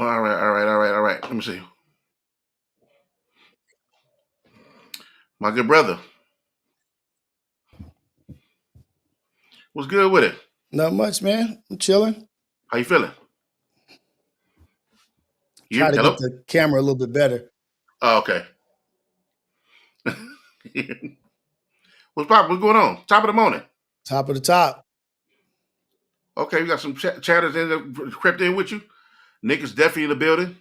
All right. Let me see. My good brother. What's good with it? Not much, man. I'm chilling. How you feeling? You hear Try me? to get Hello? the camera a little bit better. Oh, okay. What's poppin'? What's going on? Top of the morning. Top of the top. Okay, we got some chatters in there crept in with you. Nick is definitely in the building.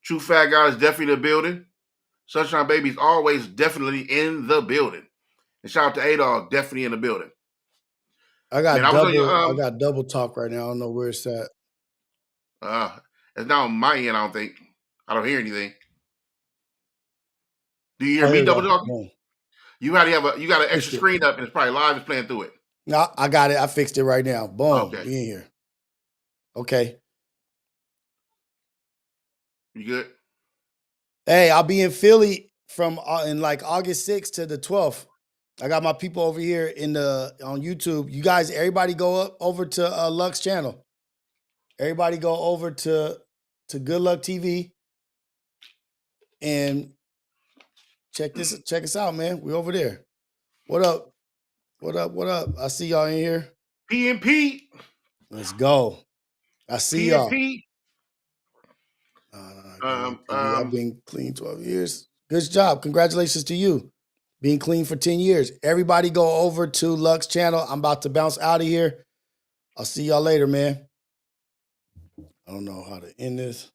True Fat Guy is definitely in the building. Sunshine Baby is always definitely in the building. And shout out to A-Dog, definitely in the building. I Man, got I was on your double talk right now. I don't know where it's at. it's not on my end, I don't think. I don't hear anything. Do you hear Oh, me here we double go. talking? Boom. You got an extra Fixed it. screen up and it's probably live, it's playing through it. No, I got it. I fixed it right now. Boom. Okay. We in here. Okay. You good? Hey, I'll be in Philly from in like August 6th to the 12th. I got my people over here on YouTube. You guys, everybody go over to Lucc's channel. Everybody go over to Good Luck TV and check us out, man. We over there. What up? What up? What up? I see y'all in here. PNP. Let's go. I see y'all. PNP. I've been clean 12 years. Good job. Congratulations to you. Being clean for 10 years. Everybody go over to Lucc's channel. I'm about to bounce out of here. I'll see y'all later, man. I don't know how to end this.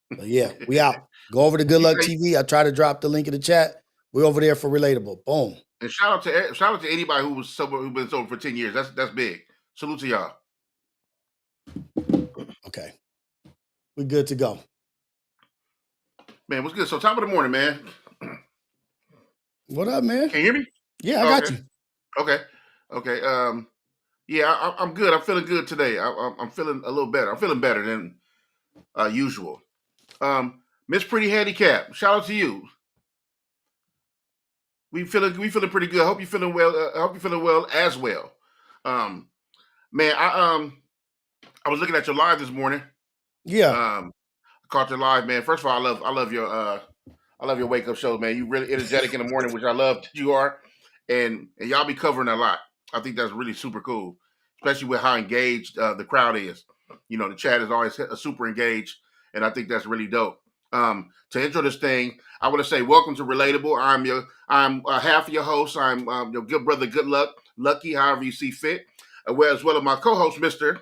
But yeah, we out. Go over to Good Luck TV. I try to drop the link in the chat. We're over there for Relatable. Boom. And shout out to anybody who's been sober for 10 years. That's big. Salute to y'all. Okay. We're good to go. Man, what's good? So top of the morning, man. What up, man? Can you hear me? Yeah, I got you. Okay. Yeah, I'm good. I'm feeling good today. I'm feeling a little better. I'm feeling better than usual. Miss Pretty Handicap, shout out to you. We feeling pretty good. I hope you're feeling well. I hope you're feeling well as well. Man, I was looking at your live this morning. Yeah. I caught your live, man. First of all, I love your wake up shows, man. You really energetic in the morning, which I love that you are, and y'all be covering a lot. I think that's really super cool, especially with how engaged the crowd is. You know, the chat is always super engaged, and I think that's really dope. To intro this thing, I want to say welcome to Relatable. I'm half of your host. I'm your good brother, Good Luck, Lucky, however you see fit, as well as my co-host, Mr.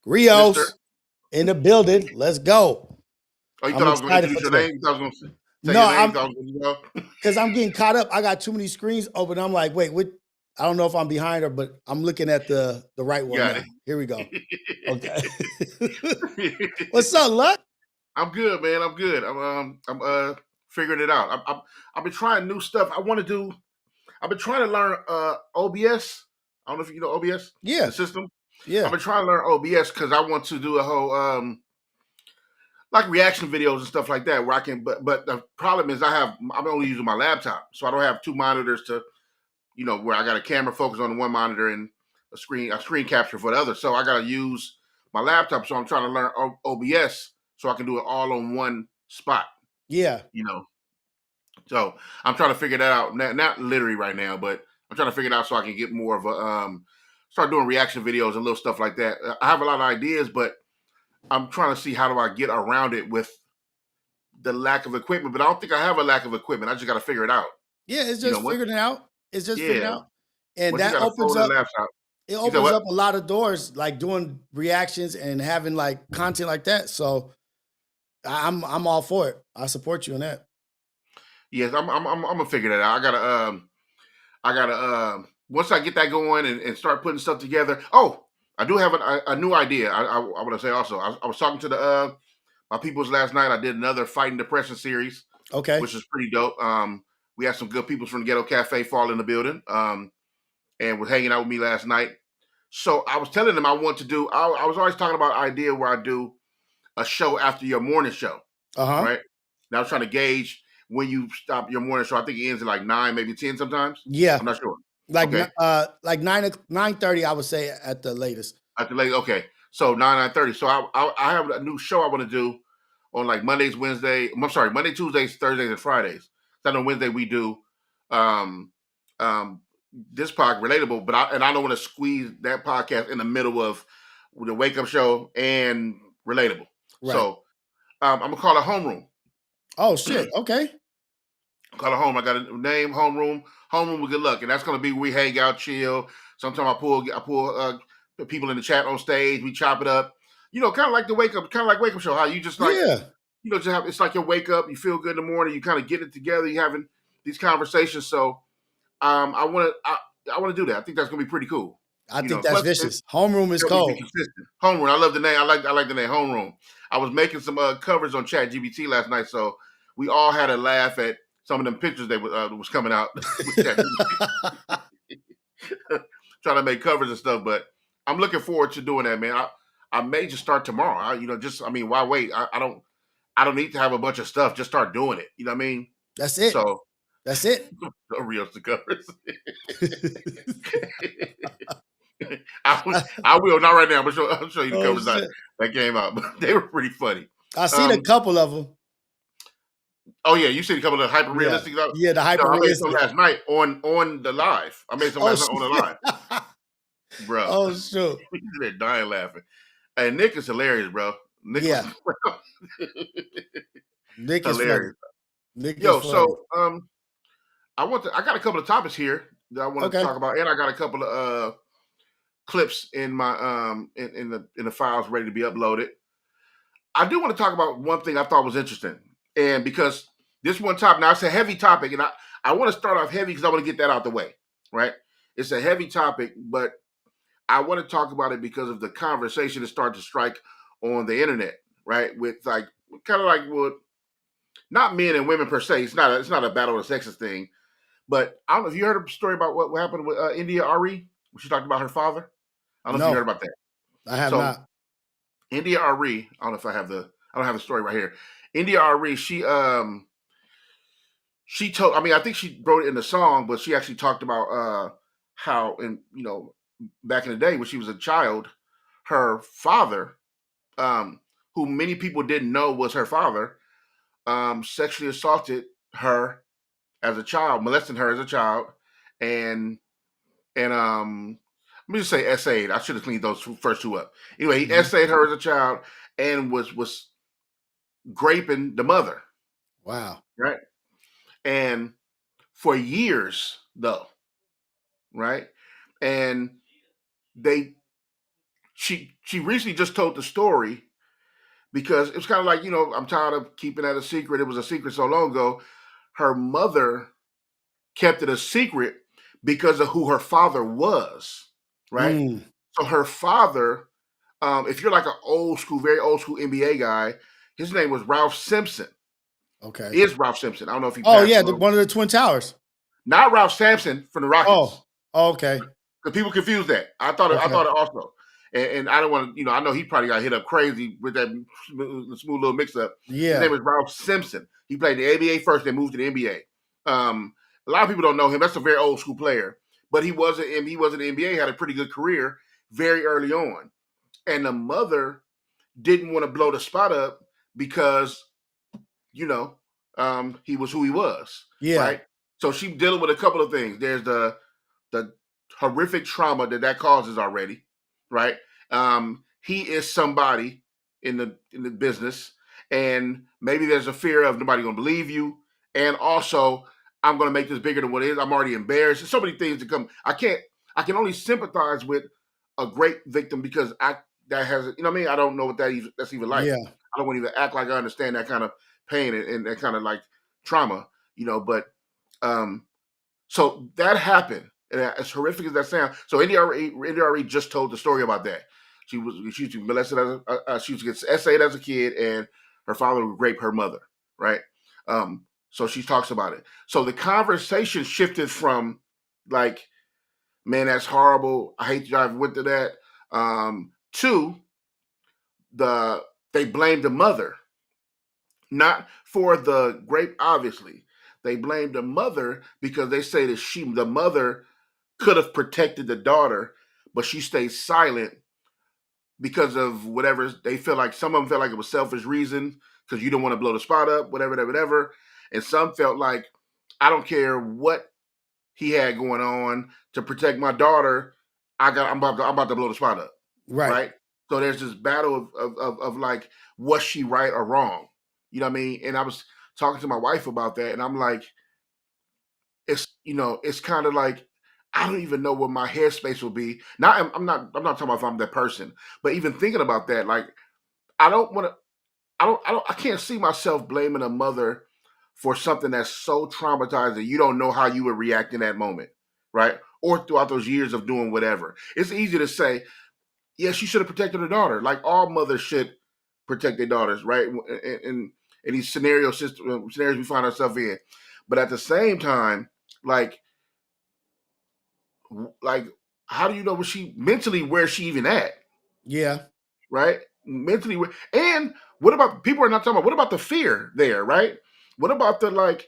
Rios in the building. Let's go. Oh, you thought I was going to introduce your name? You thought I was going to say your name? Because I'm getting caught up. I got too many screens open. I'm like, wait, what? I don't know if I'm behind her, but I'm looking at the right one now. Here we go. Okay. What's up, Luck? I'm good, man. I'm good. I'm figuring it out. I've been trying new stuff. I've been trying to learn OBS. I don't know if you know OBS. Yeah. The system. Yeah. I've been trying to learn OBS because I want to do a whole like reaction videos and stuff like that where I can. But the problem is I'm only using my laptop, so I don't have two monitors to, you know, where I got a camera focused on the one monitor and a screen capture for the other. So I got to use my laptop. So I'm trying to learn OBS so I can do it all on one spot. Yeah. You know. So I'm trying to figure that out. Not literally right now, but I'm trying to figure it out so I can get more of a start doing reaction videos and little stuff like that. I have a lot of ideas, but I'm trying to see how do I get around it with the lack of equipment. But I don't think I have a lack of equipment. I just got to figure it out. Yeah, it's just figuring it out. It's just figuring out. And once that opens up. It opens up a lot of doors, like doing reactions and having like content like that. So I'm all for it. I support you on that. Yes, I'm gonna figure that out. I gotta once I get that going and start putting stuff together. Oh, I do have a new idea. I want to say also. I was talking to my peoples last night. I did another Fighting Depression series. Okay, which is pretty dope. We had some good people from the Ghetto Cafe fall in the building, and was hanging out with me last night. So I was telling them I want to do. I was always talking about an idea where I do a show after your morning show. Right. Now I was trying to gauge when you stop your morning show. I think it ends at like 9, maybe 10 sometimes. Yeah. I'm not sure. Like 9:30, I would say at the latest. At the latest, okay. So 9:30. So I have a new show I want to do on like Mondays, Wednesday. I'm sorry, Monday, Tuesdays, Thursdays, and Fridays. So on Wednesday we do um um this podcast relatable, but I don't want to squeeze that podcast in the middle of the wake up show and relatable. Right. So I'm gonna call it homeroom. Oh shit. Okay. Call it home. I got a name, homeroom. Homeroom with good luck, and that's gonna be where we hang out, chill. Sometimes I pull people in the chat on stage. We chop it up. Kind of like the wake up show. How you just like Yeah. just have it's like your wake up. You feel good in the morning. You kind of get it together. You having these conversations. So I want to do that. I think that's gonna be pretty cool. I think that's Plus vicious. Homeroom is help me be cold. consistent. Homeroom. I love the name. I like the name Homeroom. I was making some covers on Chat GBT last night, so we all had a laugh at some of them pictures that was coming out with ChatGPT. Trying to make covers and stuff. But I'm looking forward to doing that, man. I may just start tomorrow. Why wait? I don't need to have a bunch of stuff. Just start doing it. You know what I mean? That's it. So That's it. no reels to covers. I will not right now, but I'll show you the covers that came out. But they were pretty funny. I seen a couple of them. Oh yeah, you seen a couple of hyper realistic. Yeah, the hyper I made some realistic. last night on the live. I made some last night on the live, bro. Oh shoot, They're dying laughing. And Nick is hilarious, bro. Nick yeah, Nick is hilarious. Nick Yo, is funny. so I got a couple of topics here that I want to talk about, and I got a couple of clips in my in the files ready to be uploaded. I do want to talk about one thing I thought was interesting, and because this one topic now it's a heavy topic, and I want to start off heavy because I want to get that out the way, right? It's a heavy topic, but I want to talk about it because of the conversation that started to strike on the internet, right? With like kind of like what not men and women per se. It's not a battle of the sexes thing, but I don't know if you heard a story about what happened with India Arie when she talked about her father. I don't know if you heard about that. I have not. India Arie, I don't know if I don't have the story right here. India Arie, she told, I think she wrote it in the song, but she actually talked about how back in the day when she was a child, her father, who many people didn't know was her father, sexually assaulted her as a child, molesting her as a child, and let me just say essayed. I should have cleaned those first two up. Anyway, he essayed her as a child and was graping the mother. Wow. Right. And for years, though, right? And she recently just told the story because it was kind of like, I'm tired of keeping that a secret. It was a secret so long ago. Her mother kept it a secret because of who her father was, right? So her father, if you're like an very old school NBA guy, his name was Ralph Simpson. Okay. Is Ralph Simpson. I don't know if he Oh, yeah, one of the Twin Towers. Not Ralph Sampson from the Rockets. Oh, okay. Because people confuse that. I thought it also. And I don't want to, I know he probably got hit up crazy with that smooth little mix-up. Yeah. His name is Ralph Simpson. He played the ABA first, then moved to the NBA. A lot of people don't know him. That's a very old school player. But he was in the NBA, had a pretty good career very early on. And the mother didn't want to blow the spot up because, he was who he was. Yeah. Right? So she's dealing with a couple of things. There's the horrific trauma that causes already, right? He is somebody in the business, and maybe there's a fear of nobody gonna believe you, and also I'm gonna make this bigger than what it is. I'm already embarrassed. There's so many things to come. I can only sympathize with a great victim because I don't know what that's even like. Yeah. I don't want to even act like I understand that kind of pain and that kind of like trauma, but so that happened. And as horrific as that sounds, so India Arie just told the story about that. She was molested she was essayed as a kid, and her father would rape her mother. Right. So she talks about it. So the conversation shifted from like, man, that's horrible. I hate that I went to that. To they blamed the mother, not for the rape. Obviously, they blamed the mother because they say that the mother could have protected the daughter, but she stayed silent because of whatever they feel like. Some of them felt like it was selfish reasons because you don't want to blow the spot up, whatever, whatever. And some felt like I don't care what he had going on to protect my daughter. I'm about to blow the spot up, Right. right? So there's this battle of like, was she right or wrong? You know what I mean? And I was talking to my wife about that, and I'm like, it's kind of like I don't even know what my headspace will be. Now I'm not talking about if I'm that person, but even thinking about that, like I don't want to. I can't see myself blaming a mother for something that's so traumatizing. You don't know how you would react in that moment, right? Or throughout those years of doing whatever. It's easy to say, yes, you should have protected her daughter. Like all mothers should protect their daughters, right? In these scenarios we find ourselves in. But at the same time, like like how do you know where she even at? Yeah. Right? Mentally, and what about people are not talking about what about the fear there, right? What about the like,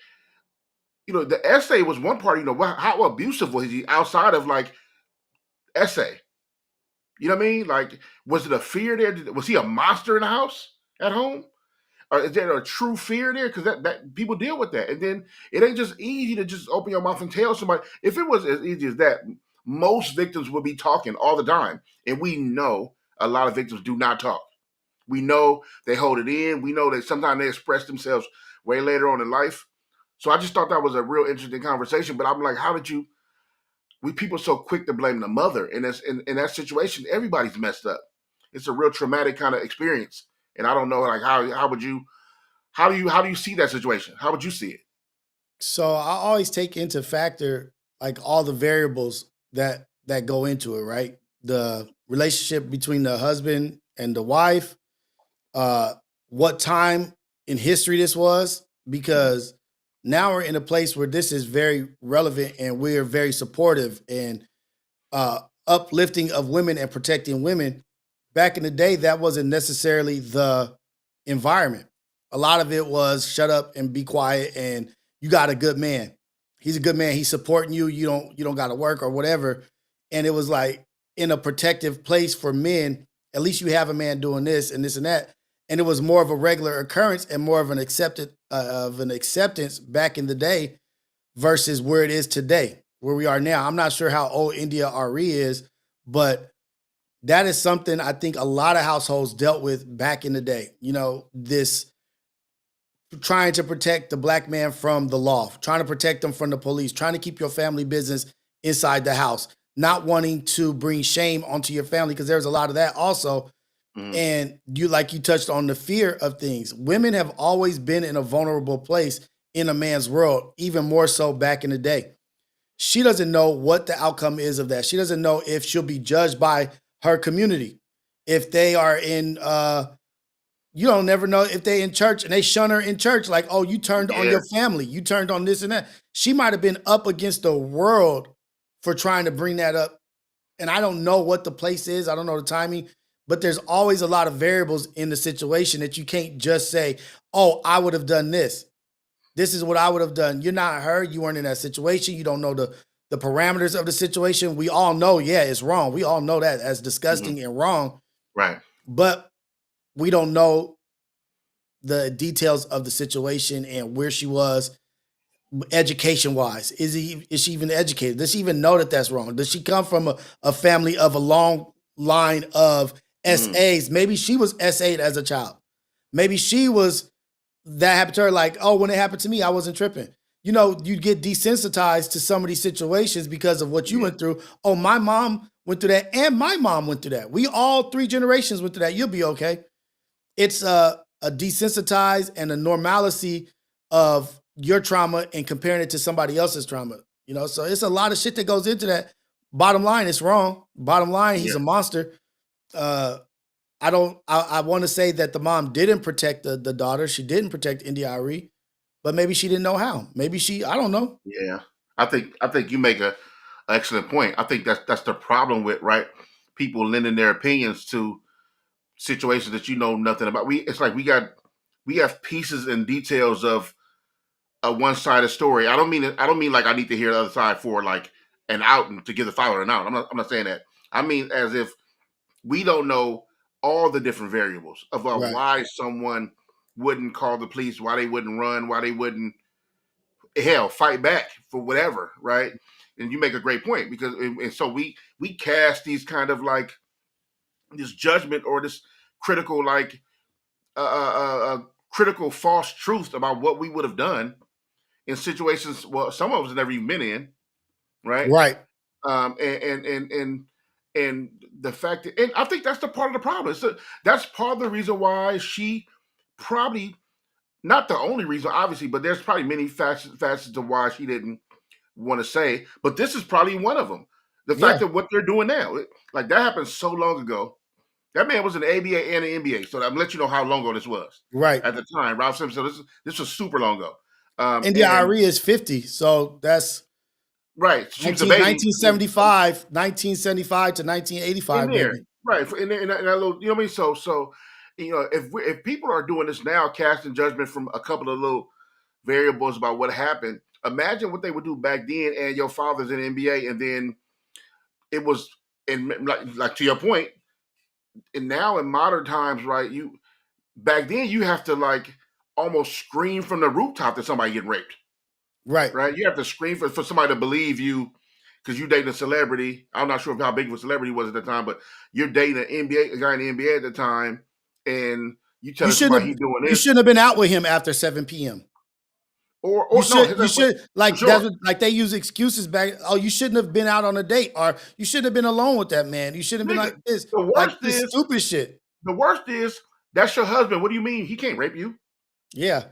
the essay was one part, how abusive was he outside of like essay? You know what I mean? Like, was it a fear there? Was he a monster in the house at home? Or is there a true fear there? Because that people deal with that. And then it ain't just easy to just open your mouth and tell somebody. If it was as easy as that, most victims would be talking all the time. And we know a lot of victims do not talk. We know they hold it in. We know that sometimes they express themselves way later on in life. So I just thought that was a real interesting conversation. But I'm like, how did you? We people so quick to blame the mother, and in that situation, everybody's messed up. It's a real traumatic kind of experience, and I don't know, like how do you see that situation? How would you see it? So I always take into factor like all the variables that go into it, right? The relationship between the husband and the wife, uh, what time in history this was, Mm-hmm. because now we're in a place where this is very relevant and we're very supportive and uplifting of women and protecting women. Back in the day, that wasn't necessarily the environment. A lot of it was shut up and be quiet, and you got a good man. He's a good man. He's supporting you. You don't got to work or whatever. And it was like in a protective place for men. At least you have a man doing this and this and that. And it was more of a regular occurrence and more of an acceptance back in the day versus where it is today, where we are now. I'm not sure how old India Arie is, but that is something I think a lot of households dealt with back in the day. This trying to protect the black man from the law, trying to protect them from the police, trying to keep your family business inside the house, not wanting to bring shame onto your family because there's a lot of that also. Mm-hmm. And you touched on the fear of things. Women have always been in a vulnerable place in a man's world, even more so back in the day. She doesn't know what the outcome is of that. She doesn't know if she'll be judged by her community. If they are in you don't never know if they in church and they shun her in church, like, oh, you turned on Yeah. your family, you turned on this and that. She might have been up against the world for trying to bring that up. And I don't know what the place is. I don't know the timing, but there's always a lot of variables in the situation that you can't just say, oh, I would have done this. This is what I would have done. You're not her. You weren't in that situation. You don't know the parameters of the situation. We all know, yeah, it's wrong. We all know that as Mm-hmm. disgusting and wrong, Right. but we don't know the details of the situation and where she was education wise. Is she even educated? Does she even know that that's wrong? Does she come from a family of a long line of Mm-hmm. SAs? Maybe she was SA'd as a child. Maybe she was that happened to her, like, oh, when it happened to me, I wasn't tripping. You get desensitized to some of these situations because of what you Yeah. went through. Oh, my mom went through that, and my mom went through that. We all three generations went through that. You'll be okay. It's a desensitized and a normalcy of your trauma and comparing it to somebody else's trauma. So it's a lot of shit that goes into that. Bottom line, it's wrong. Bottom line, he's Yeah. a monster. Uh, I don't. I want to say that the mom didn't protect the daughter. She didn't protect India Arie, but maybe she didn't know how. Maybe she. I don't know. Yeah. I think you make a excellent point. I think that's the problem with, right, people lending their opinions to situations that you know nothing about. It's like we have pieces and details of a one-sided story. I don't mean like I need to hear the other side for like an out and to give the father an out. I'm not saying that. I mean as if we don't know all the different variables of Right. why someone wouldn't call the police, why they wouldn't run, why they wouldn't hell fight back for whatever, right? And you make a great point because and so we cast these kind of like this judgment or this critical like critical false truth about what we would have done in situations well some of us never even been in, right? Right. And the fact that, and I think that's the part of the problem. That's part of the reason why she probably not the only reason, obviously, but there's probably many facets of why she didn't want to say. But this is probably one of them. The Yeah. fact that what they're doing now, like that happened so long ago. That man was in the ABA and the NBA, so I'm let you know how long ago this was Right. at the time. Ralph Simpson, this was super long ago. And the And Arie is 50, so that's right, she was a baby 1975 to in 1985, there, maybe. right? In that little, you know what I mean. So, if people are doing this now, casting judgment from a couple of little variables about what happened, imagine what they would do back then. And your father's in the NBA, and then it was, and like to your point, and now in modern times, right? You back then you have to like almost scream from the rooftop that somebody getting raped, Right. right? You have to scream for somebody to believe you because you dating a celebrity. I'm not sure how big of a celebrity he was at the time, but you're dating an NBA, a guy in the NBA at the time, and you You telling shouldn't somebody have he doing you this, shouldn't have been out with him after 7 p.m. or no, You should for like sure. like they use excuses back. Oh, you shouldn't have been out on a date, or you shouldn't have been alone with that man. You shouldn't have been Nigga, the like worst this is stupid shit. the worst is that's your husband. What do you mean he can't rape you? Yeah.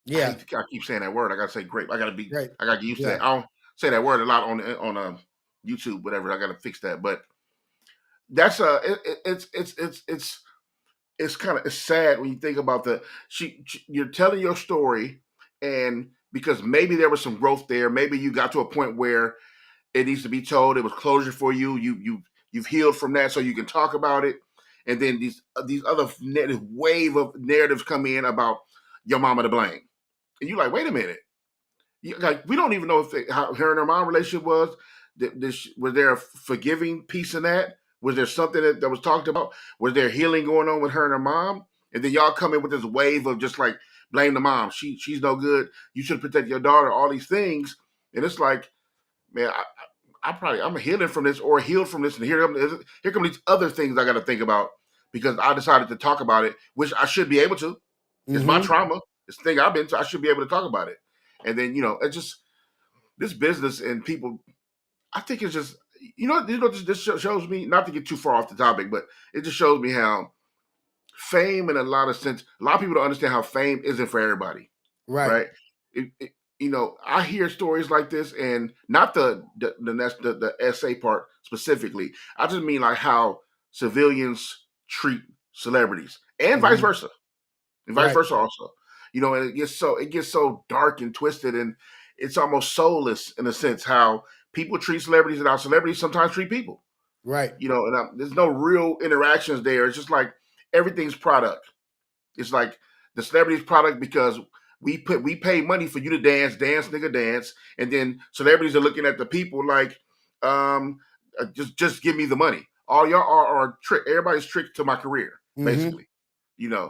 Yeah. I keep saying that word. I gotta say grape. Right. I gotta get used to Yeah. that. I don't say that word a lot on YouTube, whatever. I gotta fix that. But that's it's kind of it's sad when you think about you're telling your story, and because maybe there was some growth there, maybe you got to a point where it needs to be told. It was closure for you. You've healed from that, so you can talk about it. And then these other wave of narratives come in about your mama to blame, and you're like, wait a minute. Like we don't even know how her and her mom relationship was. Was there a forgiving piece in that? Was there something that was talked about? Was there healing going on with her and her mom? And then y'all come in with this wave of just like blame the mom. She's no good. You should protect your daughter. All these things, and it's like, man, I'm healing from this or healed from this, and here come these other things I got to think about because I decided to talk about it, which I should be able to. It's my Mm-hmm. trauma. It's the thing I've been to. I should be able to talk about it. And then it's just this business and people. I think it's just this shows me not to get too far off the topic, but it just shows me how fame in a lot of sense. A lot of people don't understand how fame isn't for everybody, Right. right? I hear stories like this, and not the essay part specifically. I just mean like how civilians treat celebrities, and vice Mm-hmm. versa, and vice Right. versa also. And it gets so dark and twisted, and it's almost soulless in a sense how people treat celebrities, and how celebrities sometimes treat people. Right. There's no real interactions there. It's just like everything's product. It's like the celebrity's product because we pay money for you to dance, nigga, dance, and then celebrities are looking at the people like, just give me the money. All y'all are trick. Everybody's tricked to my career, Mm-hmm. basically.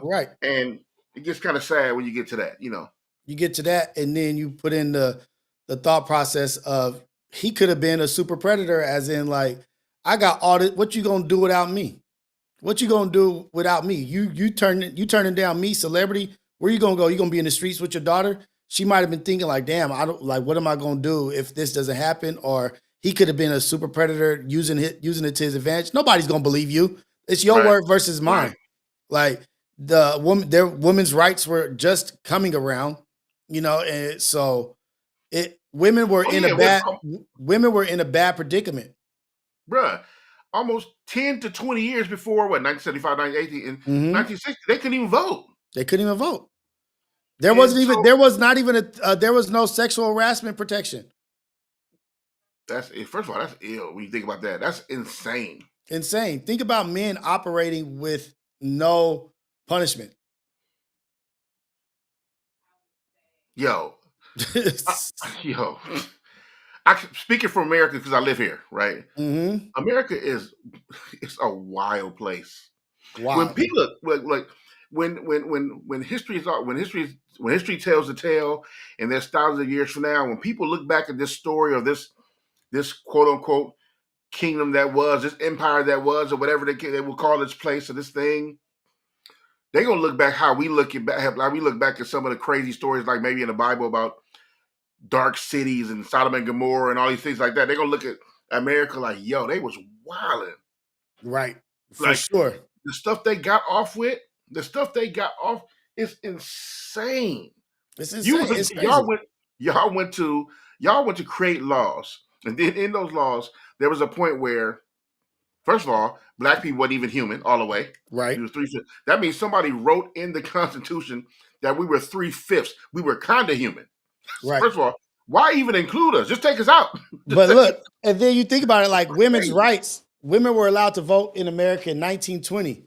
Right. And it gets kind of sad when you get to that. You get to that, and then you put in the thought process of he could have been a super predator, as in like, I got all this. What you gonna do without me? What you gonna do without me? You turning down me, celebrity. Where you gonna go? You gonna be in the streets with your daughter? She might have been thinking like, damn, I don't like. What am I gonna do if this doesn't happen? Or he could have been a super predator using it to his advantage. Nobody's gonna believe you. It's your Right, word versus right. mine. Like their women's rights were just coming around, and so women were Oh in a yeah, women were in a bad predicament. bruh, almost 10 to 20 years before what 1975, 1980, in Hmm. 1960, they couldn't even vote. They couldn't even vote. And so There was not even there was no sexual harassment protection. first of all, that's ill when you think about that. That's insane. Insane. Think about men operating with no punishment. Yo, I, yo, I speaking for America because I live here, right? Hmm. America is it's a wild place. When Wow. people like when history tells the tale, and there's thousands of years from now, when people look back at this story, or this quote unquote kingdom that was, this empire that was, or whatever they will call this place or this thing, they're gonna look back how we look back at some of the crazy stories, like maybe in the Bible about dark cities and Sodom and Gomorrah and all these things like that. They're gonna look at America like, yo, they was wilding. Right. For Like sure. the stuff they got off with, is insane. It's You insane. was It's crazy. y'all went to create laws, and then in those laws there was a point where, first of all, black people wasn't even human all the way. Right. It was 3/5. That means somebody wrote in the Constitution that we were 3/5. We were kind of human. Right. First of all, why even include us? Just take us out. But look, and then you think about it, like women's rights. Women were allowed to vote in America in 1920.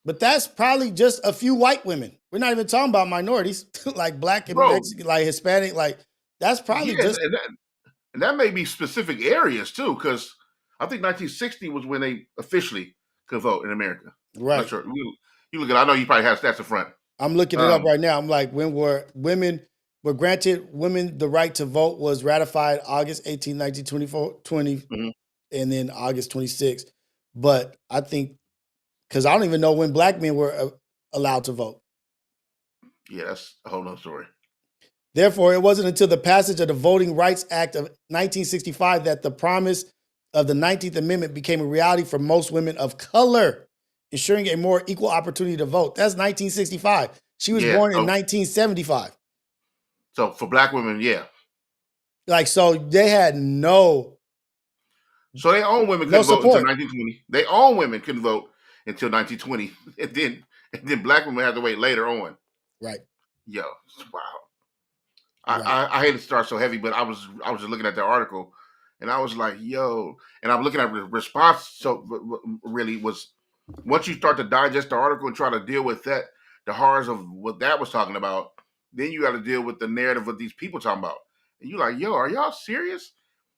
But that's probably just a few white women. We're not even talking about minorities, like black and Bro. Mexican, like Hispanic. Like that's probably just. And that may be specific areas too, because I think 1960 was when they officially could vote in America. Right. I'm not sure. You look at. I know you probably have stats in front. I'm looking it up right now. I'm like, when were women were granted women the right to vote was ratified August 18, 1920, and then August 26. But I think, because I don't even know when black men were allowed to vote. Yeah, that's a whole nother story. Therefore, it wasn't until the passage of the Voting Rights Act of 1965 that the promise of the 19th Amendment became a reality for most women of color, ensuring a more equal opportunity to vote. That's 1965. She was born in 1975. So for black women, yeah. Like, so they had no. So their own women couldn't vote until 1920. Their own women couldn't vote until 1920. And then black women had to wait later on. Right. Yo, wow. I hate to start so heavy, but I was just looking at the article, and I was like, yo, and I'm looking at the response. So really was, once you start to digest the article and try to deal with that, the horrors of what that was talking about, then you got to deal with the narrative of these people talking about. And you're like, yo, are y'all serious?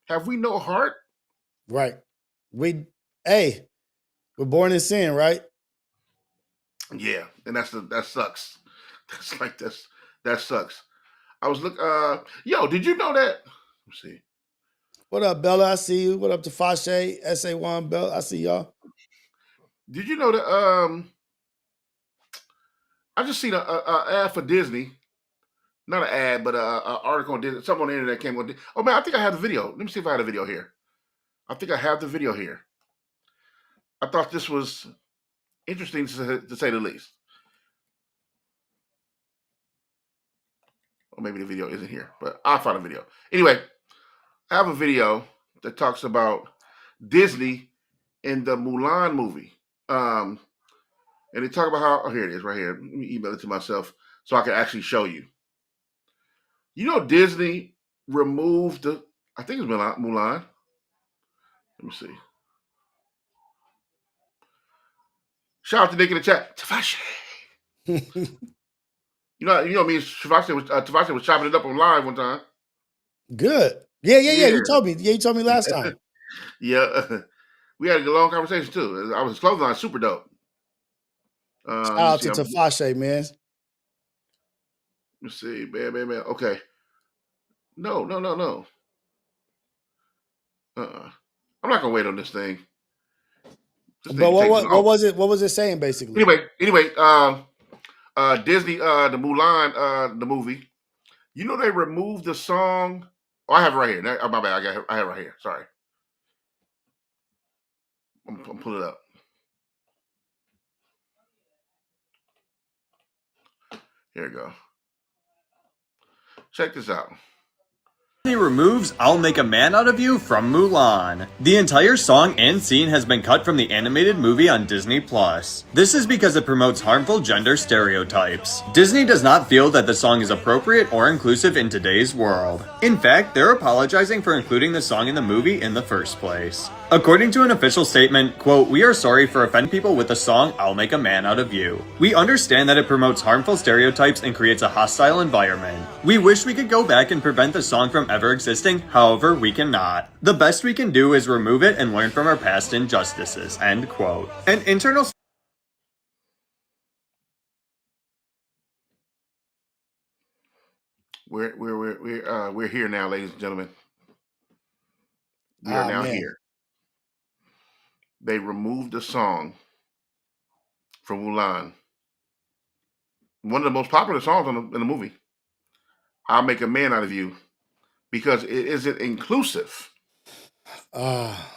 Have we no heart? Right. We're born in sin, right? Yeah, and that sucks. That sucks. I was yo, did you know that? Let's see. What up, Bella? I see you. What up to Fashe, SA1, Bella? I see y'all. Did you know that I just seen a ad for Disney. Not an ad, but an article on Disney. Something on the internet came on. Oh man, I think I have the video. Let me see if I had a video here. I think I have the video here. I thought this was interesting to say the least. Or maybe the video isn't here, but I'll find a video. Anyway, I have a video that talks about Disney in the Mulan movie. And they talk about how, oh, here it is right here. Let me email it to myself so I can actually show you. You know, Disney removed I think it's Mulan. Let me see. Shout out to Nick in the chat. Tavashi. You know me and Tavashi was chopping it up on live one time. Good. Yeah. You told me. Yeah, you told me last time. Yeah. We had a long conversation too. I was clothing line super dope. Shout out to Tafashe, man. Let's see. Man. Okay. No. I'm not gonna wait on this thing. But what was it? What was it saying basically? Anyway, Disney, the Mulan, the movie. You know they removed the song. Oh, I have it right here. Oh, my bad. I have it right here. Sorry. I'm pulling it up. Here we go. Check this out. Disney removes I'll Make a Man Out of You from Mulan. The entire song and scene has been cut from the animated movie on Disney+. This is because it promotes harmful gender stereotypes. Disney does not feel that the song is appropriate or inclusive in today's world. In fact, they're apologizing for including the song in the movie in the first place. According to an official statement, quote, "We are sorry for offending people with the song I'll Make a Man Out of You. We understand that it promotes harmful stereotypes and creates a hostile environment. We wish we could go back and prevent the song from ever existing, however, we cannot. The best we can do is remove it and learn from our past injustices," end quote. An internal We're here now, ladies and gentlemen. We are Ah now man. here. They removed the song from Mulan, one of the most popular songs in the movie. "I'll Make a Man Out of You," because it isn't inclusive. Ah.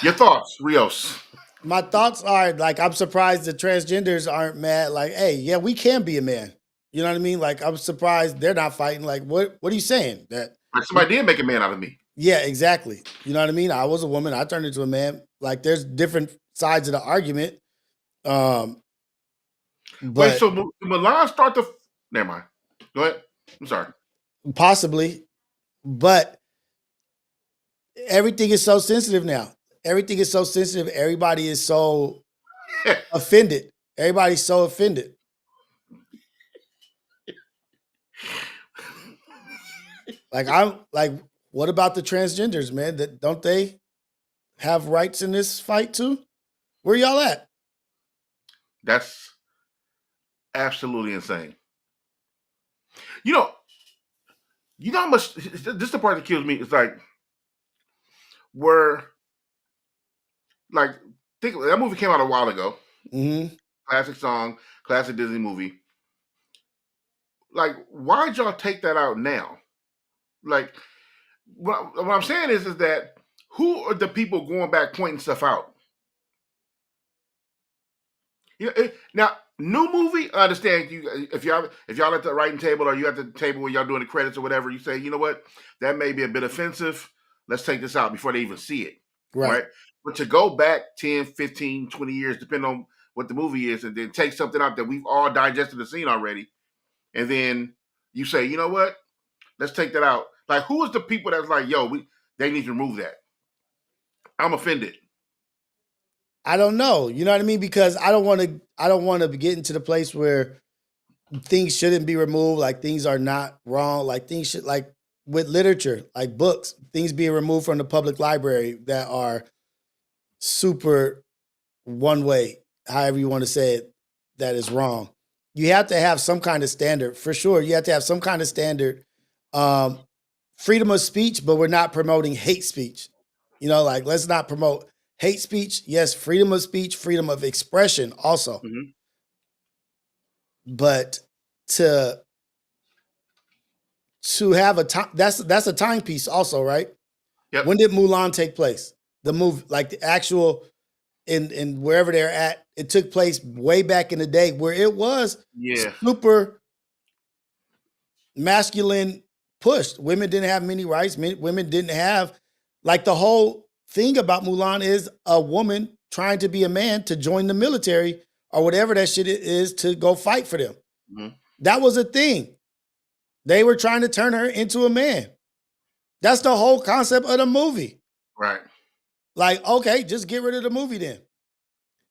Your thoughts, Rios? My thoughts are like I'm surprised the transgenders aren't mad. Like, hey, yeah, we can be a man. You know what I mean? Like, I'm surprised they're not fighting. Like, what are you saying? That Like somebody did make a man out of me. yeah, exactly. You know what I mean? I was a woman, I turned into a man. Like, there's different sides of the argument. Um, Wait, but so Mulan start the? Never mind. Go ahead. I'm sorry. possibly, but everything is so sensitive now. Everything is so sensitive. Everybody is so offended. Everybody's so offended. Like I'm like, what about the transgenders, man? That don't they have rights in this fight too? Where y'all at? That's absolutely insane. You know, you know how much. This is the part that kills me. It's like we're like think that movie came out a while ago. Mm-hmm. Classic song, classic Disney movie. Like, why'd y'all take that out now? Like, what I'm saying is that who are the people going back pointing stuff out? You know, now, new movie. I understand you if y'all at the writing table or you at the table where y'all doing the credits or whatever. You say, you know what, that may be a bit offensive. Let's take this out before they even see it, Right. right? But to go back 10, 15, 20 years, depending on what the movie is, and then take something out that we've all digested the scene already, and then you say, you know what, let's take that out. Like, who is the people that's like, yo, they need to remove that? I'm offended. I don't know. You know what I mean? Because I don't want to get into the place where things shouldn't be removed, like things are not wrong, like things should like with literature, like books, things being removed from the public library that are super one way, however you want to say it, that is wrong. You have to have some kind of standard for sure. You have to have some kind of standard. Um, Freedom of speech, but we're not promoting hate speech. You know, like let's not promote hate speech. Yes, freedom of speech, freedom of expression also. Mm-hmm. But to have a time that's a timepiece also, right? Yep. When did Mulan take place? The movie, like the actual in wherever they're at, it took place way back in the day where it was Yeah. super masculine pushed. Women didn't have many rights. Women didn't have like the whole thing about Mulan is a woman trying to be a man to join the military or whatever that shit is to go fight for them. Mm-hmm. That was a thing. They were trying to turn her into a man. That's the whole concept of the movie. Right. Like, okay, just get rid of the movie then.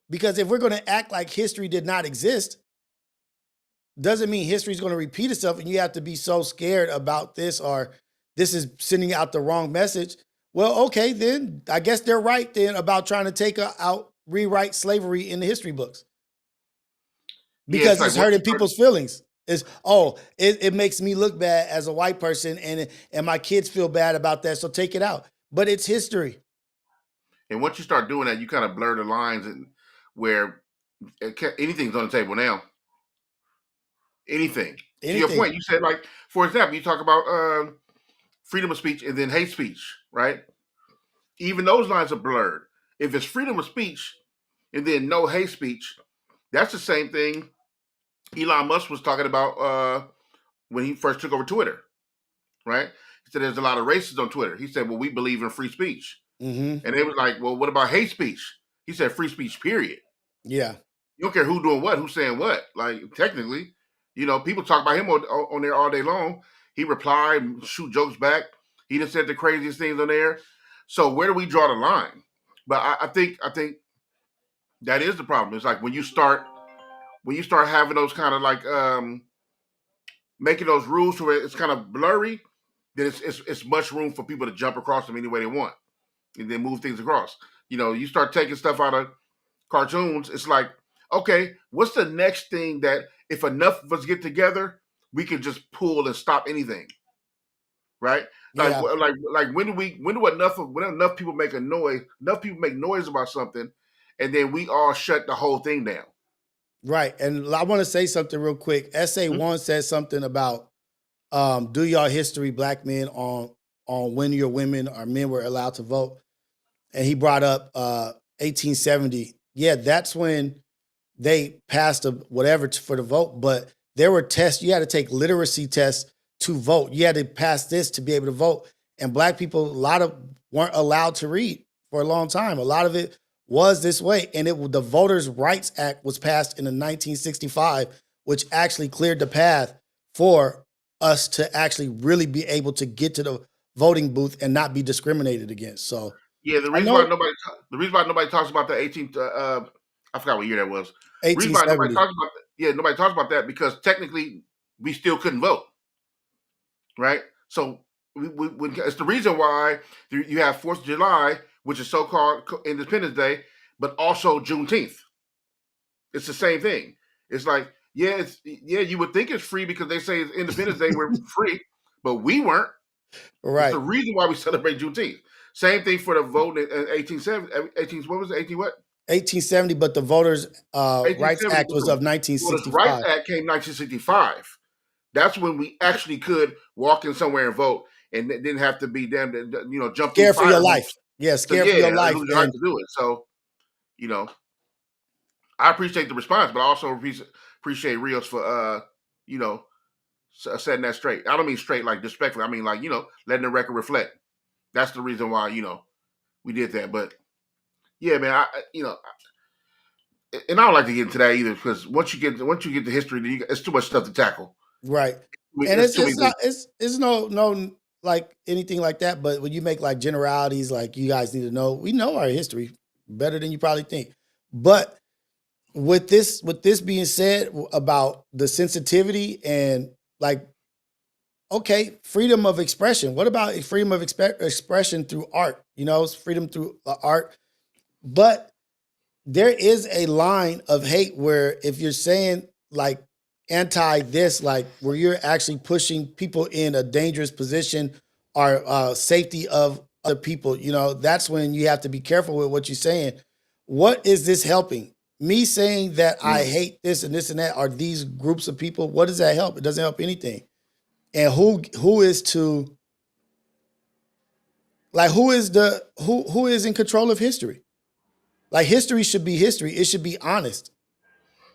Because if we're going to act like history did not exist, doesn't mean history is going to repeat itself and you have to be so scared about this or this is sending out the wrong message. Well, okay, then I guess they're right then about trying to take out, rewrite slavery in the history books. Because like it's hurting people's feelings. It makes me look bad as a white person and my kids feel bad about that, so take it out. But it's history. And once you start doing that, you kind of blur the lines and where anything's on the table now. Anything. To your point, you said, like, for example, you talk about freedom of speech and then hate speech, right? Even those lines are blurred. If it's freedom of speech and then no hate speech, that's the same thing Elon Musk was talking about when he first took over Twitter, right? He said there's a lot of racists on Twitter. He said, well, we believe in free speech. Mm-hmm. And they was like, well, what about hate speech? He said free speech, period. Yeah. You don't care who doing what, who's saying what. Like, technically, people talk about him on there all day long. He replied, shoot jokes back. He just said the craziest things on there. So where do we draw the line? But I think that is the problem. It's like when you start having those kind of like making those rules where it's kind of blurry, then it's much room for people to jump across them any way they want and then move things across. You start taking stuff out of cartoons. It's like okay, what's the next thing that if enough of us get together, we can just pull and stop anything, right? Yeah, Like when enough people make a noise, enough people make noise about something, and then we all shut the whole thing down. right. And I want to say something real quick. SA1 said something about do y'all history, black men, on when your women or men were allowed to vote. And he brought up 1870. Yeah, that's when they passed a whatever for the vote, but there were tests. You had to take literacy tests to vote. You had to pass this to be able to vote. And black people, a lot of weren't allowed to read for a long time. A lot of it was this way. And the Voters' Rights Act was passed in 1965, which actually cleared the path for us to actually really be able to get to the voting booth and not be discriminated against. So Yeah, the I reason why know nobody talks about the 18th, I forgot what year that was. The reason why nobody 1870. talks about nobody talks about that because technically we still couldn't vote, right? So it's the reason why you have 4th of July, which is so-called Independence Day, but also Juneteenth. It's the same thing. It's like, you would think it's free because they say it's Independence Day, we're free, but we weren't. It's Right. the reason why we celebrate Juneteenth. Same thing for the vote in 1870. 18, what was it? 18 what? 1870, but the Voters' Rights 1870. Act was of But the Voters' Rights 1965. Act came 1965. That's when we actually could walk in somewhere and vote, and it didn't have to be damn, jump through Scared for fire your life. hoops. Yeah, So scared for your life. lose your life And to do it. So you know, I appreciate the response, but I also appreciate Rios for setting that straight. I don't mean straight like disrespectfully. I mean like letting the record reflect. That's the reason why we did that. But yeah, man, and I don't like to get into that either because once you get the history, it's too much stuff to tackle. right. And It's too many it's not it's no like anything like that. But when you make like generalities, like you guys need to know, we know our history better than you probably think. But with this being said about the sensitivity and like, okay, freedom of expression. What about freedom of expression through art? It's freedom through art. But there is a line of hate where if you're saying like anti this, like where you're actually pushing people in a dangerous position or safety of other people, that's when you have to be careful with what you're saying. What is this helping? Me saying that I hate this and that are these groups of people. What does that help? It doesn't help anything. And who is to like who is in control of history? Like history should be history. It should be honest.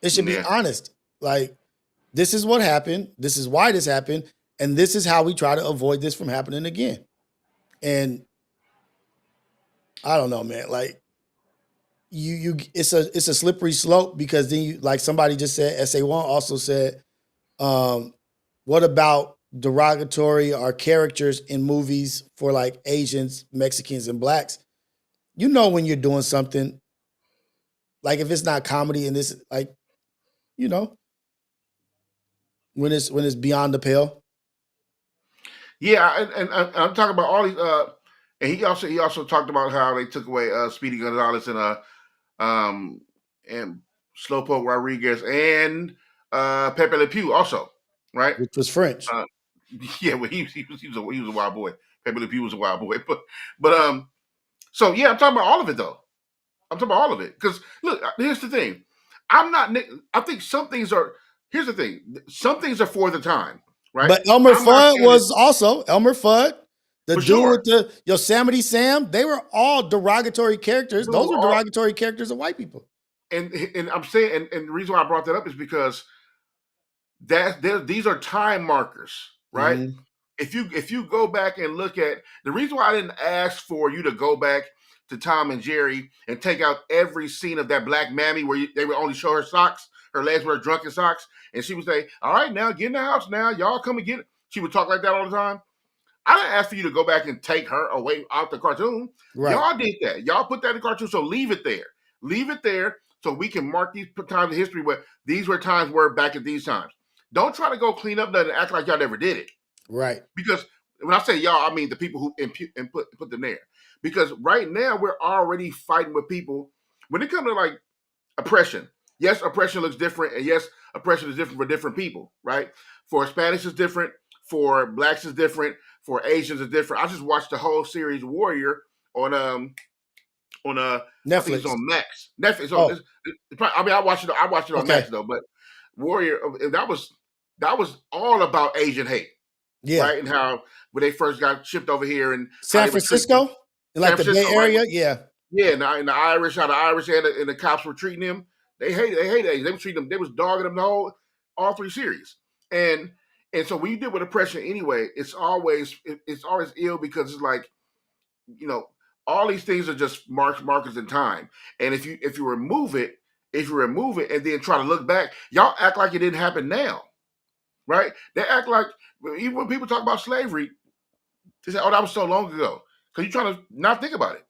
It should be Yeah. honest. Like, this is what happened. This is why this happened. And this is how we try to avoid this from happening again. And I don't know, man. Like it's a slippery slope because then you like somebody just said, SA1 also said, what about derogatory or characters in movies for like Asians, Mexicans, and blacks? When you're doing something, like if it's not comedy and this like, when it's beyond the pale. Yeah, and I'm talking about all these. And he also talked about how they took away Speedy Gonzalez and Slowpoke Rodriguez and Pepe Le Pew also, right? Which was French. Yeah, well, he was a wild boy. Pepe Le Pew was a wild boy, but so yeah, I'm talking about all of it though. I'm talking about all of it because look, here's the thing. I think some things are. Here's the thing. Some things are for the time, right? But Elmer I'm not Fudd saying was also Elmer Fudd, the for dude sure. with the Yosemite Sam. They were all derogatory characters. They Those were were all- derogatory characters of white people. and I'm saying, and the reason why I brought that up is because these are time markers, right? Mhm. If you go back and look at the reason why I didn't ask for you to go back to Tom and Jerry and take out every scene of that black mammy where they would only show her socks, her legs were drunken socks, and she would say, "All right, now get in the house now, y'all come and get it." She would talk like that all the time. I didn't ask for you to go back and take her away out the cartoon. Right. Y'all did that. Y'all put that in the cartoon, so leave it there. Leave it there so we can mark these times in history where these were times were back at these times. Don't try to go clean up nothing and act like y'all never did it. Right. Because when I say y'all, I mean the people who put them there. Because right now we're already fighting with people when it comes to like oppression. yes, oppression looks different, and yes, oppression is different for different people, right? For Hispanics, it's different. For blacks, it's different. For Asians, it's different. I just watched the whole series Warrior on I think it's Netflix. on Max. Netflix. Oh, I mean, I watched it. I watched it on okay. Max though, but Warrior that was all about Asian hate, Yeah. right? And how when they first got shipped over here and how San they would treat them. Francisco? Like San the Bay Francisco, right? Area? Yeah. Yeah, and the Irish, how the Irish and the cops were treating him. They hated Asians. They were treating them. They was dogging them all three series. And so when you deal with oppression anyway, it's always ill because it's like, all these things are just markers in time. And if you remove it, and then try to look back, y'all act like it didn't happen now, right? They act like even when people talk about slavery, they say, "Oh, that was so long ago," because you're trying to not think about it.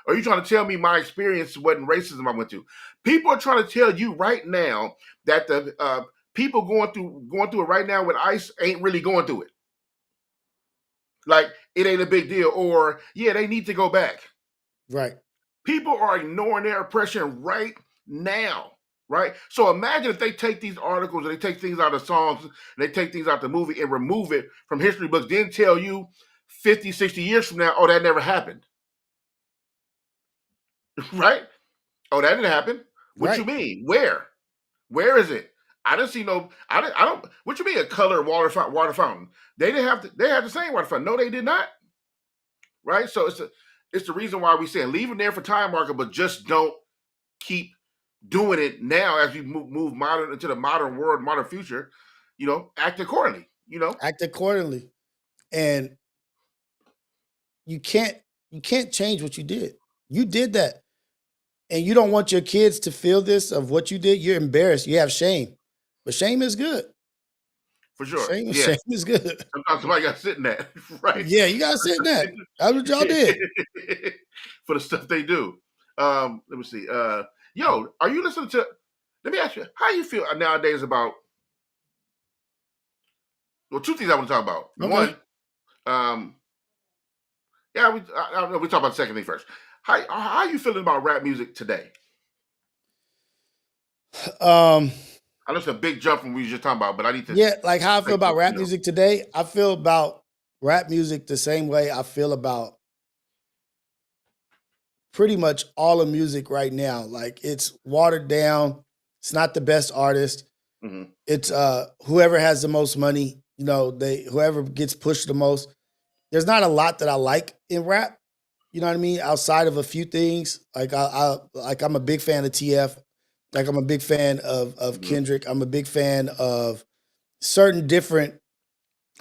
Or you trying to tell me my experience wasn't racism I went to? People are trying to tell you right now that the people going through it right now with ICE ain't really going through it. Like it ain't a big deal, or yeah, they need to go back. Right. People are ignoring their oppression right now, right? So imagine if they take these articles and they take things out of songs and they take things out the movie and remove it from history books, then tell you 50, 60 years from now, oh, that never happened. Right? Oh, that didn't happen. What Right. you mean? Where is it? I didn't see no. I don't. What you mean a colored water fountain? They didn't have. They had the same water fountain. No, they did not. Right. So it's the reason why we saying leave it there for time marker, but just don't keep doing it now as we move modern into the modern world, modern future. Act accordingly. Act accordingly. And you can't change what you did. You did that. And you don't want your kids to feel this of what you did. You're embarrassed. You have shame. But shame is good. For sure. Shame Yeah. is good. Sometimes somebody got to sit in that. Right. Yeah, you gotta sit in that. That's what y'all did. For the stuff they do. Let me see. Yo, are you listening to? Let me ask you, how you feel nowadays about? Well, two things I want to talk about. Okay. One, we talk about the second thing first. How are you feeling about rap music today? I know it's a big jump from what we were just talking about, but I need to. Yeah, like how I feel about rap music today. I feel about rap music the same way I feel about pretty much all of music right now. Like it's watered down. It's not the best artist. Mm-hmm. It's whoever has the most money. Whoever gets pushed the most. There's not a lot that I like in rap. You know what I mean? Outside of a few things, like I'm a big fan of TF. Like I'm a big fan of Kendrick. I'm a big fan of certain different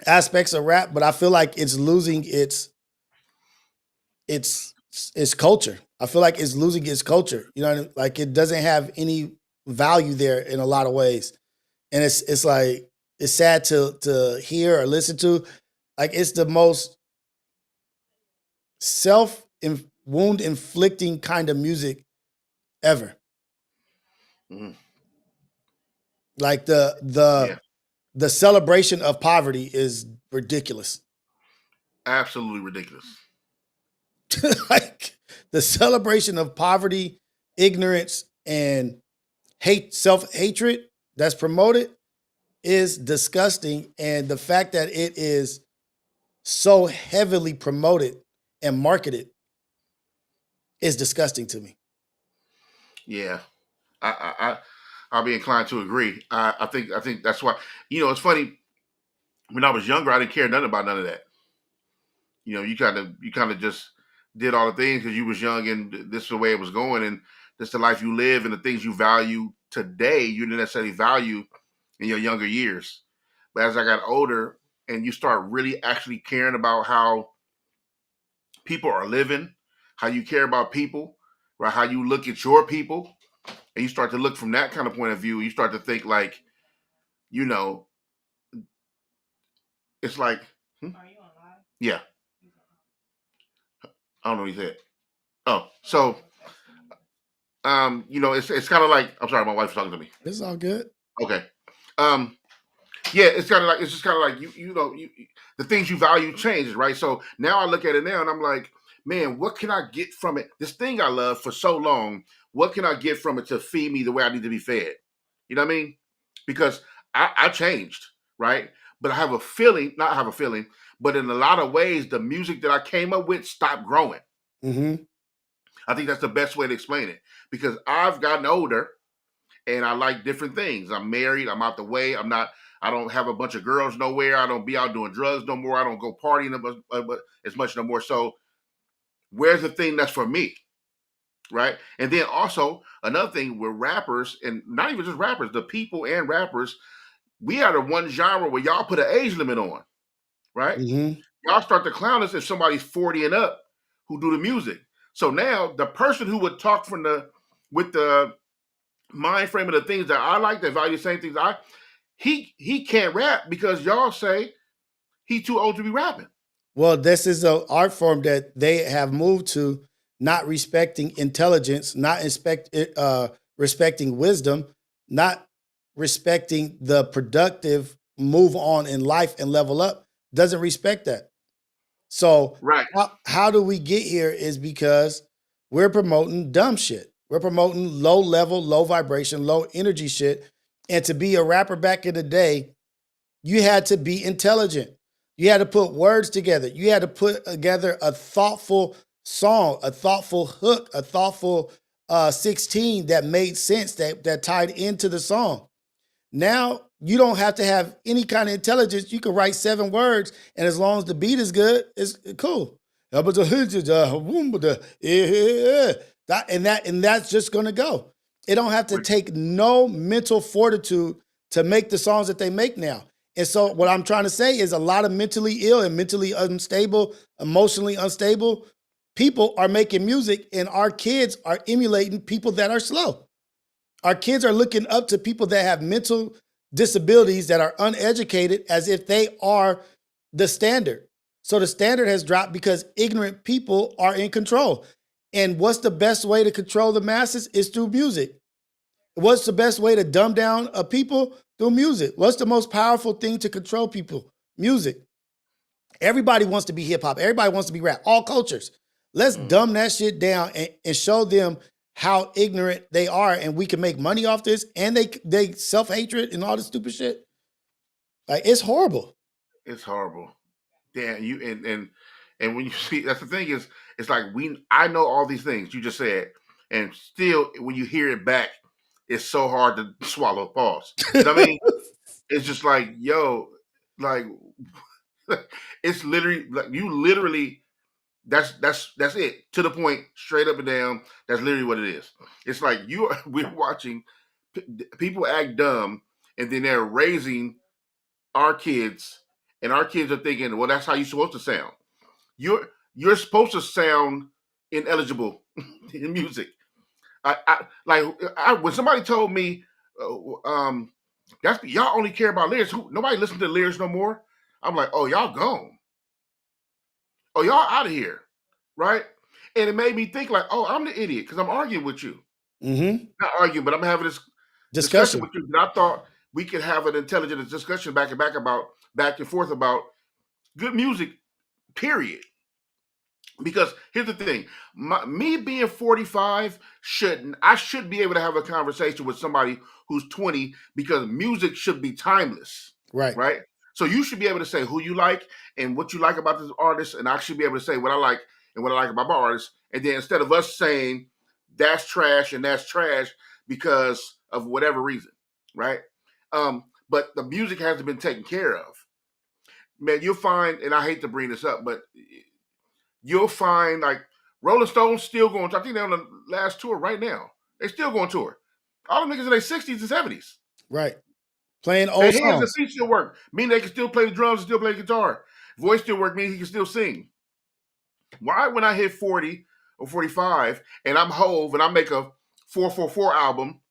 aspects of rap, but I feel like it's losing its culture. I feel like it's losing its culture. You know what I mean? Like it doesn't have any value there in a lot of ways. And it's like it's sad to hear or listen to. Like it's the most wound inflicting kind of music ever. Mm-hmm. Like the celebration of poverty is ridiculous. Absolutely ridiculous. Like the celebration of poverty, ignorance, and self-hatred that's promoted is disgusting. And the fact that it is so heavily promoted and marketed is disgusting to me. Yeah. I'll be inclined to agree. I think that's why. It's funny. When I was younger, I didn't care nothing about none of that. You kind of just did all the things because you was young and this is the way it was going, and this is the life you live and the things you value today you didn't necessarily value in your younger years. But as I got older and you start really actually caring about how people are living, how you care about people, right? How you look at your people, and you start to look from that kind of point of view, you start to think like, it's like, Are you on live? Yeah. I don't know what he said. Oh, so, it's kind of like, I'm sorry, my wife's talking to me. It's all good. Okay. Yeah, it's just kind of like the things you value changes, right? So now I look at it now and I'm like, man, what can I get from it? This thing I love for so long, what can I get from it to feed me the way I need to be fed? You know what I mean? Because I changed, right? But I have a feeling, not have a feeling, but in a lot of ways, the music that I came up with stopped growing. Mm-hmm. I think that's the best way to explain it, because I've gotten older and I like different things. I'm married. I'm out the way. I don't have a bunch of girls nowhere. I don't be out doing drugs no more. I don't go partying as much no more. So where's the thing that's for me? Right. And then also another thing with rappers, and not even just rappers, the people and rappers, we are the one genre where y'all put an age limit on. Right. Mm-hmm. Y'all start to clown us if somebody's 40 and up who do the music. So now the person who would talk with the mind frame of the things that I like, that value the same things he can't rap because y'all say he too old to be rapping. Well, this is an art form that they have moved to, not respecting intelligence, not respecting wisdom, not respecting the productive move on in life and level up. Doesn't respect that. So Right. how do we get here is because we're promoting dumb shit. We're promoting low level, low vibration, low energy shit. And to be a rapper back in the day, you had to be intelligent. You had to put words together. You had to put together a thoughtful song, a thoughtful hook, a thoughtful 16 that made sense, that tied into the song. Now you don't have to have any kind of intelligence. You can write 7 words, and as long as the beat is good, it's cool. And that's just gonna go. It don't have to take no mental fortitude to make the songs that they make now. And so what I'm trying to say is a lot of mentally ill and mentally unstable, emotionally unstable people are making music, and our kids are emulating people that are slow. Our kids are looking up to people that have mental disabilities, that are uneducated, as if they are the standard. So the standard has dropped because ignorant people are in control. And what's the best way to control the masses is through music. What's the best way to dumb down a people? Through music. What's the most powerful thing to control people? Music. Everybody wants to be hip hop. Everybody wants to be rap. All cultures. Let's dumb that shit down and show them how ignorant they are, and we can make money off this. And they self-hatred and all this stupid shit. Like, it's horrible. It's horrible. Yeah, and when you see, that's the thing is, it's like I know all these things you just said, and still when you hear it back, it's so hard to swallow. Pause. You know what I mean? It's just like, yo, like it's literally like you literally that's it, to the point, straight up and down. That's literally what it is. It's like we're watching people act dumb, and then they're raising our kids, and our kids are thinking, well, that's how you're supposed to sound. You're supposed to sound ineligible in music. When somebody told me, that's y'all only care about lyrics. Nobody listens to lyrics no more. I'm like, oh, y'all gone. Oh, y'all out of here, right? And it made me think like, oh, I'm the idiot because I'm arguing with you. Mm-hmm. Not arguing, but I'm having this discussion with you. And I thought we could have an intelligent discussion back and forth about good music, period. Because here's the thing, me being 45 I should be able to have a conversation with somebody who's 20, because music should be timeless. Right. Right. So you should be able to say who you like and what you like about this artist, and I should be able to say what I like and what I like about my artist. And then instead of us saying that's trash and that's trash because of whatever reason, right? But the music hasn't been taken care of. Man, you'll find, and I hate to bring this up, but you'll find like Rolling Stones still going. I think they're on the last tour right now. They still going tour. All the niggas in their 60s and 70s. Right. Playing old their songs. hands and feet still work. Meaning they can still play the drums and still play the guitar. Voice still work, meaning he can still sing. Why, when I hit 40 or 45 and I'm Hove and I make a 444 album,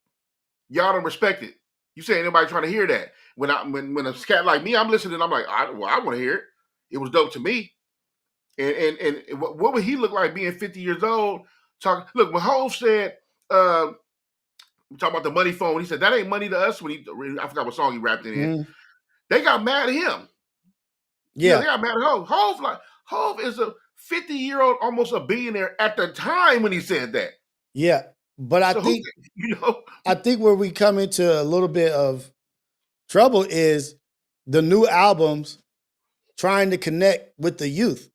y'all don't respect it. You say ain't nobody trying to hear that. When a cat like me, I'm listening, I'm like, I want to hear it. It was dope to me. And what would he look like being 50 years old? Look, when Hove said, we talk about the money phone, he said, that ain't money to us. I forgot what song he rapped in. They got mad at him. Yeah. They got mad at Hove. Hove is a 50-year-old, almost a billionaire at the time when he said that. Yeah, but I So who, think I think where we come into a little bit of trouble is the new albums trying to connect with the youth.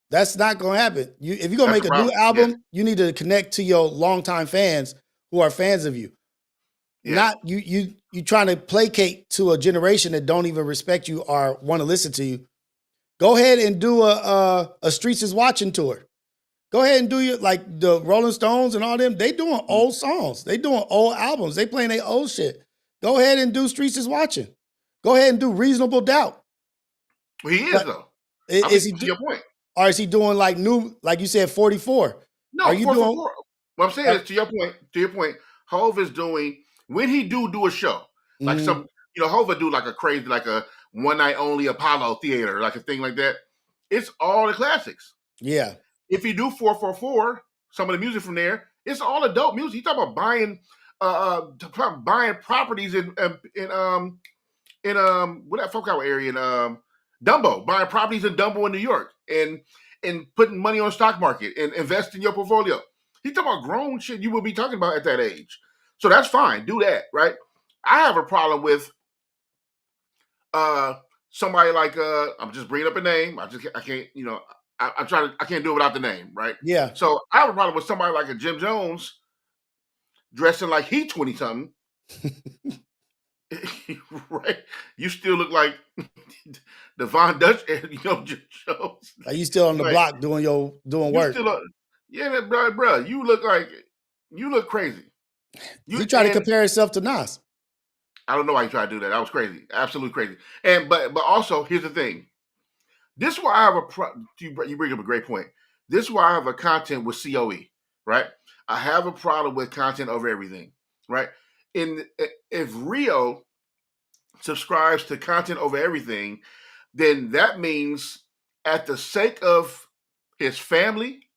That's not going to happen. If you're going to that's make the a new problem. album, Yes. you need to connect to your longtime fans who are fans of you. Yeah. Not you trying to placate to a generation that don't even respect you or want to listen to you. Go ahead and do a Streets is Watching tour. Go ahead and do your, like the Rolling Stones and all them. They doing old songs. They doing old albums. They playing their old shit. Go ahead and do Streets is Watching. Go ahead and do Reasonable Doubt. Well, he is But though. is he to your point? or is he doing like new, like you said, 44? No, Are you four for doing? four. What I'm saying is to your point. To your point, Hove is doing when he do a show like some, Hove would do like a crazy, like a one night only Apollo theater, like a thing like that. It's all the classics. Yeah. If you do 444, some of the music from there, it's all adult music. You talk about buying properties in what that folk out area in Dumbo, buying properties in Dumbo in New York and putting money on the stock market and invest in your portfolio. He's talking about grown shit you would be talking about at that age. So that's fine. Do that, right? I have a problem with somebody like I'm just bringing up a name. I can't, I'm trying to, I can't do it without the name, right? Yeah. So I have a problem with somebody like a Jim Jones dressing like he 20 something. Right? You still look like the Von Dutch, Jim Jones. Are you still on the block doing work? Yeah, bro. You look crazy. He tried to compare himself to Nas. I don't know why you tried to do that. That was crazy, absolutely crazy. And but also here's the thing. This is why I have you bring up a great point. This is why I have a content with COE, right? I have a problem with content over everything, right? If Rio subscribes to content over everything, then that means at the sake of his family,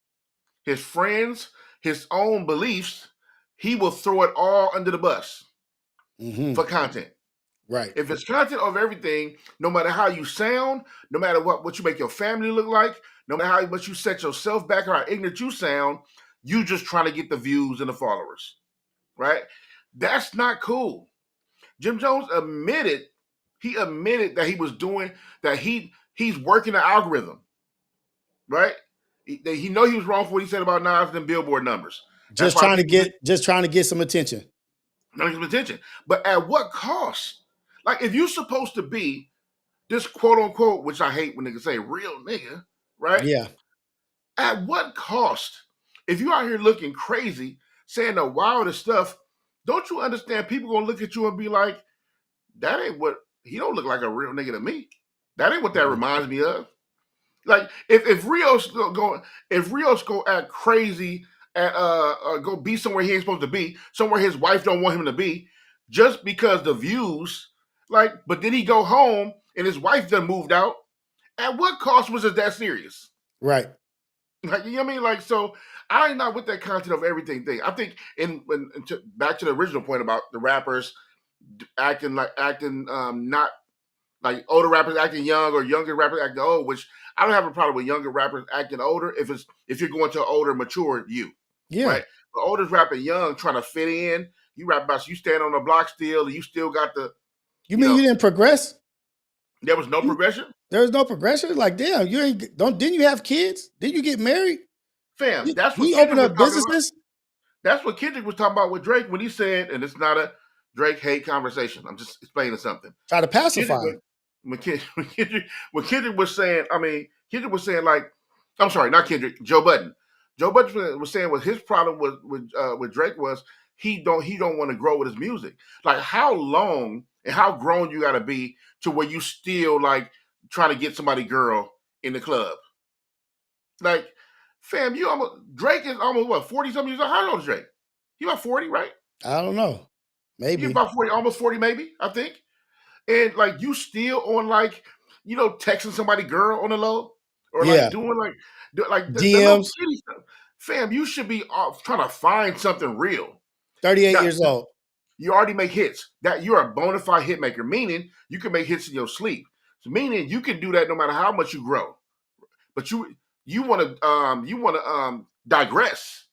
his friends, his own beliefs, he will throw it all under the bus for content. Right. If it's content over everything, no matter how you sound, no matter what you make your family look like, no matter how much you set yourself back or how ignorant you sound, you just trying to get the views and the followers, right? That's not cool. Jim Jones admitted that he was doing that. He's working the algorithm, right? He know he was wrong for what he said about Nas and Billboard numbers. Just trying to get some attention. But at what cost? Like, if you're supposed to be this quote unquote, which I hate when niggas say real nigga, right? Yeah. At what cost? If you out here looking crazy, saying the wildest stuff, don't you understand people gonna look at you and be like, that ain't what, he don't look like a real nigga to me. That ain't what that reminds me of. Like, if Rios go act crazy and go be somewhere he ain't supposed to be, somewhere his wife don't want him to be, just because the views, but then he go home and his wife done moved out. At what cost was it that serious? Right. Like, you know what I mean? So I'm not with that content of everything thing. I think back to the original point about the rappers acting not like older rappers acting young or younger rappers acting old, which I don't have a problem with younger rappers acting older if you're going to an older, mature you. Yeah. Right? The oldest rapping young trying to fit in. You rap about you stand on the block still, and you still got the. You mean you didn't progress? There was no progression? There was no progression? Like, damn, didn't you have kids? Didn't you get married? Fam, that's what he opened up businesses. That's what Kendrick was talking about with Drake when he said, and it's not a Drake hate conversation. I'm just explaining something. Try to pacify. When Kendrick was saying, like, I'm sorry, not Kendrick, Joe Budden. Joe Budden was saying what his problem with Drake was he don't want to grow with his music. Like, how long and how grown you got to be to where you still like trying to get somebody girl in the club? Like, fam, Drake is almost what 40 something years old. How old is Drake? He about 40, right? I don't know. Maybe he's about 40, almost 40, maybe. I think. And like you still on like texting somebody girl on the low or like doing like DMs. The stuff. Fam, you should be trying to find something real. 38 years old. You already make hits. That you're a bona fide hit maker, meaning you can make hits in your sleep. So meaning you can do that no matter how much you grow. But you want to digress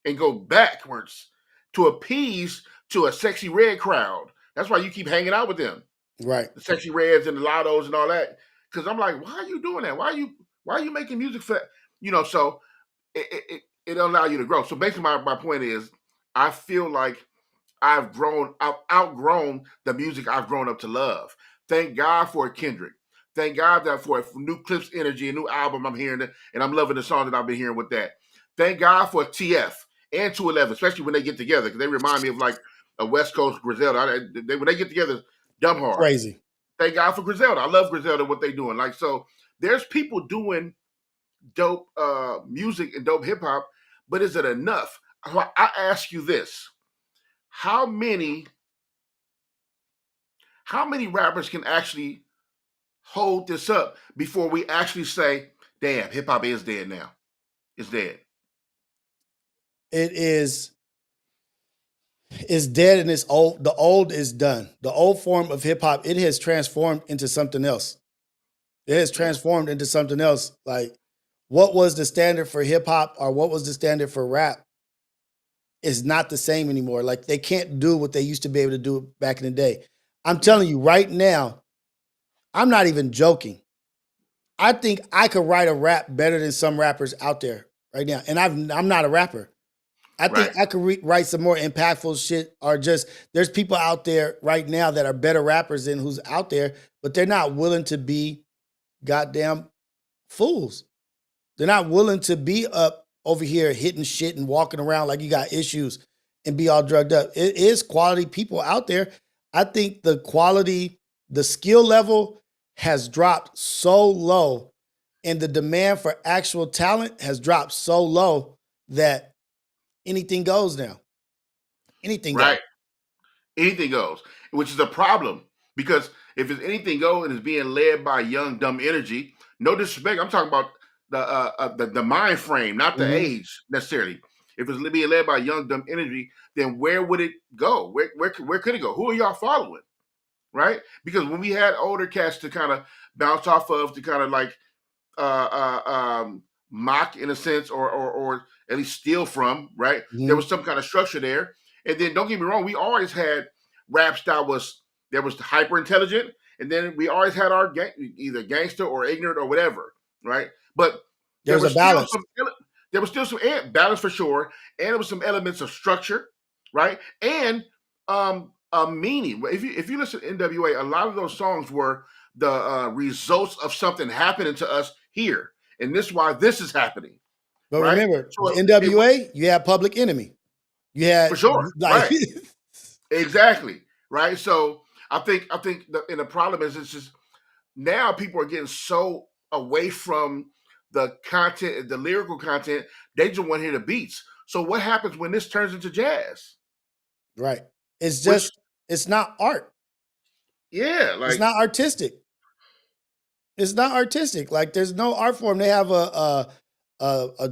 and go backwards to appease to a sexy red crowd. That's why you keep hanging out with them, Right. the sexy reds and the lottos and all that. Because I'm like, why are you doing that? Why are you making music for, So it don't allow you to grow. So basically, my point is, I feel like I've outgrown the music I've grown up to love. Thank God for Kendrick. Thank God that for new Clips Energy, a new album I'm hearing, and I'm loving the song that I've been hearing with that. Thank God for TF and 211, especially when they get together, because they remind me of like a West Coast Griselda. When they get together, dumb hard. Crazy. Thank God for Griselda. I love Griselda, what they doing. Like, so there's people doing dope music and dope hip hop, but is it enough? I ask you this: how many rappers can actually hold this up before we actually say, "Damn, hip hop is dead now. It's dead." It's dead and it's old. The old is done. The old form of hip hop, it has transformed into something else. It has transformed into something else. Like, what was the standard for hip hop or what was the standard for rap is not the same anymore. Like, they can't do what they used to be able to do back in the day. I'm telling you right now, I'm not even joking. I think I could write a rap better than some rappers out there right now. And I'm not a rapper. I think Right. I could write some more impactful shit, or just there's people out there right now that are better rappers than who's out there, but they're not willing to be goddamn fools. They're not willing to be up over here hitting shit and walking around like you got issues and be all drugged up. It is quality people out there. I think the skill level has dropped so low, and the demand for actual talent has dropped so low that anything goes now. Anything goes. Right. Anything goes, which is a problem because if it's anything goes and it's being led by young dumb energy, no disrespect, I'm talking about the mind frame, not the Mhm. age necessarily. If it's being led by young dumb energy, then where would it go? Where could it go? Who are y'all following? Right? Because when we had older cats to kind of bounce off of, to kind of like mock in a sense, or at least steal from, right? There Mhm. was some kind of structure there. And then don't get me wrong, we always had raps that was hyper intelligent, and then we always had our either gangster or ignorant or whatever, right? But there There's a was still balance. some balance for sure, and there was some elements of structure, right? And a meaning. If you listen to NWA, a lot of those songs were the results of something happening to us here, and this is why this is happening, But right? remember, So it NWA, you had Public Enemy. You for had sure, like right? Exactly, right? So and the problem is it's just now people are getting so away from the content, the lyrical content, they just want to hear the beats. So what happens when this turns into jazz? right. It's Which, just it's not art. yeah, It's like not artistic. It's not artistic. Like, there's no art form. They have a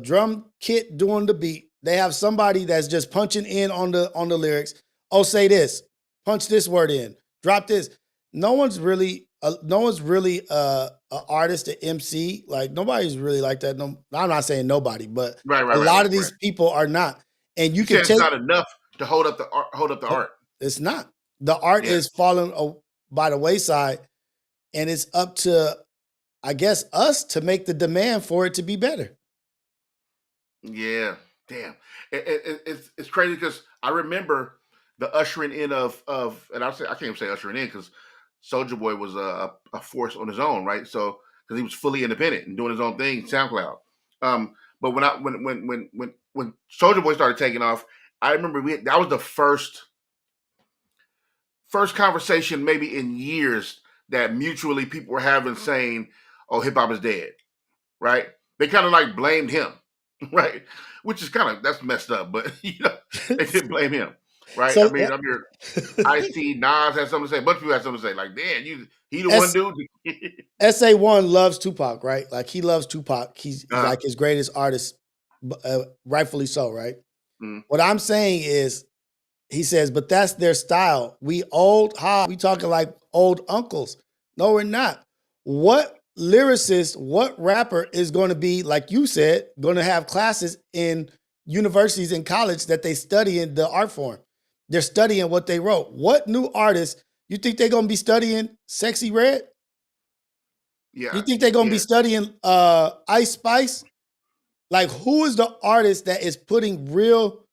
drum kit doing the beat. They have somebody that's just punching in on the lyrics. Oh, say this. Punch this word in. Drop this. No one's really an artist, an MC. Like, nobody's really like that. No, I'm not saying nobody, but right, a right, right, lot right, of right. these people are not. And you You can said it's take not enough to hold up the art. it's not. The art Yeah, is falling by the wayside, and it's up to, I guess, us to make the demand for it to be better. yeah, damn. It's crazy because I remember the ushering in and I can't even say ushering in because Soldier Boy was a force on his own, right? So because he was fully independent and doing his own thing, SoundCloud. But when Soldier Boy started taking off, I remember that was the first conversation maybe in years that mutually people were having saying, "Oh, hip hop is dead," right? They kind of like blamed him, right? Which is kind of that's messed up, but they didn't blame him, right? I So mean, I'm here. Ice T, Nas had something to say. A bunch of people had something to say. Like, damn, he the one S dude. SA1 loves Tupac, right? Like, he loves Tupac. He's uh, like his greatest artist, rightfully so, right? mm, What I'm saying is, he says, but that's their style. We talking like old uncles. No, we're not. What lyricist, what rapper is going to be, like you said, going to have classes in universities and college that they study in the art form? They're studying what they wrote. What new artist, you think they're going to be studying Sexy Red? Yeah. You think they're going to be studying Ice Spice? Like, who is the artist that is putting real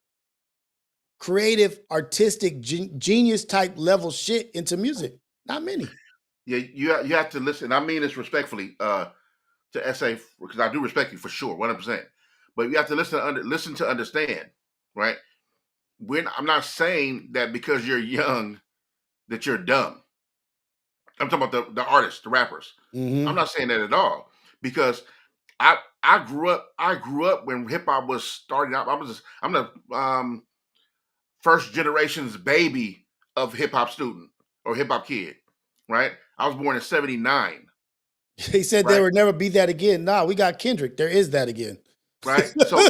creative, artistic, genius type level shit into music? Not many. Yeah, you have to listen. I mean this respectfully to SA, because I do respect you for sure, 100%. But you have to listen to understand, right? I'm not saying that because you're young that you're dumb. I'm talking about the artists, the rappers. I'm not saying that at all, because I grew up when hip hop was starting out. I'm the first generation's baby of hip hop student or hip hop kid, right? I was born in '79. He said right? there would never be that again. Nah, we got Kendrick. There is that again. Right. So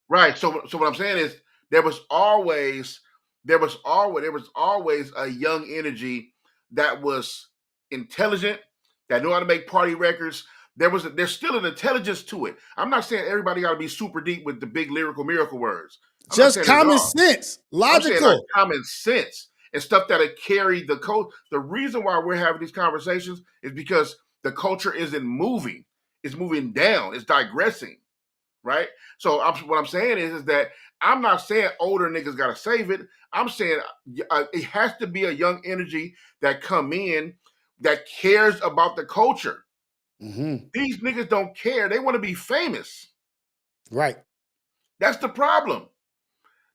right. So what I'm saying is there was always a young energy that was intelligent, that knew how to make party records. There's still an intelligence to it. I'm not saying everybody got to be super deep with the big lyrical miracle words. Just common sense, logical. I'm saying like common sense and stuff that'll carry the code. The reason why we're having these conversations is because the culture isn't moving. It's moving down. It's digressing. Right. So what I'm saying is that I'm not saying older niggas got to save it. I'm saying it has to be a young energy that come in that cares about the culture. These niggas don't care. They want to be famous. Right. That's the problem.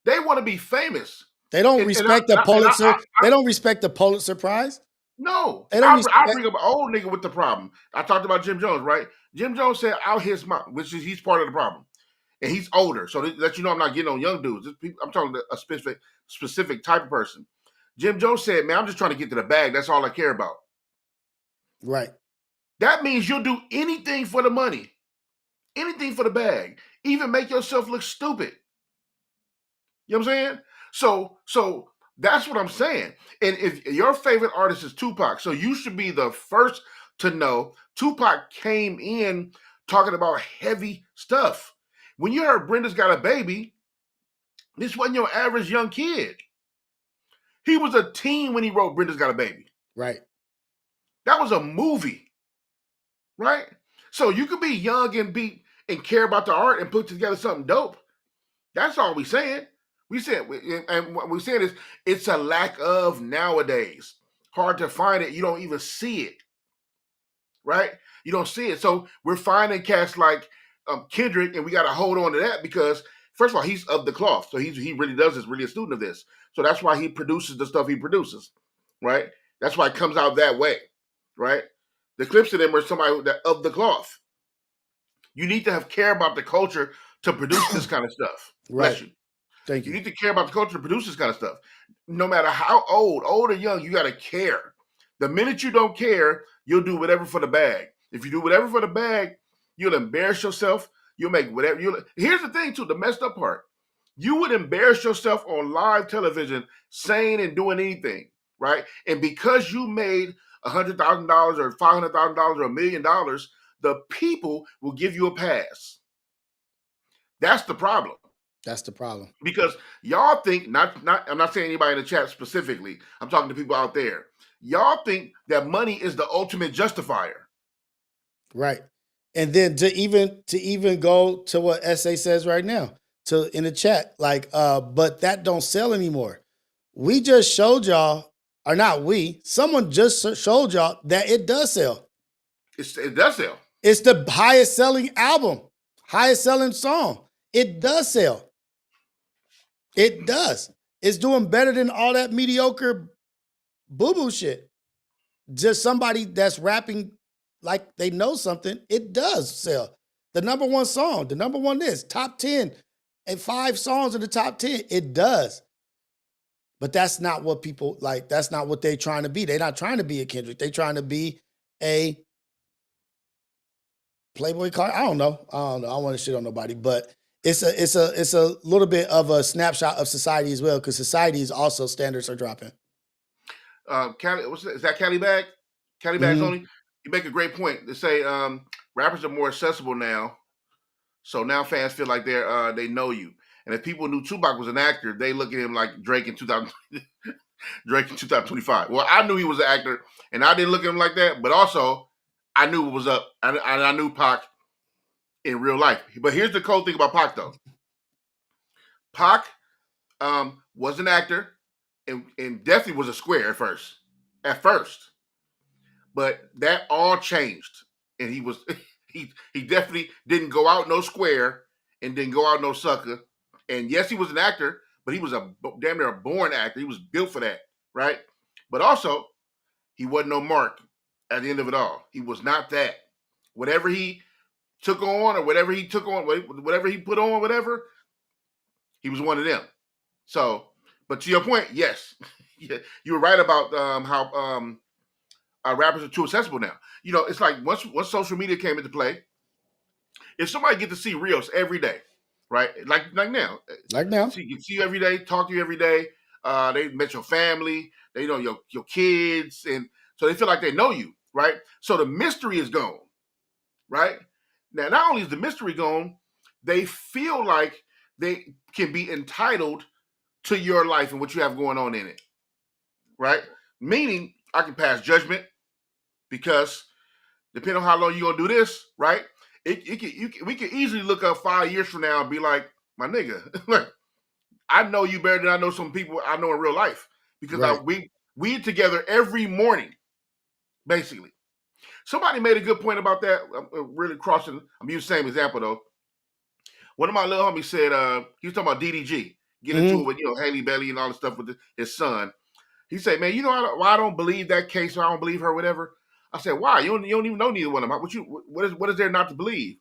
They want to be famous. They don't respect the Pulitzer. They don't respect the Pulitzer Prize. No. I bring up an old nigga with the problem. I talked about Jim Jones, right? Jim Jones said out his mouth, which is he's part of the problem. And he's older. So to let you know I'm not getting on young dudes. I'm talking to a specific type of person. Jim Jones said, man, I'm just trying to get to the bag. That's all I care about. Right. That means you'll do anything for the money. Anything for the bag. Even make yourself look stupid. You know what I'm saying? So that's what I'm saying. And if your favorite artist is Tupac, so you should be the first to know Tupac came in talking about heavy stuff. When you heard Brenda's Got a Baby, this wasn't your average young kid. He was a teen when he wrote Brenda's Got a Baby. Right. That was a movie. Right? So you could be young and care about the art and put together something dope. That's all we saying. And what we're saying is it's a lack of nowadays. Hard to find it. You don't even see it. Right? You don't see it. So we're finding cats like Kendrick, and we got to hold on to that because, first of all, he's of the cloth. So he really does this, really a student of this. So that's why he produces the stuff he produces. Right? That's why it comes out that way. Right? The clips of them are somebody that of the cloth. You need to have care about the culture to produce this kind of stuff. Right. Bless you. Thank you. You need to care about the culture to produce this kind of stuff. No matter how old or young, you got to care. The minute you don't care, you'll do whatever for the bag. If you do whatever for the bag, you'll embarrass yourself. You'll make whatever. Here's the thing, too, the messed up part. You would embarrass yourself on live television saying and doing anything, right? And because you made $100,000 or $500,000 or $1 million, the people will give you a pass. That's the problem. That's the problem. Because y'all think, I'm not saying anybody in the chat specifically, I'm talking to people out there. Y'all think that money is the ultimate justifier. Right. And then to even go to what SA says right now, in the chat, like, but that don't sell anymore. We just showed y'all, or not we, someone just showed y'all that it does sell. It does sell. It's the highest selling album, highest selling song. It does sell. It does. It's doing better than all that mediocre boo-boo shit. Just somebody that's rapping like they know something, it does sell. The number one song, the number one is top 10 and 5 songs in the top 10. It does. But that's not what people like. That's not what they're trying to be. They're not trying to be a Kendrick. They're trying to be a Playboy card. I don't know. I don't want to shit on nobody, but it's a little bit of a snapshot of society as well, because society's also standards are dropping. Cali, is that Cali Bag? Cali Bags only? you make a great point. They say rappers are more accessible now, so now fans feel like they know you. And if people knew Tupac was an actor, they look at him like Drake in 2025. Well, I knew he was an actor, and I didn't look at him like that. But also, I knew what was up. I knew Pac in real life. But here's the cool thing about Pac, though. Pac was an actor and definitely was a square at first. But that all changed. And he was he definitely didn't go out no square and didn't go out no sucker. And yes, he was an actor, but he was a damn near a born actor. He was built for that, right? But also, he wasn't no mark at the end of it all. He was not that. Whatever he took on or whatever he took on, whatever he put on, whatever, he was one of them. So, but to your point, yes, you were right about how rappers are too accessible now. You know, it's like once social media came into play, if somebody get to see Rios every day, right? Like now, see you every day, talk to you every day. They met your family, they know your kids, and so they feel like they know you, right? So the mystery is gone, right? Now, not only is the mystery gone, they feel like they can be entitled to your life and what you have going on in it, right? Meaning, I can pass judgment because depending on how long you're gonna do this, right? We can easily look up 5 years from now and be like, my nigga, I know you better than I know some people I know in real life because we together every morning, basically. Somebody made a good point about that. I'm really crossing. I'm using the same example though. One of my little homies said he was talking about DDG, getting into it with Haley Bailey and all the stuff with his son. He said, "Man, you know why I don't believe that case? Or I don't believe her, whatever." I said, "Why? You don't even know neither one of them. What is there not to believe?"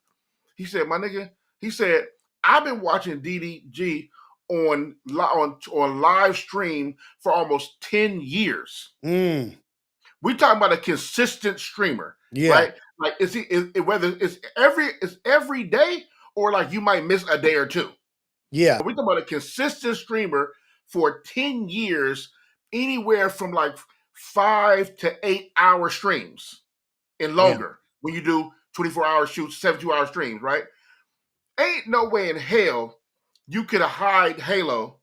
He said, "My nigga," he said, "I've been watching DDG on live stream for almost 10 years. We're talking about a consistent streamer, right? Like, whether it's every day or like you might miss a day or two. Yeah, But we're talking about a consistent streamer for 10 years, anywhere from like 5 to 8 hour streams and longer. When you do 24-hour shoots, 72-hour streams, right? Ain't no way in hell you could hide Halo.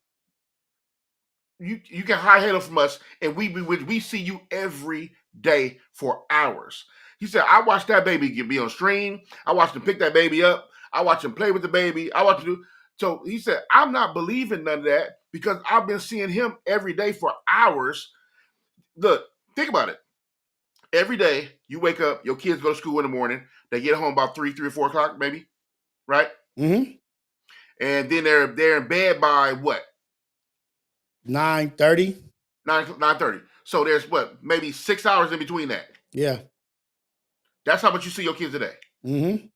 You can hide Halo from us, and we see you every day for hours." He said, "I watched that baby be on stream. I watched him pick that baby up. I watched him play with the baby. I watched him do." So he said, "I'm not believing none of that because I've been seeing him every day for hours." Look, think about it. Every day you wake up, your kids go to school in the morning. They get home about 3 or 4 o'clock, maybe, right? Mm-hmm. And then they're in bed by what? 9:30. 9:30. So there's what, maybe 6 hours in between that. Yeah. That's how much you see your kids a day. Mm-hmm.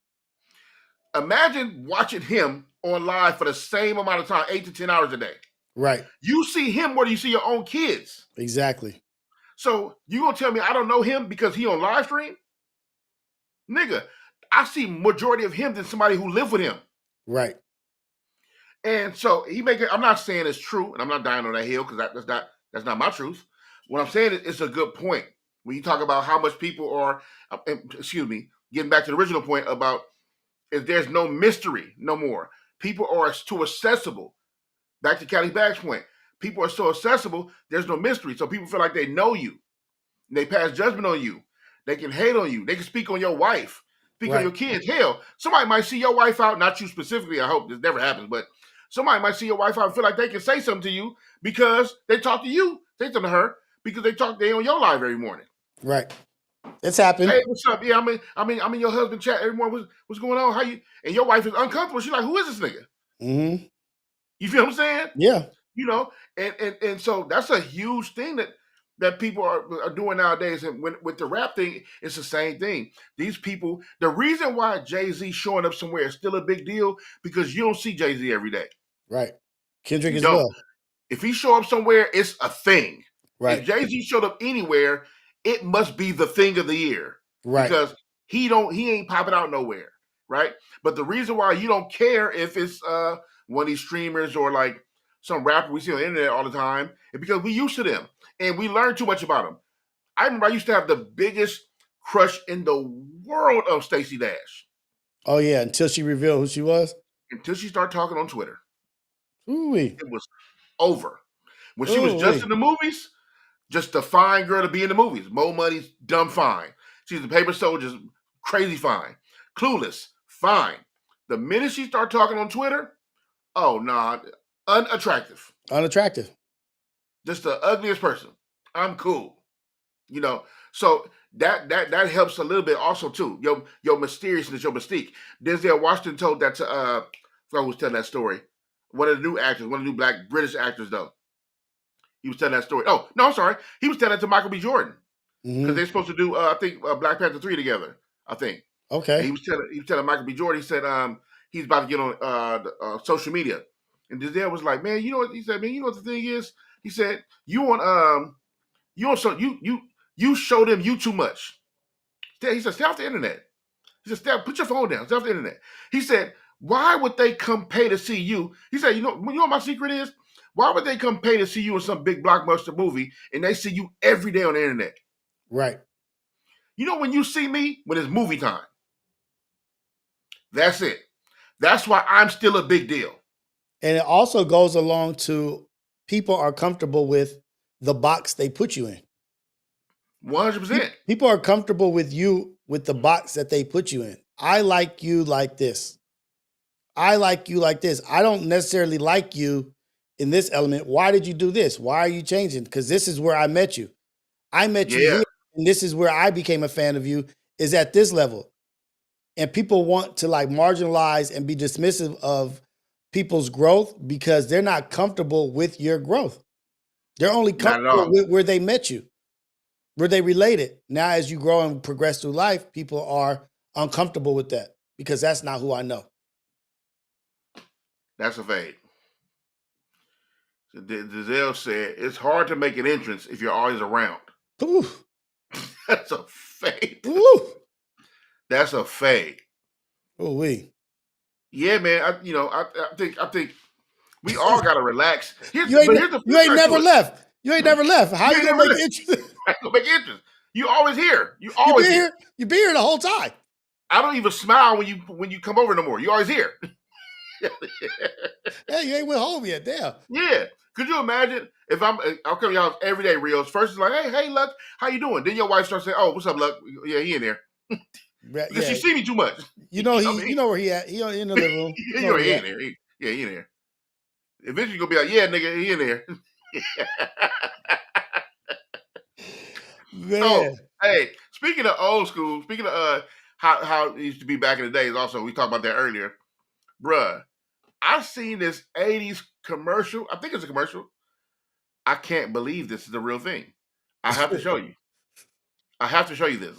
Imagine watching him on live for the same amount of time, 8 to 10 hours a day. Right. You see him more than you see your own kids. Exactly. So you gonna tell me I don't know him because he on live stream? Nigga, I see majority of him than somebody who live with him. Right. And so I'm not saying it's true, and I'm not dying on that hill because that's not my truth. What I'm saying is it's a good point. When you talk about how much people are, getting back to the original point about if there's no mystery no more. People are too accessible. Back to Cali Bag's point. People are so accessible, there's no mystery. So people feel like they know you. And they pass judgment on you. They can hate on you. They can speak on your wife, speak on your kids. Hell, somebody might see your wife out, not you specifically, I hope this never happens, but somebody might see your wife out and feel like they can say something to you because they talk to you, say something to her, because they on your live every morning. Right. It's happened. Hey, what's up? Yeah, I'm in your husband chat every morning. What's going on? How you? And your wife is uncomfortable. She's like, who is this nigga? Mm-hmm. You feel what I'm saying? Yeah. You know, and so that's a huge thing that people are doing nowadays. And with the rap thing, it's the same thing. These people, the reason why Jay-Z showing up somewhere is still a big deal because you don't see Jay-Z every day. Right. Kendrick as well. If he show up somewhere, it's a thing. Right. If Jay-Z showed up anywhere, it must be the thing of the year. Right. Because he ain't popping out nowhere. Right. But the reason why you don't care if it's one of these streamers or like some rapper we see on the internet all the time is because we used to them and we learned too much about them. I remember I used to have the biggest crush in the world of Stacey Dash Oh yeah, until she revealed who she was. until she started talking on Twitter. Ooh-wee. It was over. When she was just Ooh-wee. in the movies, just a fine girl to be in the movies. Mo Money's dumb fine. She's the Paper Soldier's crazy fine. Clueless, fine. The minute she started talking on Twitter, oh nah, unattractive. Unattractive. Just the ugliest person. I'm cool. You know, so that helps a little bit also too. Your mysteriousness, your mystique. Denzel Washington told that to I forgot who was telling that story. One of the new actors, one of the new black British actors though. He was telling that story. Oh, no, I'm sorry. He was telling it to Michael B. Jordan. Because they're supposed to do I think Black Panther 3 together, I think. Okay. And he was telling Michael B. Jordan, he said he's about to get on social media. And Denzel was like, man, you know what he said, man, you know what the thing is? He said, you show them you too much. He said, stay off the internet. He said, put your phone down, stay off the internet. He said, why would they come pay to see you? He said, you know what my secret is? Why would they come pay to see you in some big blockbuster movie and they see you every day on the internet? Right. You know when you see me, when it's movie time. That's it. That's why I'm still a big deal. And it also goes along to people are comfortable with the box they put you in. 100%. People are comfortable with you with the box that they put you in. I like you like this. I like you like this. I don't necessarily like you in this element. Why did you do this? Why are you changing? Because this is where I met you. I met you here, and this is where I became a fan of you, is at this level. And people want to like marginalize and be dismissive of people's growth because they're not comfortable with your growth. They're only comfortable with where they met you, where they related. Now, as you grow and progress through life, people are uncomfortable with that because that's not who I know. That's a fade. Denzel said, it's hard to make an entrance if you're always around. Ooh. That's a fade. Ooh. That's a fade. Oh, we. Yeah, man. I think we all gotta relax. You ain't never left. You ain't never left. How you gonna make an entrance? How you gonna make an entrance? You always here. You always here. You be here the whole time. I don't even smile when you come over no more. You always here. Hey, you ain't went home yet. Damn. Yeah. Could you imagine if I'll come to your house every day, Rios? First it's like, hey, Lucc, how you doing? Then your wife starts saying, oh, what's up, Lucc? Yeah, he in there. Because she see me too much. You know you know where he at. He in the living room. He in there. He in there. Eventually you're gonna be like, yeah, nigga, he in there. Man. Oh, hey, speaking of old school, speaking of how it used to be back in the days, also, we talked about that earlier. Bruh, I've seen this 80s commercial. I think it's a commercial. I can't believe this is the real thing. I have to show you. I have to show you this.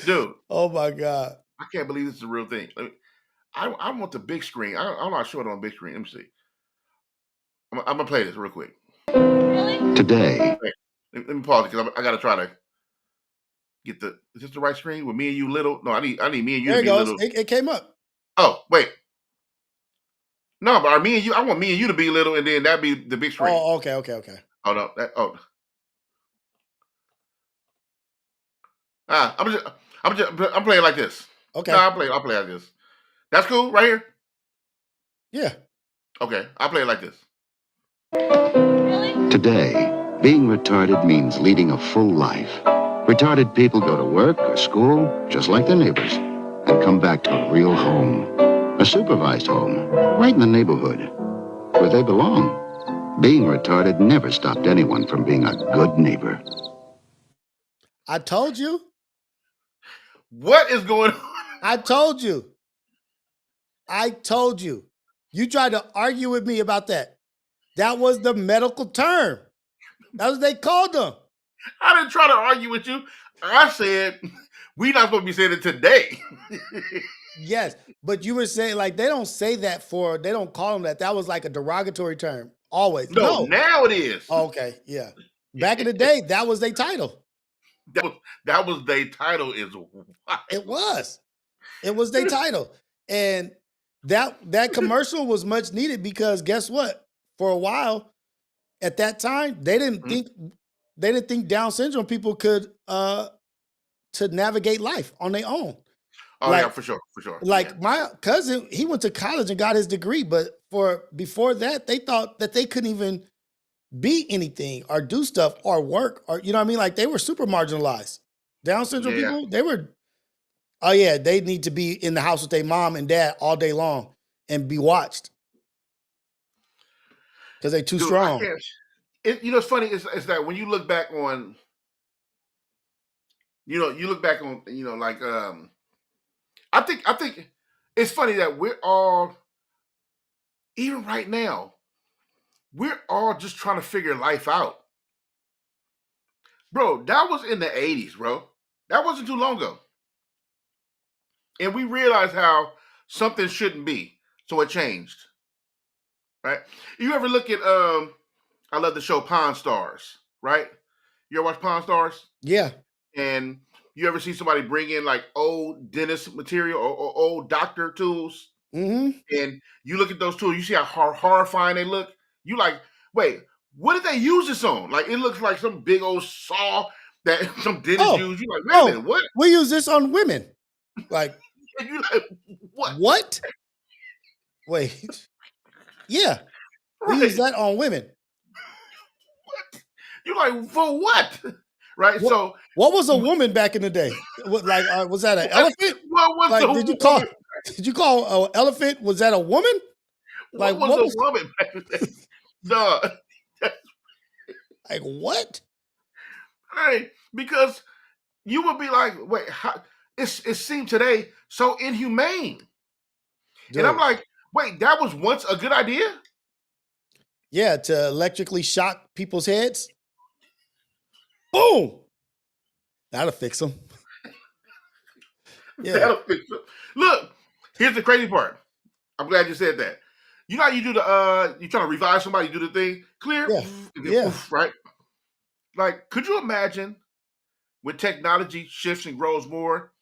Dude. Oh my God. I can't believe this is a real thing. I want the big screen. I'm not sure it on big screen. Let me see. I'm gonna play this real quick. Really? Today. Let me pause it because I gotta try to get the. Is this the right screen with me and you little? No, I need me and you there to be goes. little. It came up. Oh wait. No, but me and you. I want me and you to be little, and then that be the big screen. Oh, okay. Oh no. I'm playing like this. Okay. No, I'll play like this. That's cool, right here. Yeah. Okay, I'll play it like this. Really? Today, being retarded means leading a full life. Retarded people go to work or school just like their neighbors and come back to a real home, a supervised home, right in the neighborhood where they belong. Being retarded never stopped anyone from being a good neighbor. I told you. What is going on? I told you. You tried to argue with me about that. That was the medical term. That's what they called them. I didn't try to argue with you. I said we not supposed to be saying it today. Yes, but you were saying like they don't say that they don't call them that. That was like a derogatory term. Always. No. Now it is. Oh, okay, yeah. Back in the day, that was their title. That was their title is wild. It was their title. And that commercial was much needed because guess what? For a while, at that time, they didn't think they didn't think Down syndrome people could to navigate life on their own. Oh Like- yeah, for sure. Like Yeah. my cousin, he went to college and got his degree, but before that, they thought that they couldn't even be anything or do stuff or work or you know what I mean? Like they were super marginalized. Down syndrome Yeah. people, they were. Oh yeah, they need to be in the house with their mom and dad all day long and be watched because they too Dude, strong. I can't. You know, it's funny is that when you look back on, you look back on, like I think it's funny that we're all, even right now, we're all just trying to figure life out. Bro, that was in the 80s, bro. That wasn't too long ago. And we realized how something shouldn't be. So it changed. Right? You ever look at I love the show Pawn Stars, right? You ever watch Pawn Stars? Yeah. And you ever see somebody bring in like old dentist material or old doctor tools? Mm-hmm. And you look at those tools, you see how horrifying they look. You like, wait, what did they use this on? Like, it looks like some big old saw that some dentist used. You like, wait a minute, what? We use this on women. Like, And you like, what? What? Wait. Yeah. We use that on women. What? You like, for what? Right? What, So what was a woman back in the day? What, like, was that an elephant? What was Like, a did you call an elephant? Was that a woman? Like, what was a woman back then? No. Like, what? Right. Because you would be like, wait, how, it seemed today so inhumane. Dude. And I'm like, wait, that was once a good idea? Yeah, to electrically shock people's heads. Boom. That'll fix them. Yeah. That'll fix them. Look, here's the crazy part. I'm glad you said that. You know how you do the you trying to revive somebody, you do the thing, clear? Yeah. And then Yeah. poof, right? Like, could you imagine when technology shifts and grows more,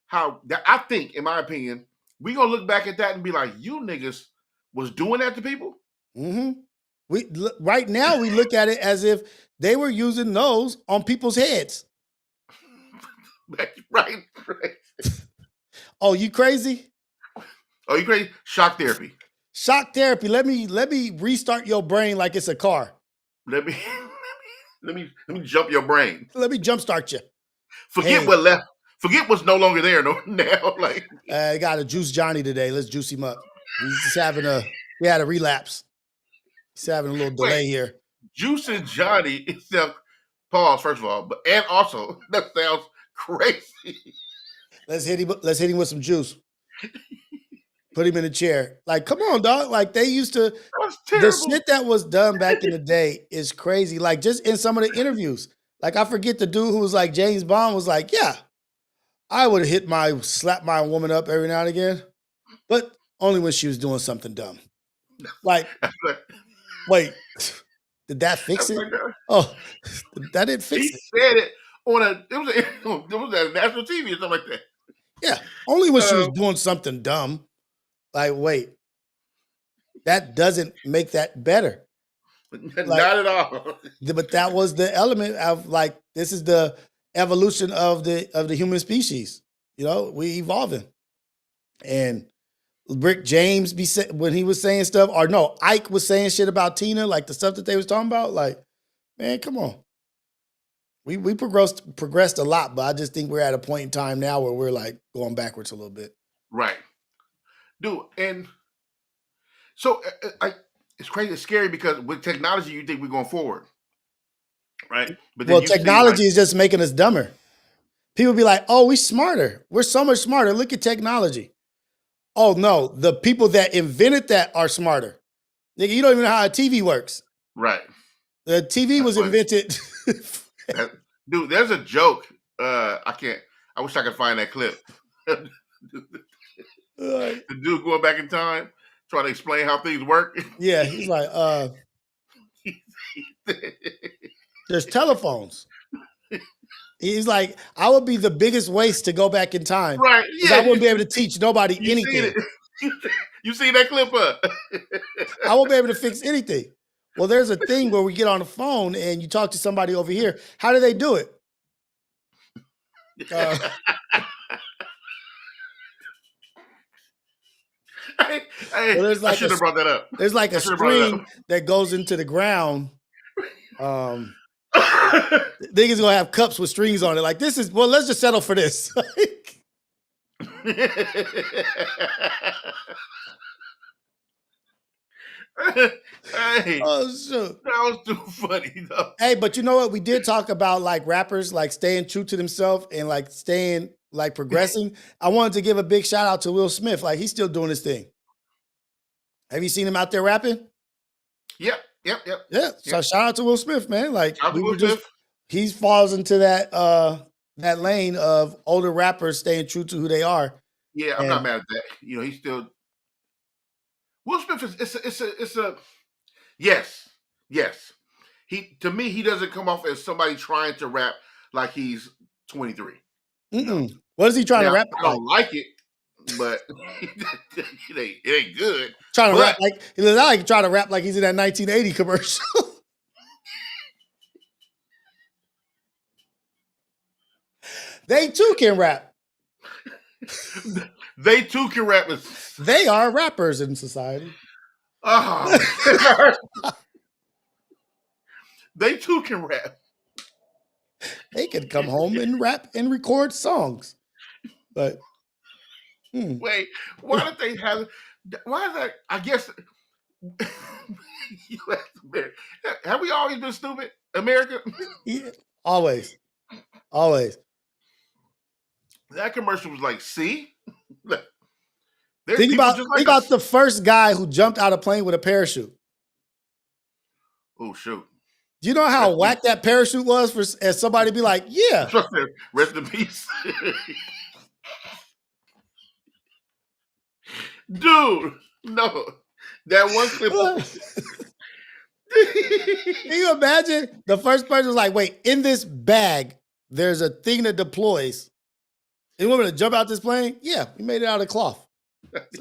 how that I think, in my opinion, we gonna look back at that and be like, you niggas was doing that to people? Mm-hmm. Right now we look at it as if they were using those on people's heads. Right. Oh, you crazy? Oh, you crazy? Shock therapy. Shock therapy. Let me restart your brain like it's a car. Let me jump your brain. Let me jumpstart you. Forget what left. Forget what's no longer there now. Like, I got to juice Johnny today. Let's juice him up. He had a relapse. He's having a little delay here. Juicing Johnny itself. Pause, first of all, and also that sounds crazy. Let's hit him with some juice. Put him in a chair. Like, come on, dog. Like, they used to. The shit that was done back in the day is crazy. Like, just in some of the interviews. Like, I forget the dude who was like James Bond was like, yeah, I would slap my woman up every now and again, but only when she was doing something dumb. Like, wait, did that fix it? Oh, that didn't fix it. He said it on it was a national TV or something like that. Yeah, only when she was doing something dumb. Like, wait, that doesn't make that better. Like, not at all. But that was the element of, like, this is the evolution of the human species. You know, we evolving. And Rick James when he was saying stuff, or no, Ike was saying shit about Tina, like the stuff that they was talking about. Like, man, come on. We progressed a lot, but I just think we're at a point in time now where we're like going backwards a little bit. Right. Dude, and so it's crazy, it's scary because with technology, you think we're going forward, right? But then technology is just making us dumber. People be like, "Oh, we're smarter. We're so much smarter. Look at technology." Oh no, the people that invented that are smarter. Nigga, you don't even know how a TV works. Right. The TV was invented. Dude, there's a joke. I wish I could find that clip. The dude going back in time, trying to explain how things work. Yeah, he's like, there's telephones. He's like, I would be the biggest waste to go back in time. Right. Yeah. I wouldn't be able to teach nobody anything. You see that clip? I won't be able to fix anything. Well, there's a thing where we get on the phone and you talk to somebody over here. How do they do it? Hey, there's I like should have brought that up. There's like I a should have brought it string that goes into the ground. up. Niggas gonna have cups with strings on it. Like this is, well, let's just settle for this. Hey, Oh shoot. that was too funny though. Hey, but you know what? We did talk about like rappers like staying true to themselves and like staying like progressing. I wanted to give a big shout out to Will Smith. Like he's still doing his thing. Have you seen him out there rapping? Yep. Yeah. So shout out to Will Smith, man. Like Shout out to Will Smith. he falls into that lane of older rappers staying true to who they are. Yeah, I'm not mad at that. You know, he's still Will Smith is it's a yes. He to me he doesn't come off as somebody trying to rap like he's 23. No. What is he trying to rap? I don't like it, but it ain't good. Trying to rap like he looks like trying to rap like he's in that 1980 commercial. They too can rap. They too can rap. They are rappers in society. They too can rap. They can come home and rap and record songs. But wait, why did they have? Why is that? I guess have we always been stupid, America? Yeah, always. That commercial was like, see. Think about the first guy who jumped out of a plane with a parachute. Oh shoot! Do you know how whack that parachute was for as somebody to be like, yeah. Rest in peace. Dude, no. That one clip. Can you imagine? The first person was like, wait, in this bag, there's a thing that deploys. You want me to jump out this plane? Yeah, we made it out of cloth.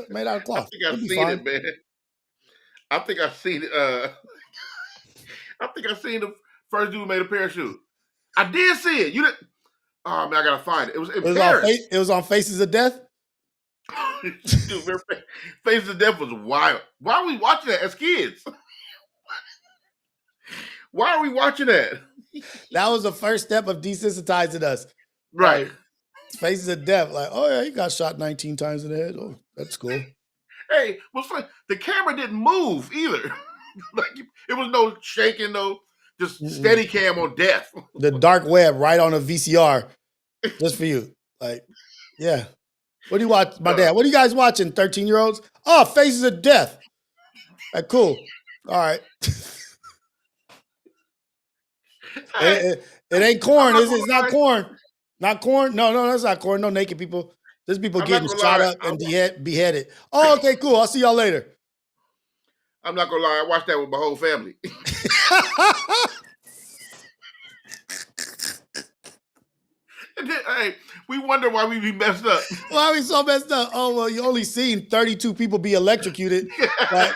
Made out of cloth. I think I've seen it, man. I think I've seen it. I think I've seen the first dude who made a parachute. I did see it. You didn't. Oh man, I gotta find it. It was in Paris. It was on Faces of Death. Dude, Faces of Death was wild. Why are we watching that as kids? Why are we watching that? That was the first step of desensitizing us. Right. Like, Faces of Death. Like, oh yeah, he got shot 19 times in the head. Oh, that's cool. Hey, what's funny? The camera didn't move either. Like it was no shaking, no just steady cam on death. The dark web right on a VCR, just for you. Like, yeah. What do you watch, my dad? What are you guys watching, 13-year-olds? Oh, Faces of Death. Like, cool. All right. It ain't corn, is it? It's not corn. Not corn? No, that's not corn. No naked people. There's people getting shot up and beheaded. Oh, okay, cool. I'll see y'all later. I'm not gonna lie, I watched that with my whole family. And then, hey, we wonder why we be messed up. Why are we so messed up? Oh, well, you only seen 32 people be electrocuted. Like,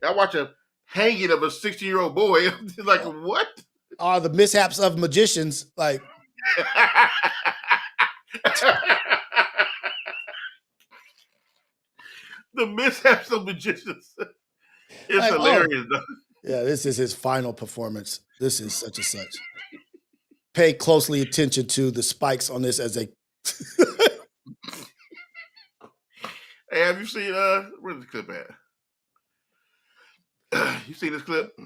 I watch a hanging of a 16-year-old boy. Like, what? Are the mishaps of magicians. Like, the mishaps of magicians. It's like, hilarious, though. Yeah, this is his final performance. This is such and such. Pay closely attention to the spikes on this as they. Hey, have you seen where's the clip at? You seen this clip?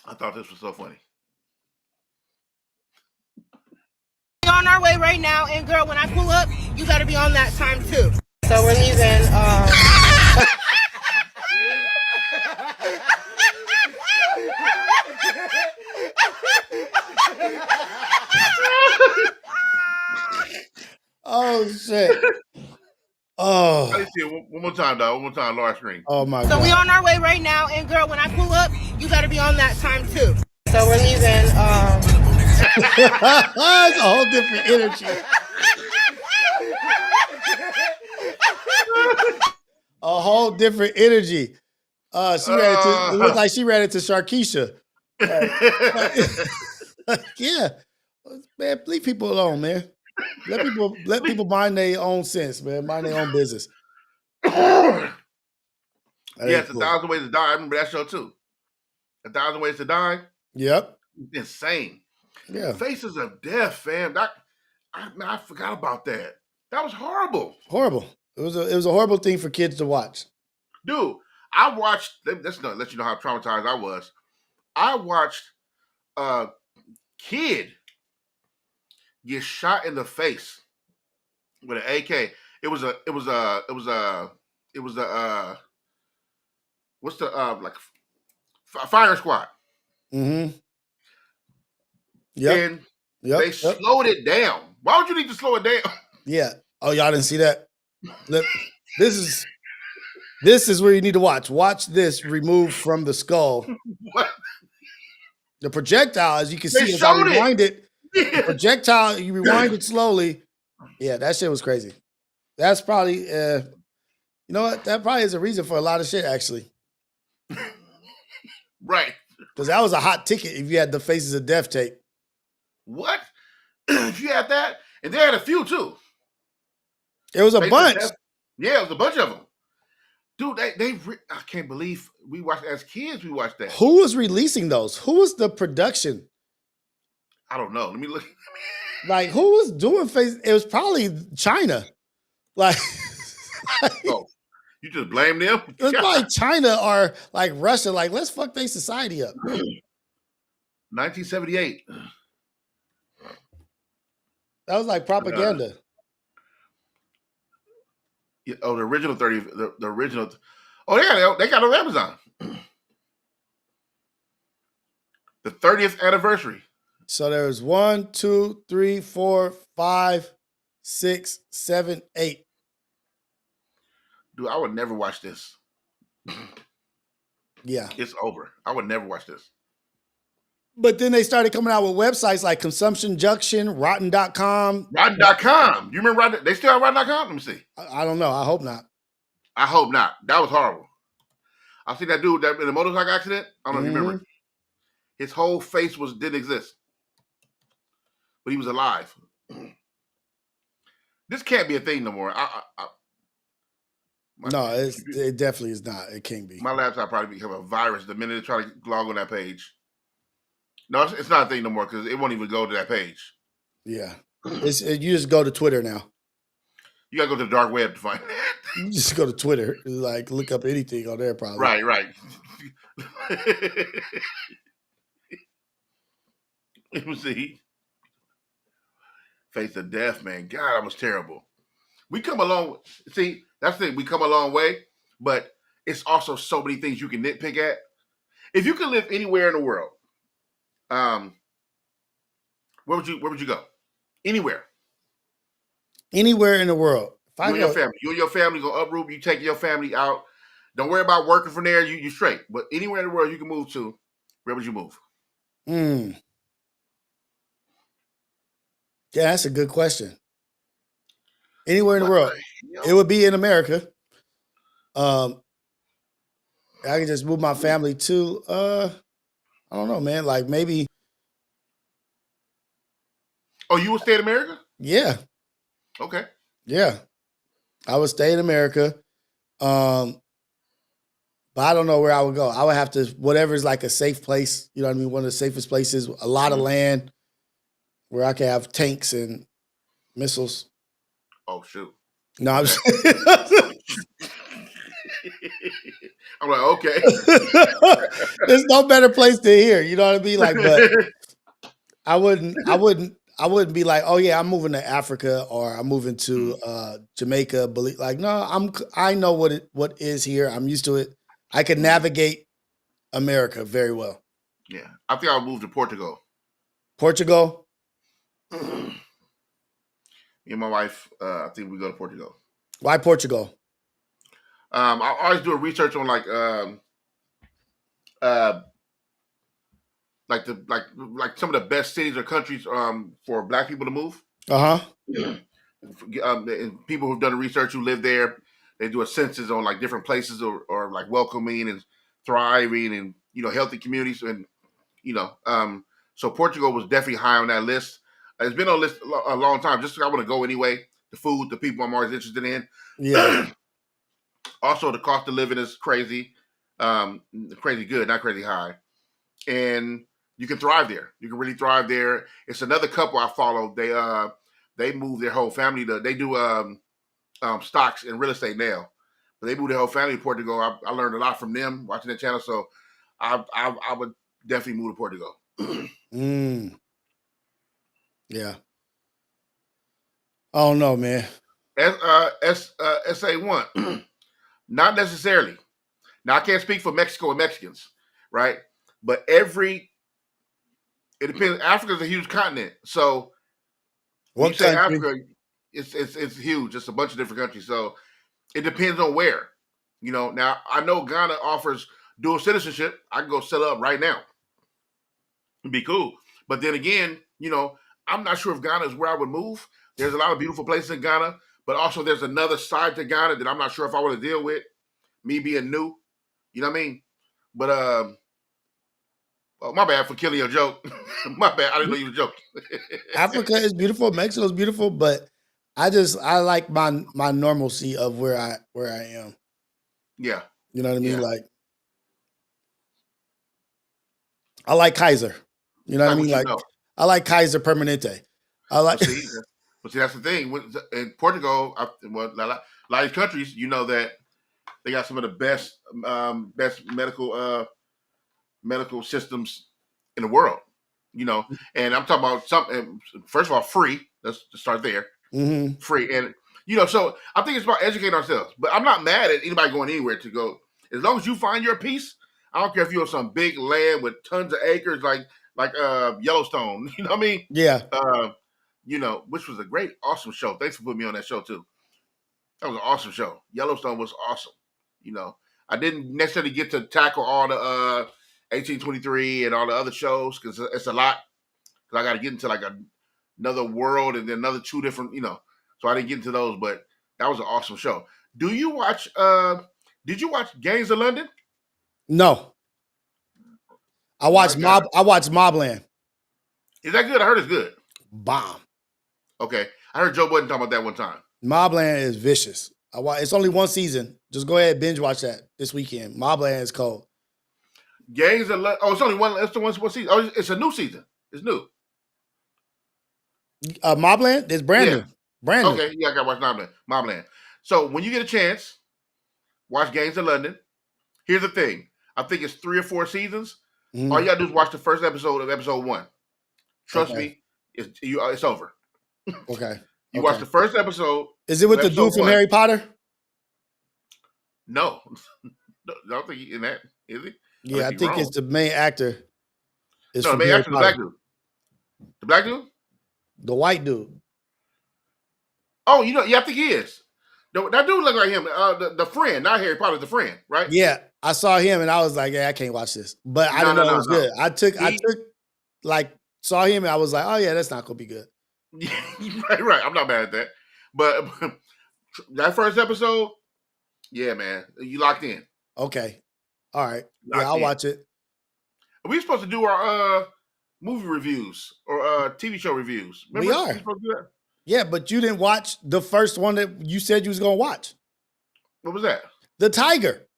I thought this was so funny. We're on our way right now, and girl, when I pull up, you gotta be on that time too. So we're leaving. Oh shit! Oh, I didn't see it. One more time, dog. One more time, large screen. Oh my God! So we on our way right now, and girl, when I pull up, you gotta be on that time too. So we're leaving. It's a whole different energy. A whole different energy. She ran into. It looked like she ran into Sharkeisha. Yeah, man, leave people alone, man. Let people mind their own sense, man. Mind their own business. That Yes, ain't A cool. 1,000 Ways to Die. I remember that show too. 1,000 Ways to Die. Yep. Insane. Yeah. Faces of Death, fam. I forgot about that. That was horrible. Horrible. It was a horrible thing for kids to watch. Dude, I watched, let's let you know how traumatized I was. I watched a kid get shot in the face with an AK. What's the like firing squad. Mm-hmm. Yep. And they slowed it down. Why would you need to slow it down? Yeah. Oh, y'all didn't see that? Look, this is where you need to watch. Watch this removed from the skull. What? The projectile, as you can They see, as I showed rewind it, Yeah. the projectile, you rewind it slowly. Yeah, that shit was crazy. That's probably, you know what? That probably is a reason for a lot of shit, actually. Right. Because that was a hot ticket if you had the Faces of Death tape. What? You had that? And they had a few too. It was a Faces of bunch. Death. Yeah, it was a bunch of them. Dude, I can't believe we watched as kids. We watched that. Who was releasing those? Who was the production? I don't know. Let me look. Like, who was doing face? It was probably China. Like, Oh, you just blame them? it was probably China or like Russia. Like, let's fuck their society up. 1978. That was like propaganda. Oh, the original 30. The original. Oh, they got it on Amazon. The 30th anniversary. So there was 1, 2, 3, 4, 5, 6, 7, 8. Dude, I would never watch this. Yeah. It's over. I would never watch this. But then they started coming out with websites like Consumption Junction, Rotten.com. Rotten.com. You remember Rotten? They still have Rotten.com? Let me see. I don't know. I hope not. I hope not. That was horrible. I see that dude that in the motorcycle accident. I don't know if you remember. His whole face didn't exist. But he was alive. This can't be a thing no more. No, it definitely is not. It can't be. My laptop probably become a virus the minute they try to log on that page. No, it's not a thing no more because it won't even go to that page. Yeah. You just go to Twitter now. You gotta go to the dark web to find it. You just go to Twitter. Like, look up anything on there probably. Right. Let me see. Face of Death, man. God, that was terrible. We come along. See, that's the thing. We come a long way, but it's also so many things you can nitpick at. If you could live anywhere in the world, where would you go? Anywhere. Anywhere in the world. You and your family go uproot. You take your family out. Don't worry about working from there. You straight. But anywhere in the world you can move to, where would you move? Yeah, that's a good question. Anywhere in the world. It would be in America. I could just move my family to I don't know, man. Like maybe. Oh, you would stay in America? Yeah. Okay. Yeah. I would stay in America. But I don't know where I would go. I would have to, whatever's like a safe place, you know what I mean? One of the safest places, a lot of land where I can have tanks and missiles. Oh, shoot. No, I'm I'm like, okay. There's no better place to hear, you know what I mean? Like, but I wouldn't be like, oh yeah, I'm moving to Africa or I'm moving to Jamaica. Like, no, I know what is here. I'm used to it. I can navigate America very well. Yeah, I think I'll move to Portugal. Portugal? Me and my wife, I think we go to Portugal. Why Portugal? I always do a research on like some of the best cities or countries for Black people to move. And people who've done the research who live there, they do a census on like different places or like welcoming and thriving and healthy communities, and so Portugal was definitely high on that list. It's been on the list a long time. Just I want to go anyway. The food, the people I'm always interested in. Yeah. Also, the cost of living is crazy, crazy good, not crazy high, and you can thrive there. You can really thrive there. It's another couple I follow. They moved their whole family to. They do stocks and real estate now, but they moved their whole family to Portugal. I learned a lot from them watching that channel. So I would definitely move to Portugal. Yeah. I don't know, man. SA1, not necessarily. Now I can't speak for Mexico and Mexicans, right? But it depends. Africa's a huge continent, so when you say Africa, it's huge. It's a bunch of different countries, so it depends on where. Now I know Ghana offers dual citizenship. I can go set up right now. It'd be cool. But then again, I'm not sure if Ghana is where I would move. There's a lot of beautiful places in Ghana, but also there's another side to Ghana that I'm not sure if I want to deal with. Me being new, you know what I mean? But my bad for killing your joke. My bad. I didn't know you were joking. Africa is beautiful. Mexico is beautiful, but I like my normalcy of where I am. Yeah. You know what I mean? Yeah. Like, I like Kaiser. You know what I mean? Like, I like Kaiser Permanente. I like. But see, that's the thing. In Portugal, a lot of these countries, that they got some of the best medical systems in the world. And I'm talking about something. First of all, free. Let's start there. Mm-hmm. Free, and so I think it's about educating ourselves. But I'm not mad at anybody going anywhere to go, as long as you find your peace. I don't care if you're on some big land with tons of acres, like Yellowstone. You know what I mean? Yeah. Which was a great, awesome show. Thanks for putting me on that show too. That was an awesome show. Yellowstone was awesome. I didn't necessarily get to tackle all the 1823 and all the other shows because it's a lot. Because I got to get into like another world and then another two different, So I didn't get into those, but that was an awesome show. Did you watch Gangs of London? No. I watched Mobland. Is that good? I heard it's good. Bomb. Okay. I heard Joe Budden talk about that one time. Mobland is vicious. It's only one season. Just go ahead, binge watch that this weekend. Mobland is cold. Gangs of London. Oh, it's only one. It's the one season. Oh, it's a new season. It's new. Mobland is brand new. Brand new. Okay, yeah, I got to watch Mobland. So when you get a chance, watch Gangs of London. Here's the thing. I think it's 3 or 4 seasons. Mm-hmm. All you got to do is watch the first episode of episode 1. Trust me, it's over. Okay. You watch the first episode. Is it with the dude from Harry Potter? No. I don't think he's in that. Is he? Yeah, I think it's the main actor. No, the main actor is the black dude. The black dude? The white dude. Oh, yeah, I think he is. That dude look like him. The friend, not Harry Potter, the friend, right? Yeah, I saw him and I was like, yeah, I can't watch this. But I didn't know it was good. I saw him and I was like, oh yeah, that's not gonna be good. Right. I'm not mad at that. But that first episode, yeah, man, you locked in. Okay. All right. I'll watch it. Are we supposed to do our movie reviews or TV show reviews? Remember we are. Supposed to do that? Yeah, but you didn't watch the first one that you said you was gonna watch. What was that? The Tiger.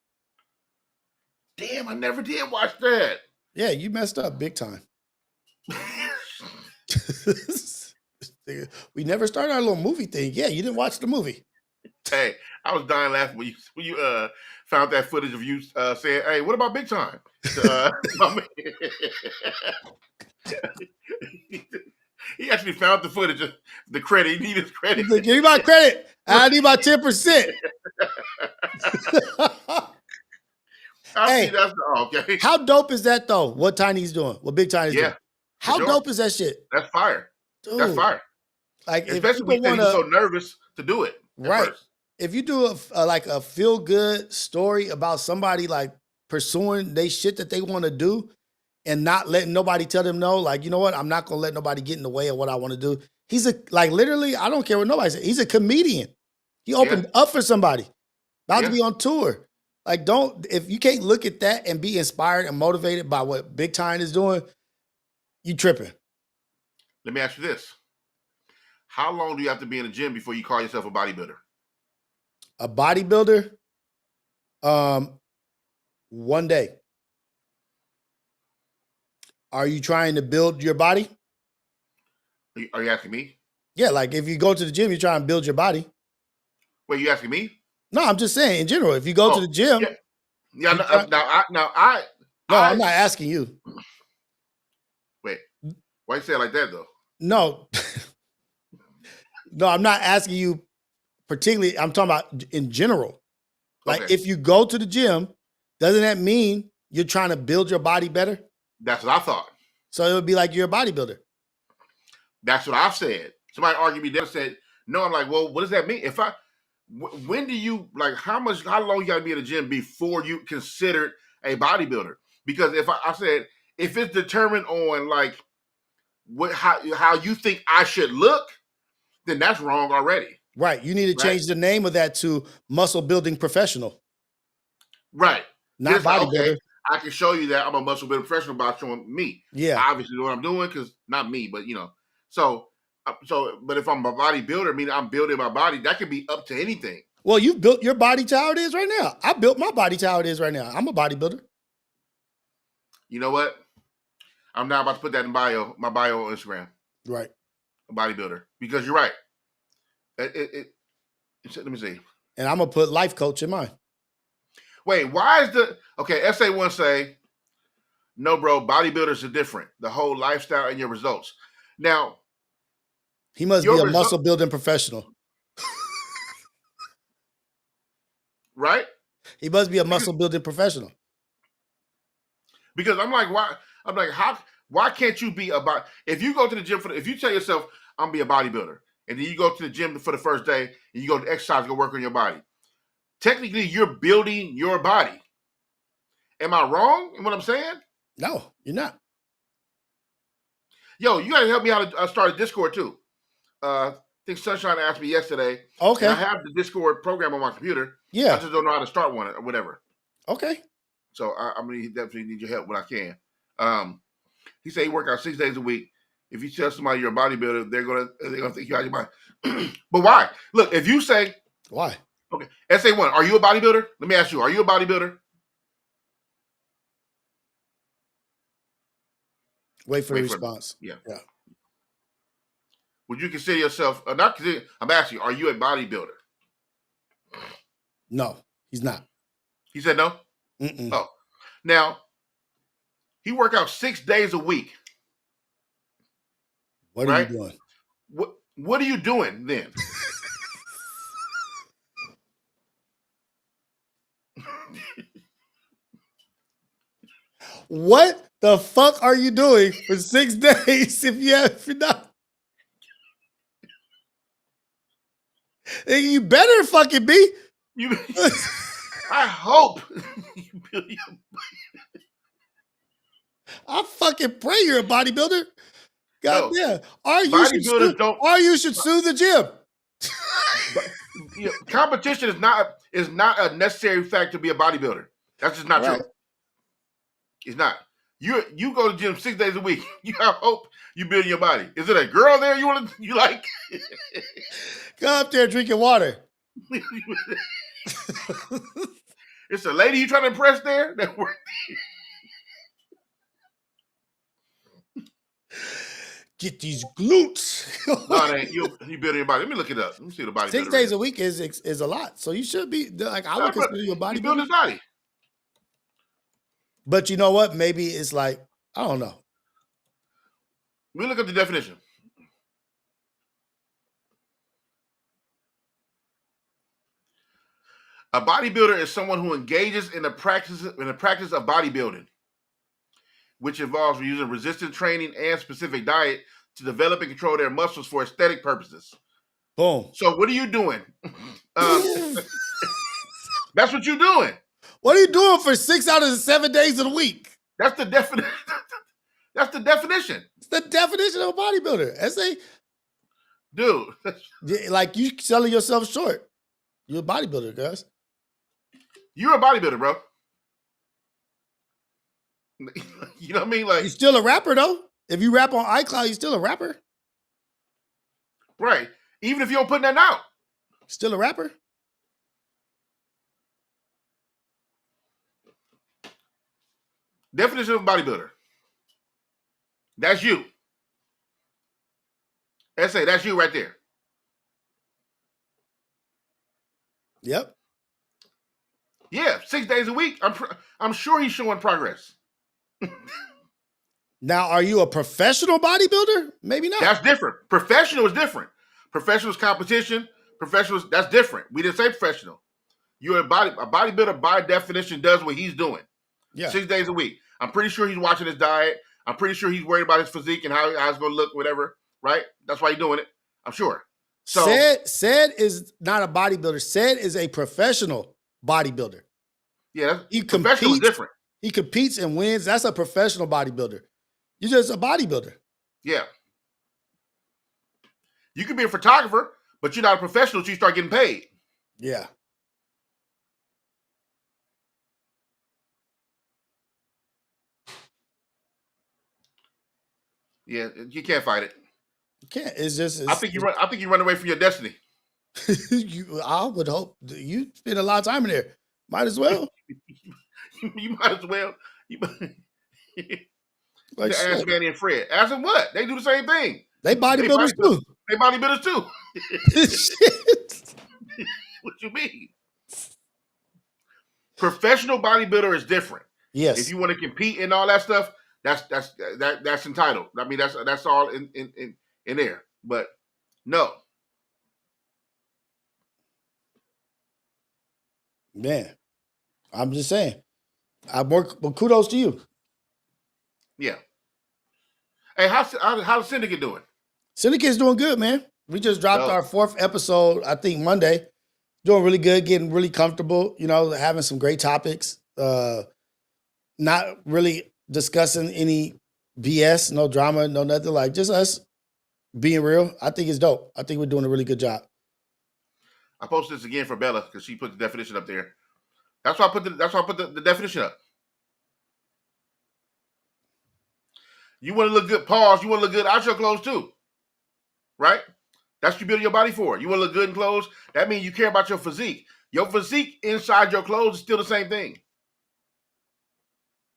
Damn, I never did watch that. Yeah, you messed up big time. We never started our little movie thing. Yeah, you didn't watch the movie. Hey, I was dying laughing when you found that footage of you saying, "Hey, what about Big Time?" He actually found the footage of the credit. He needed his credit. Give me my credit. I need my 10%. Hey, okay. How dope is that though? What Tiny's doing? What Big Tiny's doing? How dope is that shit? That's fire. Dude, that's fire. Like, especially when you're so nervous to do it. Right. First. If you do a feel good story about somebody like pursuing they shit that they want to do and not letting nobody tell them no, like, you know what? I'm not gonna let nobody get in the way of what I want to do. He's literally, I don't care what nobody says. He's a comedian. He opened up for somebody. About to be on tour. Like, if you can't look at that and be inspired and motivated by what Big Time is doing, you tripping. Let me ask you this. How long do you have to be in the gym before you call yourself a bodybuilder? A bodybuilder? 1 day. Are you trying to build your body? Are you asking me? Yeah, like if you go to the gym, you're trying to build your body. Wait, you asking me? No, I'm just saying in general. If you go to the gym, yeah. No, I'm not asking you. Wait, why you say it like that though? No, no, I'm not asking you particularly. I'm talking about in general. Like Okay. if you go to the gym, doesn't that mean you're trying to build your body better? That's what I thought. So it would be like you're a bodybuilder. That's what I've said. Somebody argued me there and said, no, I'm like, well, what does that mean? When do you, like, how long you got to be in the gym before you considered a bodybuilder? Because if I said, if it's determined on like how you think I should look, then that's wrong already. Right. You need to change the name of that to muscle building professional. Right. Not bodybuilder. Okay, I can show you that I'm a muscle building professional by showing me. Yeah. I obviously know what I'm doing because not me, but you know. So, but if I'm a bodybuilder, meaning I'm building my body, that could be up to anything. Well, you've built your body to how it is right now. I built my body to how it is right now. I'm a bodybuilder. You know what? I'm now about to put that in my bio on Instagram. Right. A bodybuilder. Because you're right. Let me see. And I'm going to put life coach in mine. Wait, why is SA1 say, no, bro, bodybuilders are different. The whole lifestyle and your results. Now, he must be a muscle building professional. Right? He must be a muscle building professional. Because I'm like, why can't you be if you go to the gym if you tell yourself, I'm gonna be a bodybuilder, and then you go to the gym for the first day and you go to exercise, go work on your body. Technically, you're building your body. Am I wrong in what I'm saying? No, you're not. Yo, you gotta help me out to start a Discord too. I think Sunshine asked me yesterday. Okay. I have the Discord program on my computer. Yeah. I just don't know how to start one or whatever. Okay. So I'm gonna definitely need your help when I can. He said he work out 6 days a week. If you tell somebody you're a bodybuilder, they're gonna think you're out of your mind. But why? Look, if you say why? Okay, SA1, are you a bodybuilder? Let me ask you, are you a bodybuilder? Wait for the response. Yeah. Yeah. Would you consider yourself not consider? I'm asking you, are you a bodybuilder? No, he's not. He said no. Mm-mm. Oh, now he work out 6 days a week. What are you doing? What are you doing then? What the fuck are you doing for 6 days if you're not? You better fucking be. I hope you build your body. I fucking pray you're a bodybuilder. God damn. Or you should sue the gym. Competition is not a necessary fact to be a bodybuilder. That's just not true. It's not. You go to the gym 6 days a week. You have hope you building your body. Is it a girl there you like? Go up there drinking water. It's a lady you trying to impress there? Get these glutes. No, it ain't. You building your body. Let me look it up. Let me see the body. 6 days a week is a lot. So you should be like, I would consider you a bodybuilder. You build his body. But you know what? Maybe it's like, I don't know. Let me look up the definition. A bodybuilder is someone who engages in the practice of bodybuilding, which involves using resistance training and specific diet to develop and control their muscles for aesthetic purposes. Boom. So what are you doing? That's what you're doing. What are you doing for 6 out of the 7 days of the week? That's the definition. That's the definition. It's the definition of a bodybuilder. Dude. Like you selling yourself short. You're a bodybuilder, guys. You're a bodybuilder, bro. You know what I mean? Like, You're still a rapper though. If you rap on iCloud, you're still a rapper. right. Even if you don't put nothing out. Still a rapper. Definition of bodybuilder. That's you. SA, that's you right there. Yep. Yeah, 6 days a week. I'm sure he's showing progress. Now, are you a professional bodybuilder? Maybe not. That's different. Professional is different. Professional is competition. Professional, that's different. We didn't say professional. You're a bodybuilder by definition does what he's doing. Yeah. 6 days a week. I'm pretty sure he's watching his diet. I'm pretty sure he's worried about his physique and how it's going to look, whatever. Right? That's why he's doing it. I'm sure. So Said is not a bodybuilder. Said is a professional bodybuilder. yeah, He professional is competes. different. He competes and wins. That's a professional bodybuilder. You're just a bodybuilder. Yeah. You can be a photographer, but you're not a professional until you start getting paid. Yeah. Yeah, you can't fight it. You can't. It's just. I think you run away from your destiny. I would hope you spend a lot of time in there. Might as well. You might as well. Like, ask Manny and Fred. Ask them what? They do the same thing. they bodybuilders too. They bodybuilders too. Shit. What you mean? Professional bodybuilder is different. Yes. If you want to compete and all that stuff, that's entitled. I mean, that's all in there. But no. Man, I'm just saying. But kudos to you. Yeah. Hey, how's Syndicate doing? Syndicate's doing good, man. We just dropped Oh. our 4th episode, I think Monday. Doing really good, getting really comfortable, having some great topics. Not really discussing any BS, no drama, no nothing, like just us being real. I think it's dope. I think we're doing a really good job. I posted this again for Bella because she put the definition up there. That's why I put the definition up. You want to look good, pause. You want to look good out your clothes too, right? That's what you build your body for. You want to look good in clothes. That means you care about your physique. Your physique inside your clothes is still the same thing.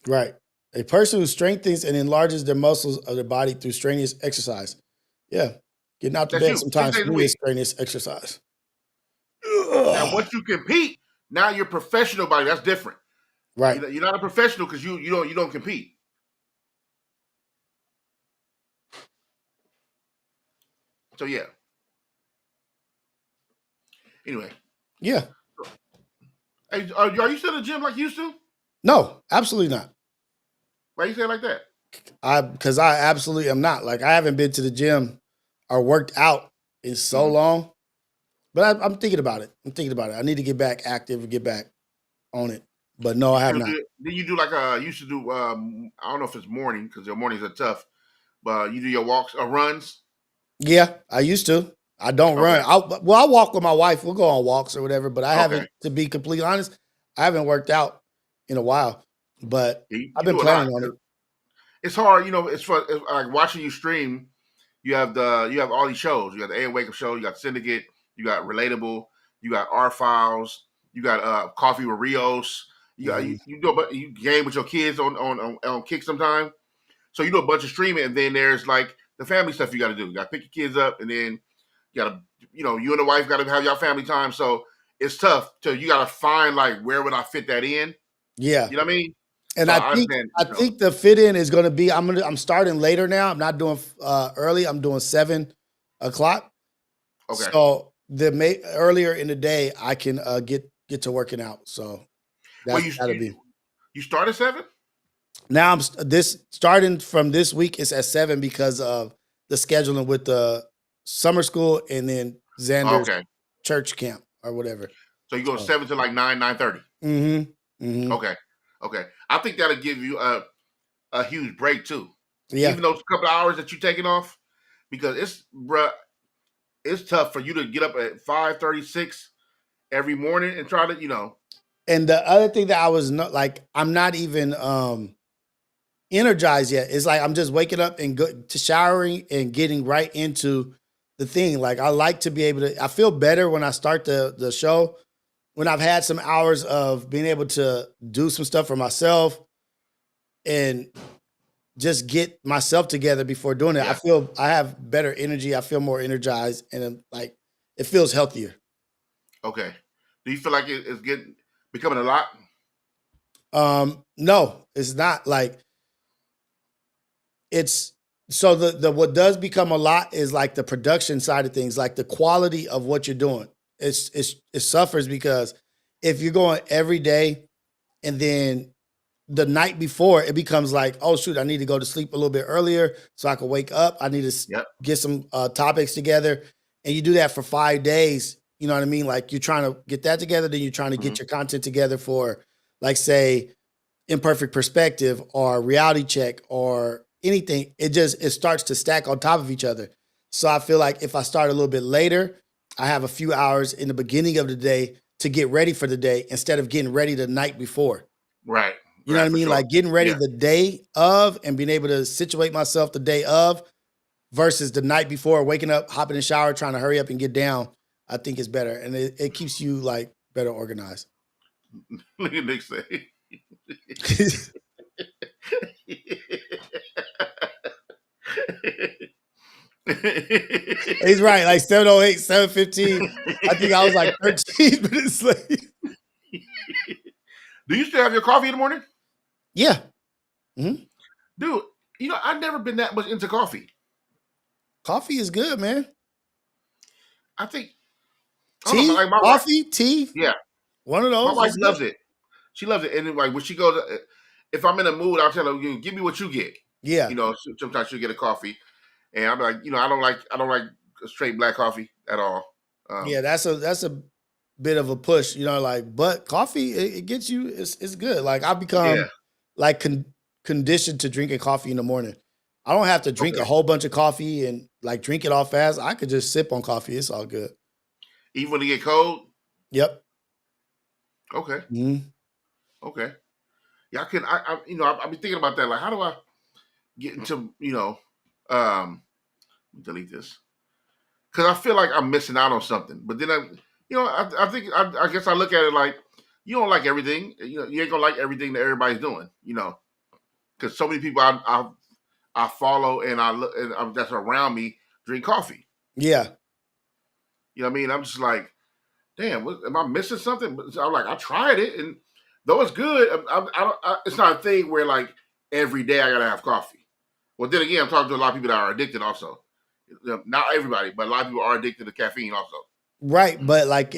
Right. A person who strengthens and enlarges their muscles of their body through strenuous exercise. Yeah. Getting out to That's bed you. sometimes 6 days a is week. strenuous exercise. Now, once you compete, now you're professional body. That's different. Right. You're not a professional because you don't compete. So yeah. Anyway. Yeah. Hey, are you still in the gym like you used to? No, absolutely not. Why you say it like that? Because I absolutely am not. Like, I haven't been to the gym or worked out in so long. But I'm thinking about it. I need to get back active and get back on it. But no, I have not. Then you do like you used to do. I don't know if it's morning because your mornings are tough. But you do your walks or runs. Yeah, I used to. I don't run. I walk with my wife. We'll go on walks or whatever. But I haven't, to be completely honest, I haven't worked out in a while. But I've been planning on it. It's hard, it's like watching you stream. You have all these shows. You got the A Wake Up Show. You got Syndicate. You got Relatable. You got R Files. You got Coffee with Rios. You got you game with your kids on Kick sometime. So you do a bunch of streaming, and then there's like the family stuff you got to do. You got to pick your kids up, and then you got to, you and the wife got to have your family time. So it's tough. So you got to find like where would I fit that in? Yeah, you know what I mean. And so I think the fit in is going to be I'm starting later now. I'm not doing early. I'm doing 7 o'clock. Okay. So earlier in the day I can get to working out. So that's gotta be. You start at 7? Now I'm starting from this week. It's at 7 because of the scheduling with the summer school and then Xander's church camp or whatever. So you go 7 to like 9:30. Mm-hmm. Okay. I think that'll give you a huge break too. Yeah. Even those couple of hours that you're taking off, because it's tough for you to get up at 5:36 every morning and try to, And the other thing that I was not like, I'm not even energized yet. It's like I'm just waking up and go to showering and getting right into the thing. Like I like to be able to. I feel better when I start the show, when I've had some hours of being able to do some stuff for myself and just get myself together before doing it. Yeah. I feel I have better energy. I feel more energized, and like it feels healthier. Okay. Do you feel like it's becoming a lot? No, it's not like it's so the what does become a lot is like the production side of things, like the quality of what you're doing. It suffers because if you're going every day and then the night before it becomes like, oh shoot, I need to go to sleep a little bit earlier so I can wake up. I need to Yep. get some topics together, and you do that for 5 days. You know what I mean? Like you're trying to get that together, then you're trying to get your content together for, like, say, imperfect perspective or reality check or anything. It starts to stack on top of each other. So I feel like if I start a little bit later, I have a few hours in the beginning of the day to get ready for the day instead of getting ready the night before. Right. You know what I mean? Sure. Like getting ready Yeah. the day of and being able to situate myself the day of versus the night before, waking up, hopping in the shower, trying to hurry up and get down, I think is better. And it keeps you like better organized. Look at Nick say. He's right. Like 7:08, 7:15. I think I was like 13 minutes late. Do you still have your coffee in the morning? Yeah. Dude, you know, I've never been that much into coffee. Coffee is good, man. I think Tea, like my coffee, tea. Yeah. One of those. My wife is loves good. it. She loves it. And then, like when she goes, if I'm in a mood, I'll tell her, give me what you get. Yeah. You know, sometimes she'll get a coffee. And I'm like, you know, I don't like straight black coffee at all. Yeah, that's a bit of a push, you know, like, but coffee, it gets you, it's good. Like I've become like conditioned to drinking coffee in the morning. I don't have to drink a whole bunch of coffee and like drink it all fast. I could just sip on coffee. It's all good. Even when it get cold? Yep. Okay. Mm-hmm. Okay. Yeah, I you know, I've been thinking about that. Like, how do I get into, you know, delete this. Because I feel like I'm missing out on something. But then I think I guess I look at it like you don't like everything. You know, you ain't gonna like everything that everybody's doing. You know, because so many people I follow and I look and that's around me drink coffee. Yeah. You know what I mean? I'm just like, damn, am I missing something? But I'm like, I tried it, and though it's good, it's not a thing where like every day I gotta have coffee. Well, then again, I'm talking to a lot of people that are addicted also. Not everybody, but a lot of people are addicted to caffeine also. Right. But like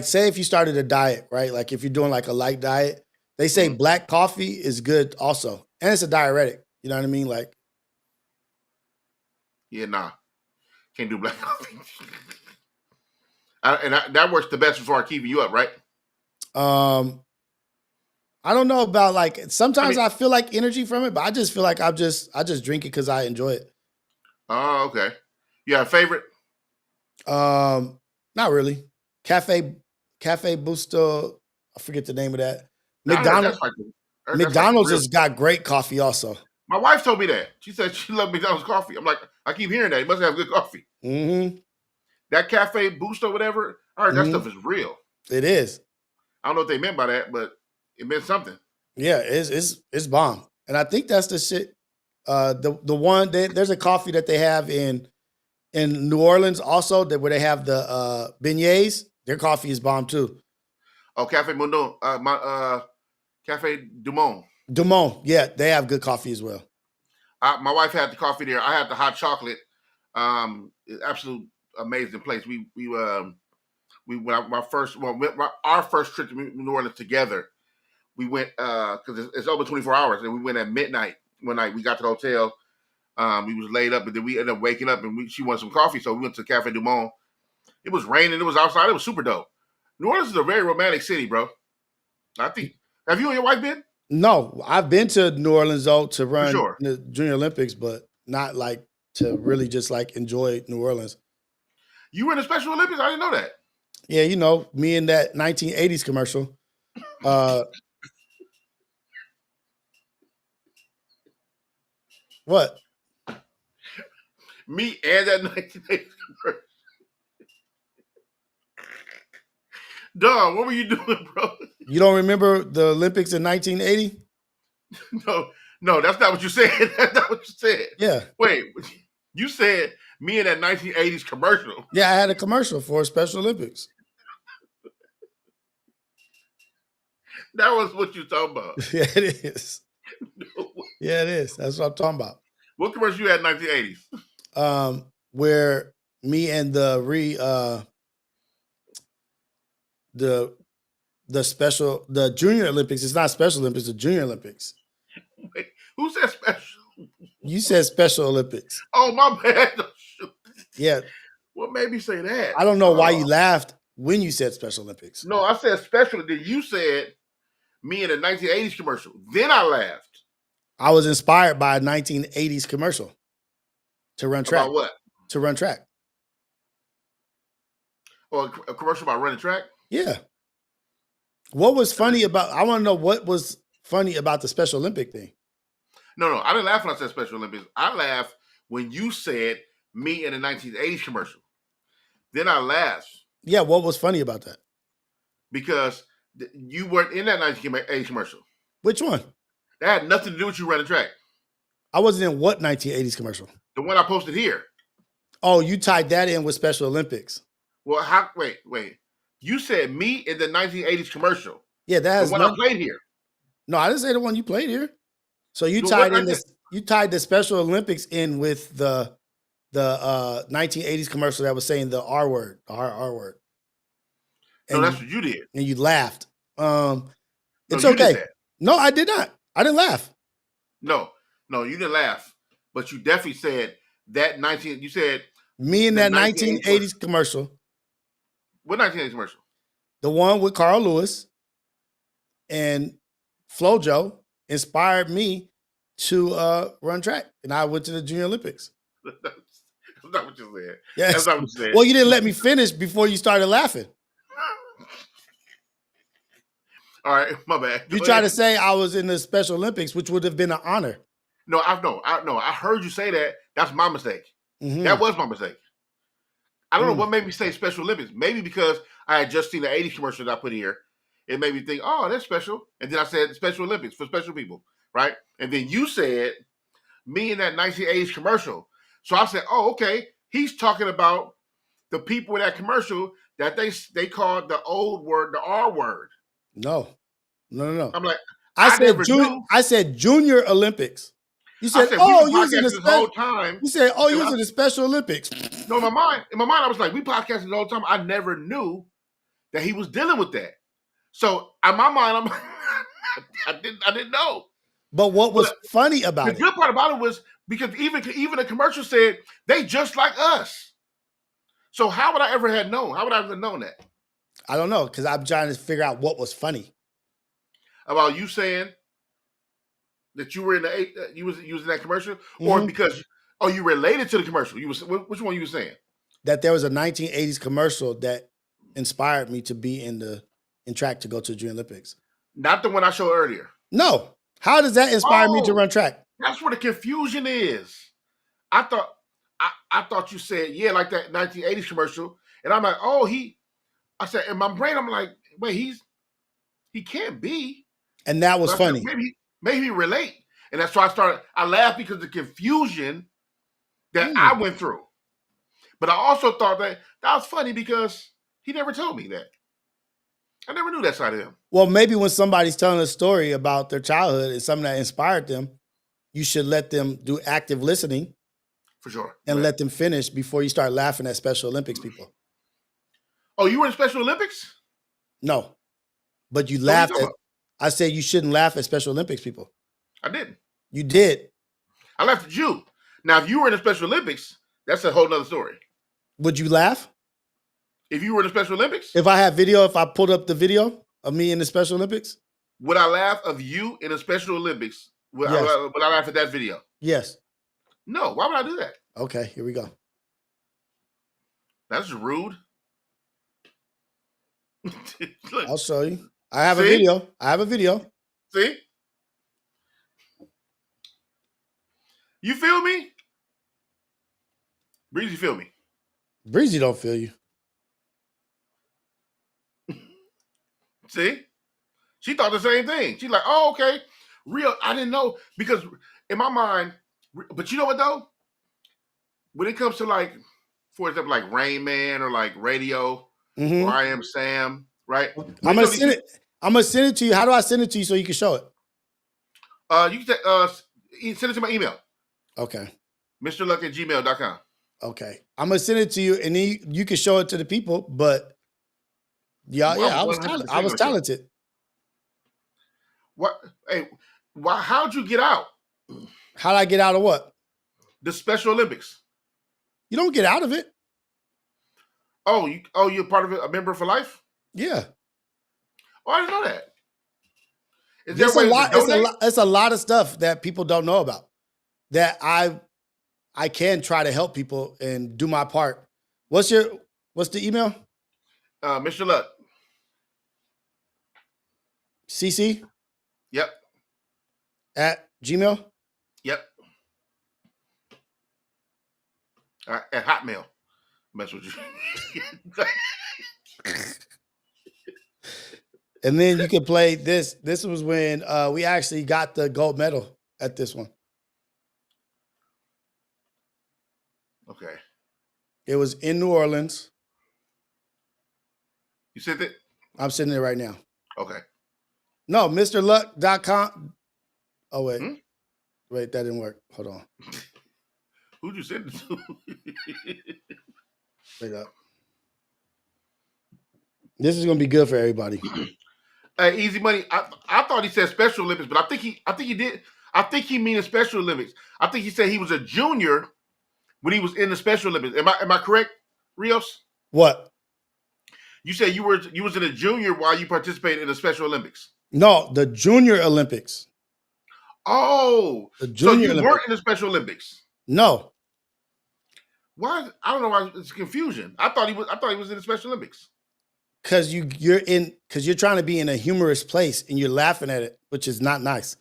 say if you started a diet, right? Like if you're doing like a light diet, they say black coffee is good also. And it's a diuretic. You know what I mean? Like, yeah, nah. Can't do black coffee. That works the best for keeping you up, right? I don't know about like sometimes I feel like energy from it, but I just feel like I just drink it because I enjoy it. Oh, okay. You have a favorite? Not really. Cafe Busto. I forget the name of that. McDonald's. McDonald's has got great coffee also. My wife told me that. She said she loved McDonald's coffee. I'm like, I keep hearing that. He must have good coffee. Mm-hmm. That Cafe Boost or whatever, I heard that stuff is real. It is. I don't know what they meant by that, but it meant something. Yeah, it's bomb. And I think that's the shit. The one there's a coffee that they have in New Orleans also where they have the beignets. Their coffee is bomb too. Oh, Cafe Mundo, Cafe Dumont. Dumont, yeah, they have good coffee as well. My wife had the coffee there. I had the hot chocolate. Absolute amazing place. Our first trip to New Orleans together, we went because it's over 24 hours, and we went at midnight one night. We got to the hotel. We was laid up, but then we ended up waking up, and she wanted some coffee, so we went to Cafe Dumont. It was raining. It was outside. It was super dope. New Orleans is a very romantic city, bro. I think. Have you and your wife been? No, I've been to New Orleans though to run the Junior Olympics, but not like to really just like enjoy New Orleans. You were in the Special Olympics? I didn't know that. Yeah, you know, me in that 1980s commercial. What? Me and that 1980s commercial. Dog, what were you doing, bro? You don't remember the Olympics in 1980? No, that's not what you said. That's not what you said. Yeah. Wait, you said me and that 1980s commercial. Yeah, I had a commercial for Special Olympics. That was what you talking about. Yeah, it is. Yeah, it is. That's what I'm talking about. What commercial you had in 1980s? Where me and the Junior Olympics, it's not Special Olympics, the Junior Olympics. Wait, who said special? You said Special Olympics. Oh, my bad. Shoot. Yeah. What made me say that? I don't know why you laughed when you said Special Olympics. No, I said special. Then you said me in a 1980s commercial. Then I laughed. I was inspired by a 1980s commercial to run track. About what? To run track. Or a commercial about running track? Yeah. What was funny about, I want to know what was funny about the Special Olympic thing. No, I didn't laugh when I said Special Olympics. I laughed when you said me in a 1980s commercial. Then I laughed. Yeah, what was funny about that? Because you weren't in that 1980s commercial. Which one? That had nothing to do with you running track. I wasn't in what 1980s commercial? The one I posted here. Oh, you tied that in with Special Olympics. Well, wait. You said me in the 1980s commercial. Yeah, that has the one I played here. No, I didn't say the one you played here. So you tied in this. You tied the Special Olympics in with the 1980s commercial that was saying the R word, the R word. No, that's what you did. And you laughed. It's you okay. did that. No, I did not. I didn't laugh. No, you didn't laugh. But you definitely said that 19. You said me in that 1980s commercial. What 1980s commercial? The one with Carl Lewis and FloJo inspired me to run track, and I went to the Junior Olympics. That's not what you said. Yes. That's not what you said. Well, you didn't let me finish before you started laughing. All right, my bad. You tried to say I was in the Special Olympics, which would have been an honor. No, I heard you say that. That's my mistake. Mm-hmm. That was my mistake. I don't know what made me say Special Olympics. Maybe because I had just seen the 80s commercial that I put here. It made me think, oh, that's special. And then I said Special Olympics for special people, right? And then you said me in that 1980s commercial. So I said, oh, okay. He's talking about the people in that commercial that they called the old word, the R word. No. I'm like, I said Junior Olympics. You said, oh, you was in the whole time. You said, oh, you was in the Special Olympics. No, in my mind, I was like, we podcasted the whole time. I never knew that he was dealing with that. So in my mind, I'm I didn't know. But what was funny about it? The good part about it was because even the commercial said they just like us. So how would I ever have known? How would I have known that? I don't know, because I'm trying to figure out what was funny about you saying that you were in you was in that commercial, or because you related to the commercial. You was which one you were saying? That there was a 1980s commercial that inspired me to be in track to go to the Junior Olympics. Not the one I showed earlier. No. How does that inspire me to run track? That's where the confusion is. I thought you said, yeah, like that 1980s commercial. And I'm like, oh, I said, in my brain, I'm like, wait, he can't be. And that was funny. Said, maybe he relate. And that's why I laughed because of the confusion that I went through. But I also thought that was funny because he never told me that. I never knew that side of him. Well, maybe when somebody's telling a story about their childhood and something that inspired them, you should let them do active listening. For sure. And let them finish before you start laughing at Special Olympics people. Oh, you were in Special Olympics? No. But you laughed at, I said you shouldn't laugh at Special Olympics people. I didn't. You did. I laughed at you. Now, if you were in the Special Olympics, that's a whole nother story. Would you laugh? If you were in the Special Olympics? If I pulled up the video of me in the Special Olympics? Would I laugh of you in the Special Olympics? Would I laugh at that video? Yes. No. Why would I do that? Okay, here we go. That's rude. Look. I'll show you. I have a video. I have a video. See? You feel me? Breezy, feel me? Breezy don't feel you. See? She thought the same thing. She's like, oh, okay. Real, I didn't know. Because in my mind, but you know what though? When it comes to like, for example, like Rain Man or like Radio or I Am Sam, right? I'm gonna send it. I'm gonna send it to you. How do I send it to you so you can show it? You can send it to my email. Okay. MrLuck@gmail.com. Okay. I'm gonna send it to you, and then you can show it to the people. But yeah, Well, I was I was talented. What? Hey, how'd you get out? How did I get out of what? The Special Olympics. You don't get out of it. Oh, you're part of it, a member for life? Yeah. Oh, I didn't know that. Is There's there a a way lot. to donate? It's a lot of stuff that people don't know about. That I can try to help people and do my part. What's the email? Mr. Luck. CC Yep. at Gmail. Yep. At Hotmail. Mess with you. And then you can play this. This was when we actually got the gold medal at this one. Okay. It was in New Orleans. You sent it? I'm sitting there right now. Okay. No, MrLuck.com. Oh, wait. Hmm? Wait, that didn't work. Hold on. Who'd you send it to? Wait up. This is gonna be good for everybody. Easy Money. I thought he said Special Olympics, but I think he did. I think he means Special Olympics. I think he said he was a junior when he was in the Special Olympics. Am I correct, Rios? What? You said you was in a junior while you participated in the Special Olympics. No, the Junior Olympics. Oh, The so Junior you Olympics. weren't in the Special Olympics. No, Why? I don't know why it's confusion. I thought he was in the Special Olympics. because you're trying to be in a humorous place and you're laughing at it, which is not nice.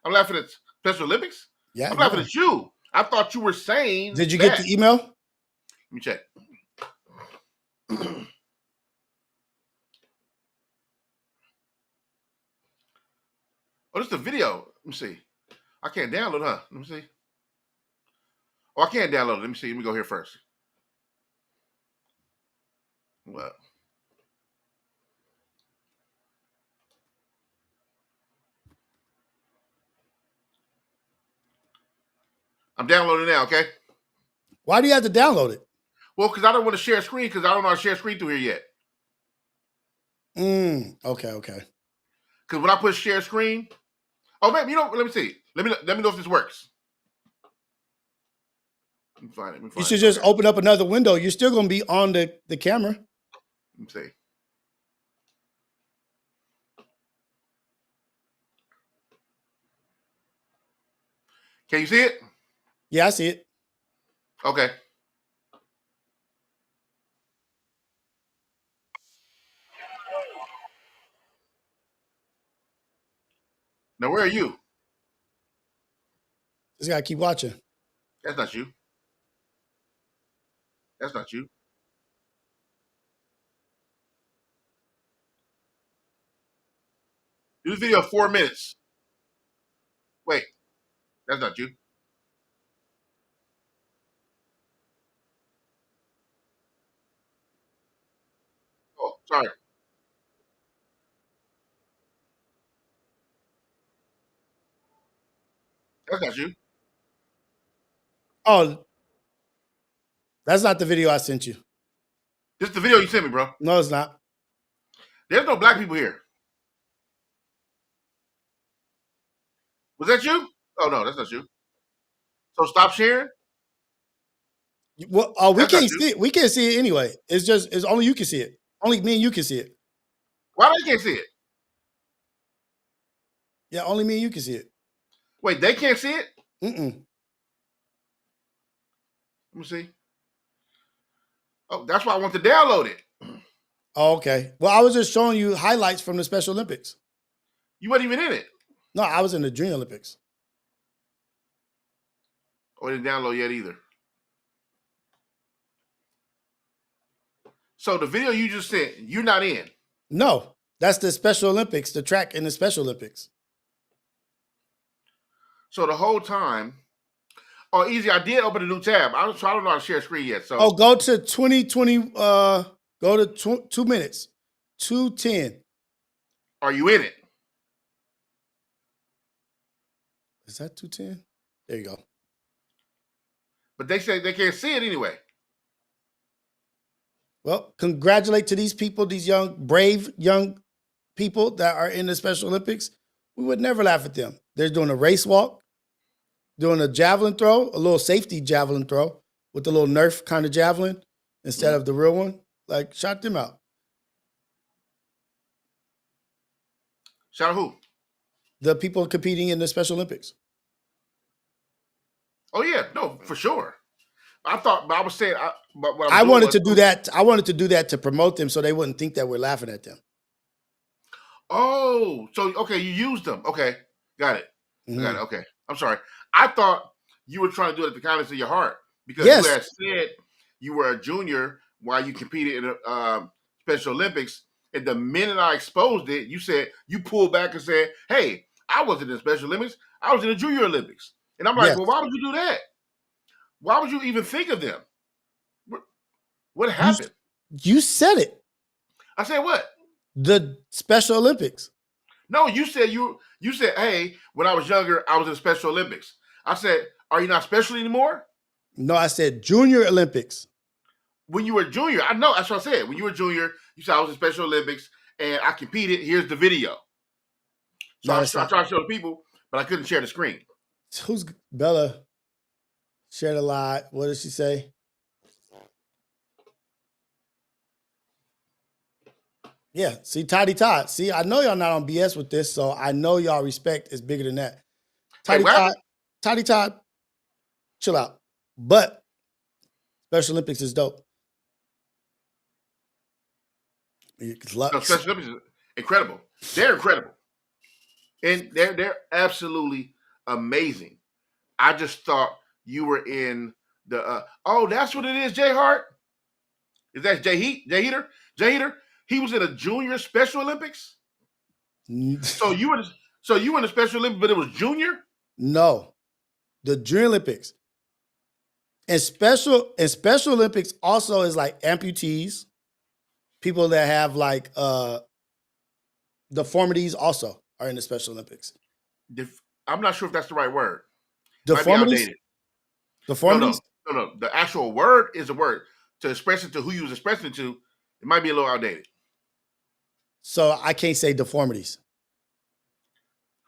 I'm laughing at Special Olympics. Yeah, I'm laughing at you. I thought you were saying. Did you get the email? Let me check. Oh, this is the video. Let me see. I can't download, huh? Let me see. Oh, I can't download it. Let me see. Let me go here first. What? I'm downloading now, okay? Why do you have to download it? Well, because I don't want to share screen because I don't know how to share screen through here yet. Okay. Because when I put share screen, oh man, let me see. Let me know if this works. Let me find it. You should just open up another window. You're still going to be on the camera. Let me see. Can you see it? Yeah, I see it. Okay. Now, where are you? Just got to keep watching. That's not you. That's not you. Do this video 4 minutes. Wait, that's not you. Oh, sorry. That's not you. Oh, that's not the video I sent you. This is the video you sent me, bro. No, it's not. There's no black people here. Was that you? Oh no, that's not you. So stop sharing. Well, we That's not can't you. see it. We can't see it anyway. It's only you can see it. Only me and you can see it. Why they can't see it? Yeah, only me and you can see it. Wait, they can't see it? Mm-mm. Let me see. Oh, that's why I want to download it. Oh, okay. Well, I was just showing you highlights from the Special Olympics. You weren't even in it. No, I was in the Junior Olympics. Or didn't download yet either. So the video you just sent, you're not in. No, that's the Special Olympics, the track in the Special Olympics. So the whole time, oh, easy. I did open a new tab. I don't know how to share screen yet. So go to 2020. Go to 2 minutes, 2:10. are you in it? Is that 2:10? There you go. But they say they can't see it anyway. Well, congratulate to these people, these young, brave young people that are in the Special Olympics. We would never laugh at them. They're doing a race walk, doing a javelin throw, a little safety javelin throw with the little Nerf kind of javelin instead of the real one. Like, shout them out. Shout out who? The people competing in the Special Olympics. Oh yeah, no, for sure. I thought, but I was saying, I wanted to do that. I wanted to do that to promote them so they wouldn't think that we're laughing at them. Oh, so okay, you used them. Okay, got it. Mm-hmm. Got it. Okay, I'm sorry. I thought you were trying to do it at the kindness of your heart because Yes. you had said you were a junior while you competed in the Special Olympics, and the minute I exposed it, you said you pulled back and said, "Hey, I wasn't in the Special Olympics. I was in the Junior Olympics." And I'm like, Yes. "Well, why would you do that? Why would you even think of them? What happened?" You said it. I said, "What?" The Special Olympics. No, you said you said, "Hey, when I was younger, I was in the Special Olympics." I said, "Are you not special anymore?" No, I said Junior Olympics. When you were junior, I know that's what I said. When you were junior, you said I was in Special Olympics and I competed. Here's the video. So I tried to show the people, but I couldn't share the screen. Who's Bella? Shared a lot. What did she say? Yeah, see, Tidy Todd. See, I know y'all not on BS with this, so I know y'all respect is bigger than that. Tidy Todd, chill out. But Special Olympics is dope. No, Special Olympics is incredible. They're incredible. And they're absolutely amazing. I just thought you were in the oh, that's what it is, Jay Hart? Is that Jay Heater? Jay Heater? He was in a junior Special Olympics? So you were in the Special Olympics, but it was junior? No. The Junior Olympics. And Special Olympics also is like amputees, people that have like deformities also are in the Special Olympics. I'm not sure if that's the right word. Deformities? Deformities? No. The actual word is a word. To express it to who you was expressing it to, it might be a little outdated. So I can't say deformities.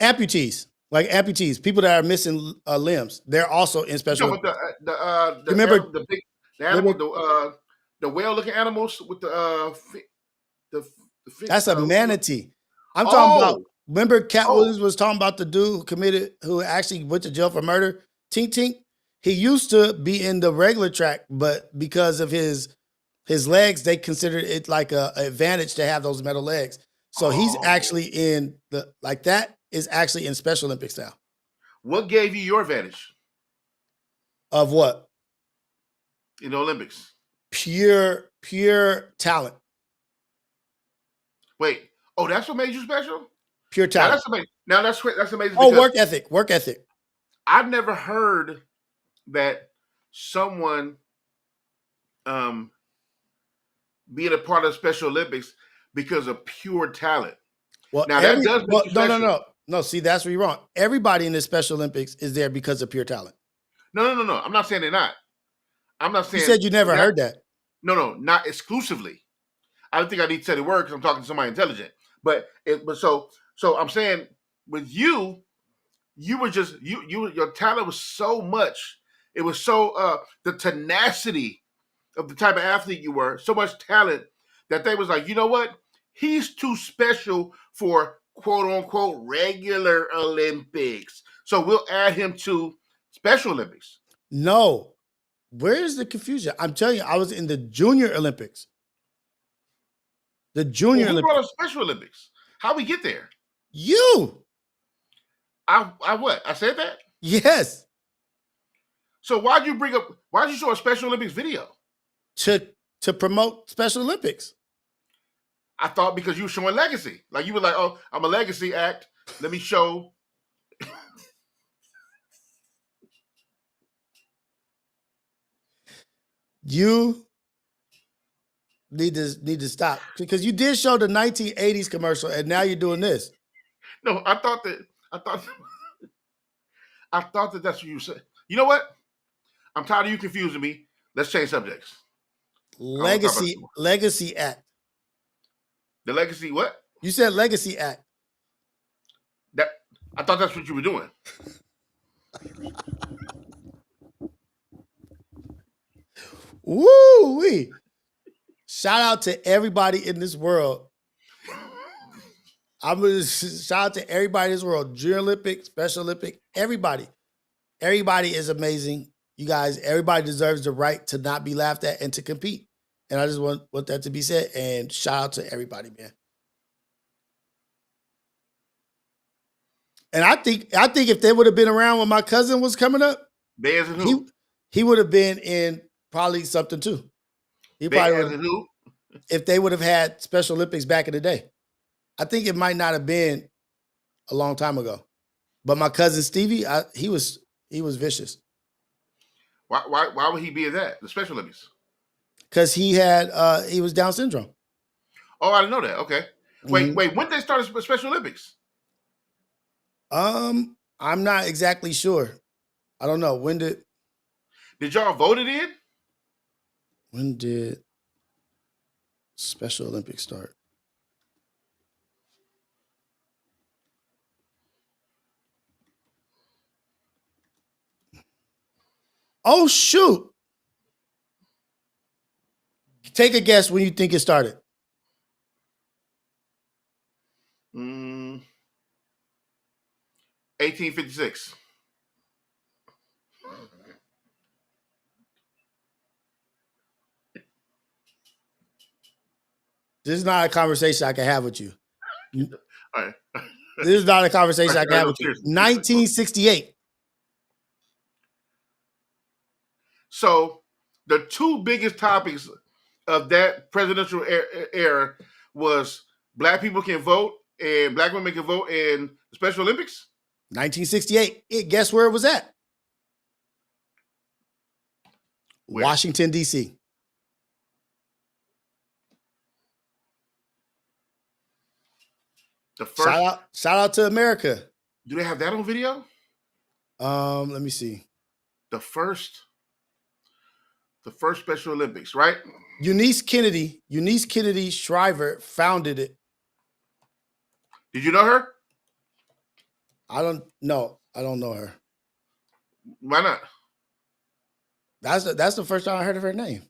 Amputees, like amputees, people that are missing limbs, they're also in Special Olympics. Remember the whale-looking animals with the that's a manatee. I'm talking about. Remember, Cat Williams was talking about the dude who actually went to jail for murder. Tink Tink. He used to be in the regular track, but because of his legs, they considered it like a advantage to have those metal legs. So he's actually in that is actually in Special Olympics now. What gave you your advantage? Of what? In the Olympics. Pure talent. Wait. Oh, that's what made you special? Pure talent. That's amazing. Oh, work ethic. I've never heard that someone being a part of the Special Olympics because of pure talent. Well, now that does make you special. No. See, that's where you're wrong. Everybody in the Special Olympics is there because of pure talent. No. I'm not saying they're not. I'm not saying you said you never heard that. No, not exclusively. I don't think I need to say the word because I'm talking to somebody intelligent. But so I'm saying with you were just your talent was so much. It was so the tenacity of the type of athlete you were, so much talent that they was like, you know what? He's too special for quote unquote regular Olympics. So we'll add him to Special Olympics. No. Where's the confusion? I'm telling you, I was in the Junior Olympics. The Junior Well, who Olympics. brought up Special Olympics? How we get there? You. I what? I said that? Yes. So why'd you show a Special Olympics video? To promote Special Olympics. I thought because you were showing legacy. Like you were like, oh, I'm a legacy act. Let me show. You need to stop. Because you did show the 1980s commercial and now you're doing this. No, I thought that that's what you said. You know what? I'm tired of you confusing me. Let's change subjects. Legacy act. The legacy what? You said legacy act. That I thought that's what you were doing. Woo-wee. Shout out to everybody in this world. I'm going to shout out to everybody in this world. Junior Olympic, Special Olympic, everybody. Everybody is amazing. You guys, everybody deserves the right to not be laughed at and to compete. And I just want that to be said. And shout out to everybody, man. And I think if they would have been around when my cousin was coming up, Bears and who? He would have been in probably something too. He probably Bears and who? If they would have had Special Olympics back in the day. I think it might not have been a long time ago. But my cousin Stevie, he was vicious. Why would he be in that? The Special Olympics? Because he was Down syndrome. Oh, I didn't know that. Okay. Wait, when did they start the Special Olympics? I'm not exactly sure. I don't know. Did y'all vote it in? When did Special Olympics start? Oh, shoot. Take a guess when you think it started. 1856. This is not a conversation I can have with you. All right. This is not a conversation I can have with you. 1968. So the two biggest topics of that presidential era was black people can vote and black women can vote in the Special Olympics. 1968. Guess where it was at? Where? Washington, D.C. The first. Shout out to America. Do they have that on video? Let me see. The first Special Olympics, right? Eunice Kennedy Shriver founded it. Did you know her? I don't know her. Why not? That's the first time I heard of her name.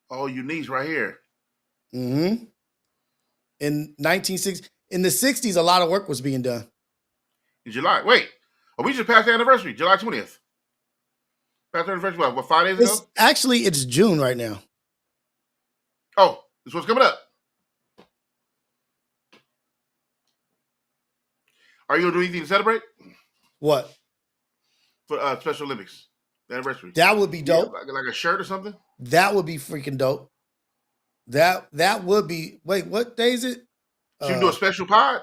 Oh, Eunice right here. Mm-hmm. In the 60s, a lot of work was being done. In July. Wait. Oh, we just passed the anniversary, July 20th. Passed the anniversary, what 5 days ago? It's June right now. Oh, this one's coming up. Are you going to do anything to celebrate? What? For Special Olympics, the anniversary. That would be dope. Yeah, like a shirt or something? That would be freaking dope. That would be. Wait, what day is it? Should we do a special pod?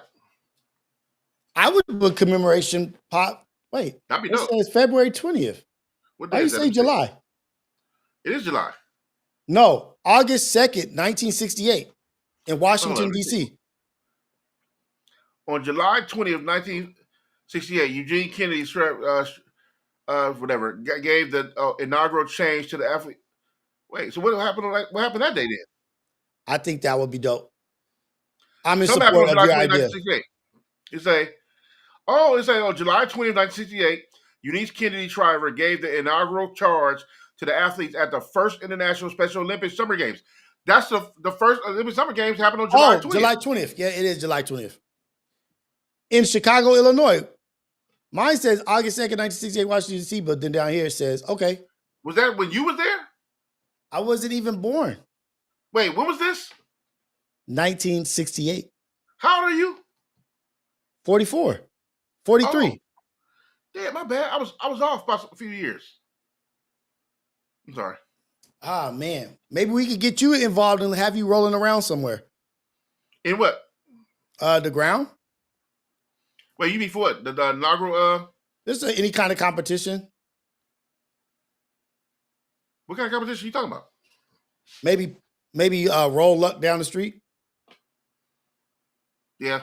I would do a commemoration pod. Wait, that'd be it dope. says February 20th. What Why day you is that? say July? It is July. No, August 2nd, 1968, in Washington, D.C. On July 20th, 1968, Eugene Kennedy gave the inaugural change to the athlete. Wait, so what happened that day then? I think that would be dope. I'm in Something support of happened on your July 20th, idea. 1968. On July 20th, 1968, Eunice Kennedy Shriver gave the inaugural charge to the athletes at the first International Special Olympics Summer Games. That's the first Olympic Summer Games happened on July 20th. July 20th. Yeah, it is July 20th. In Chicago, Illinois. Mine says August 2nd, 1968, Washington, D.C., but then down here it says, okay. Was that when you was there? I wasn't even born. Wait, when was this? 1968. How old are you? 44. 43. Oh, damn, my bad. I was off by a few years. I'm sorry. Ah, man. Maybe we could get you involved and have you rolling around somewhere. In what? The ground? Wait, you mean for what? The inaugural? This is any kind of competition. What kind of competition are you talking about? Maybe roll Lucc down the street. Yeah.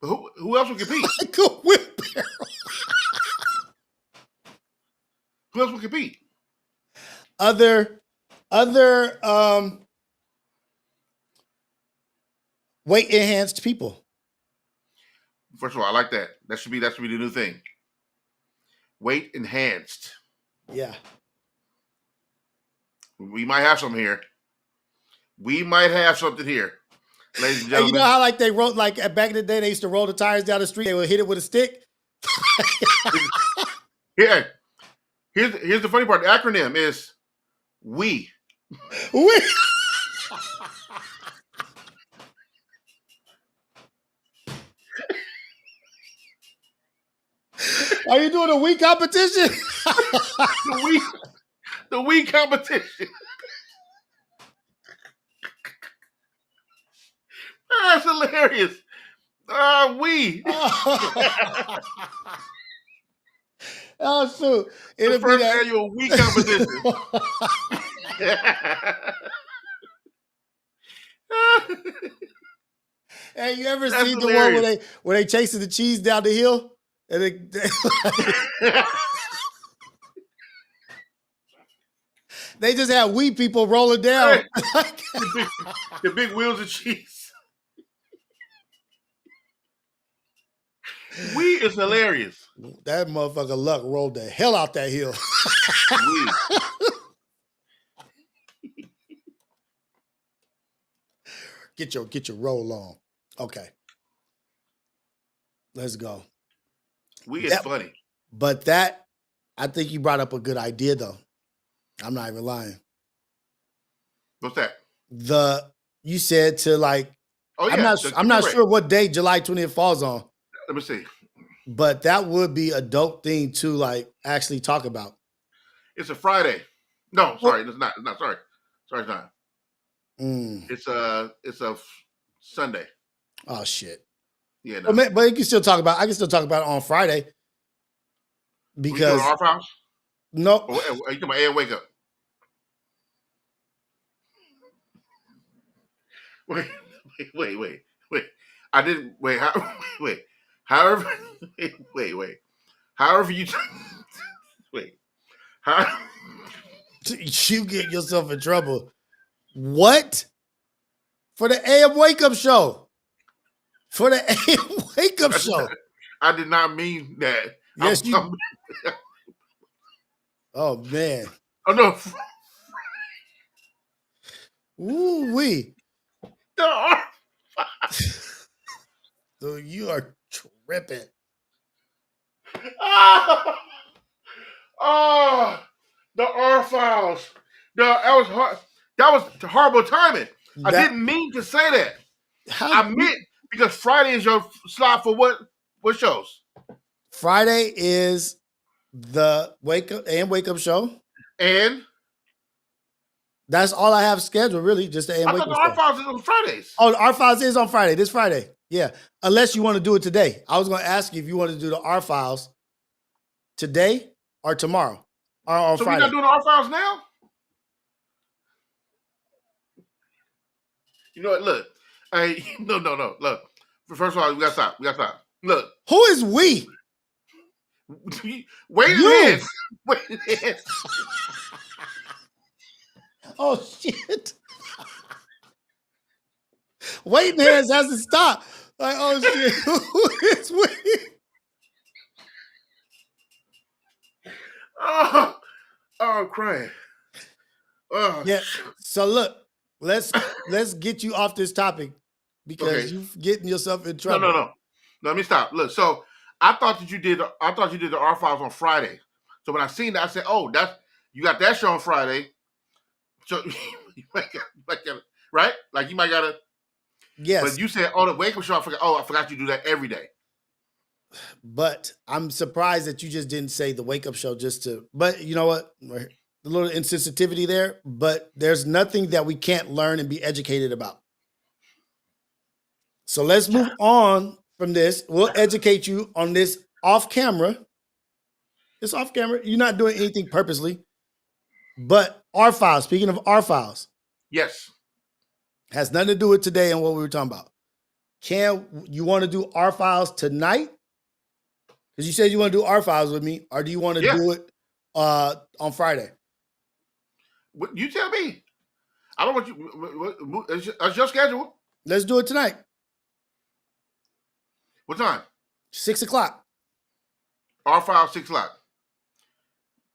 But who else would compete? Michael Whitbear. Who else would compete? Other weight enhanced people. First of all, I like that. That should be the new thing. Weight enhanced. Yeah. We might have something here. We might have something here, ladies and Hey, gentlemen. you know how like they wrote like back in the day they used to roll the tires down the street. They would hit it with a stick. Yeah. Here's the funny part. The acronym is WE. Are you doing a WE competition? The WE competition. That's hilarious. WE. Oh shoot! The It'll first be that. annual WE competition. Hey, you ever That's seen the hilarious. one where they chasing the cheese down the hill? And they just have WE people rolling down. The big wheels of cheese. WE is hilarious. That motherfucker Lucc rolled the hell out that hill. WE. Get your roll on. Okay. Let's go. WE is funny. But I think you brought up a good idea though. I'm not even lying. What's that? You said to like, Oh yeah. I'm not sure what day July 20th falls on, Let me see. but that would be a dope thing to like actually talk about. It's a Friday. No, sorry, it's not. It's not. Sorry, it's not. Mm. It's a Sunday. Oh shit. Yeah, no. But you can still talk about. I can still talk about it on Friday because our house. no. Or are you talking about AM Wake Up? Wait. I didn't wait. Wait. However, wait. However you wait. How? You get yourself in trouble. What? For the AM Wake Up Show. For the AM Wake Up Show. I did not mean that. Yes, Oh man. Oh no. Ooh wee. No. So you are tripping. Oh, the R files. That was hard. That was horrible timing. I didn't mean to say that. I meant because Friday is your slot for what shows? Friday is the Wake Up Show. And That's all I have scheduled, really. Just the AM I Wake thought Up the R Show. files is on Fridays. Oh, the R-Files is on Friday. This Friday. Yeah. Unless you want to do it today. I was going to ask you if you want to do the R-Files today or tomorrow or on So Friday. we're not doing the R files now? You know what? Look. Hey, no. Look. First of all, we gotta stop. Look. Who is we? Wait a minute. Wait a minute. Oh, shit. Waiting hands hasn't stopped. Like, oh, shit. Who is we? Oh, I'm crying. Oh, Yeah. So look, let's get you off this topic because you're getting yourself in trouble. No. Let me stop. Look, so I thought you did the R files on Friday. So when I seen that, I said, "Oh, you got that show on Friday." So right? Like you might gotta. Yes, But you said, "Oh, the wake up show." I forgot. Oh, I forgot you do that every day. but I'm surprised that you just didn't say the wake up show just to. But you know what? A little insensitivity there. But there's nothing that we can't learn and be educated about. So let's move on from this. We'll educate you on this off camera. It's off camera. You're not doing anything purposely. But our files, speaking of our files, Yes. has nothing to do with today and what we were talking about. Can you want to do our files tonight? Because you said you want to do our files with me, or do you want to do it on Friday? You tell me. I don't want you. It's your schedule. Let's do it tonight. What time? 6 o'clock. R5, 6 o'clock.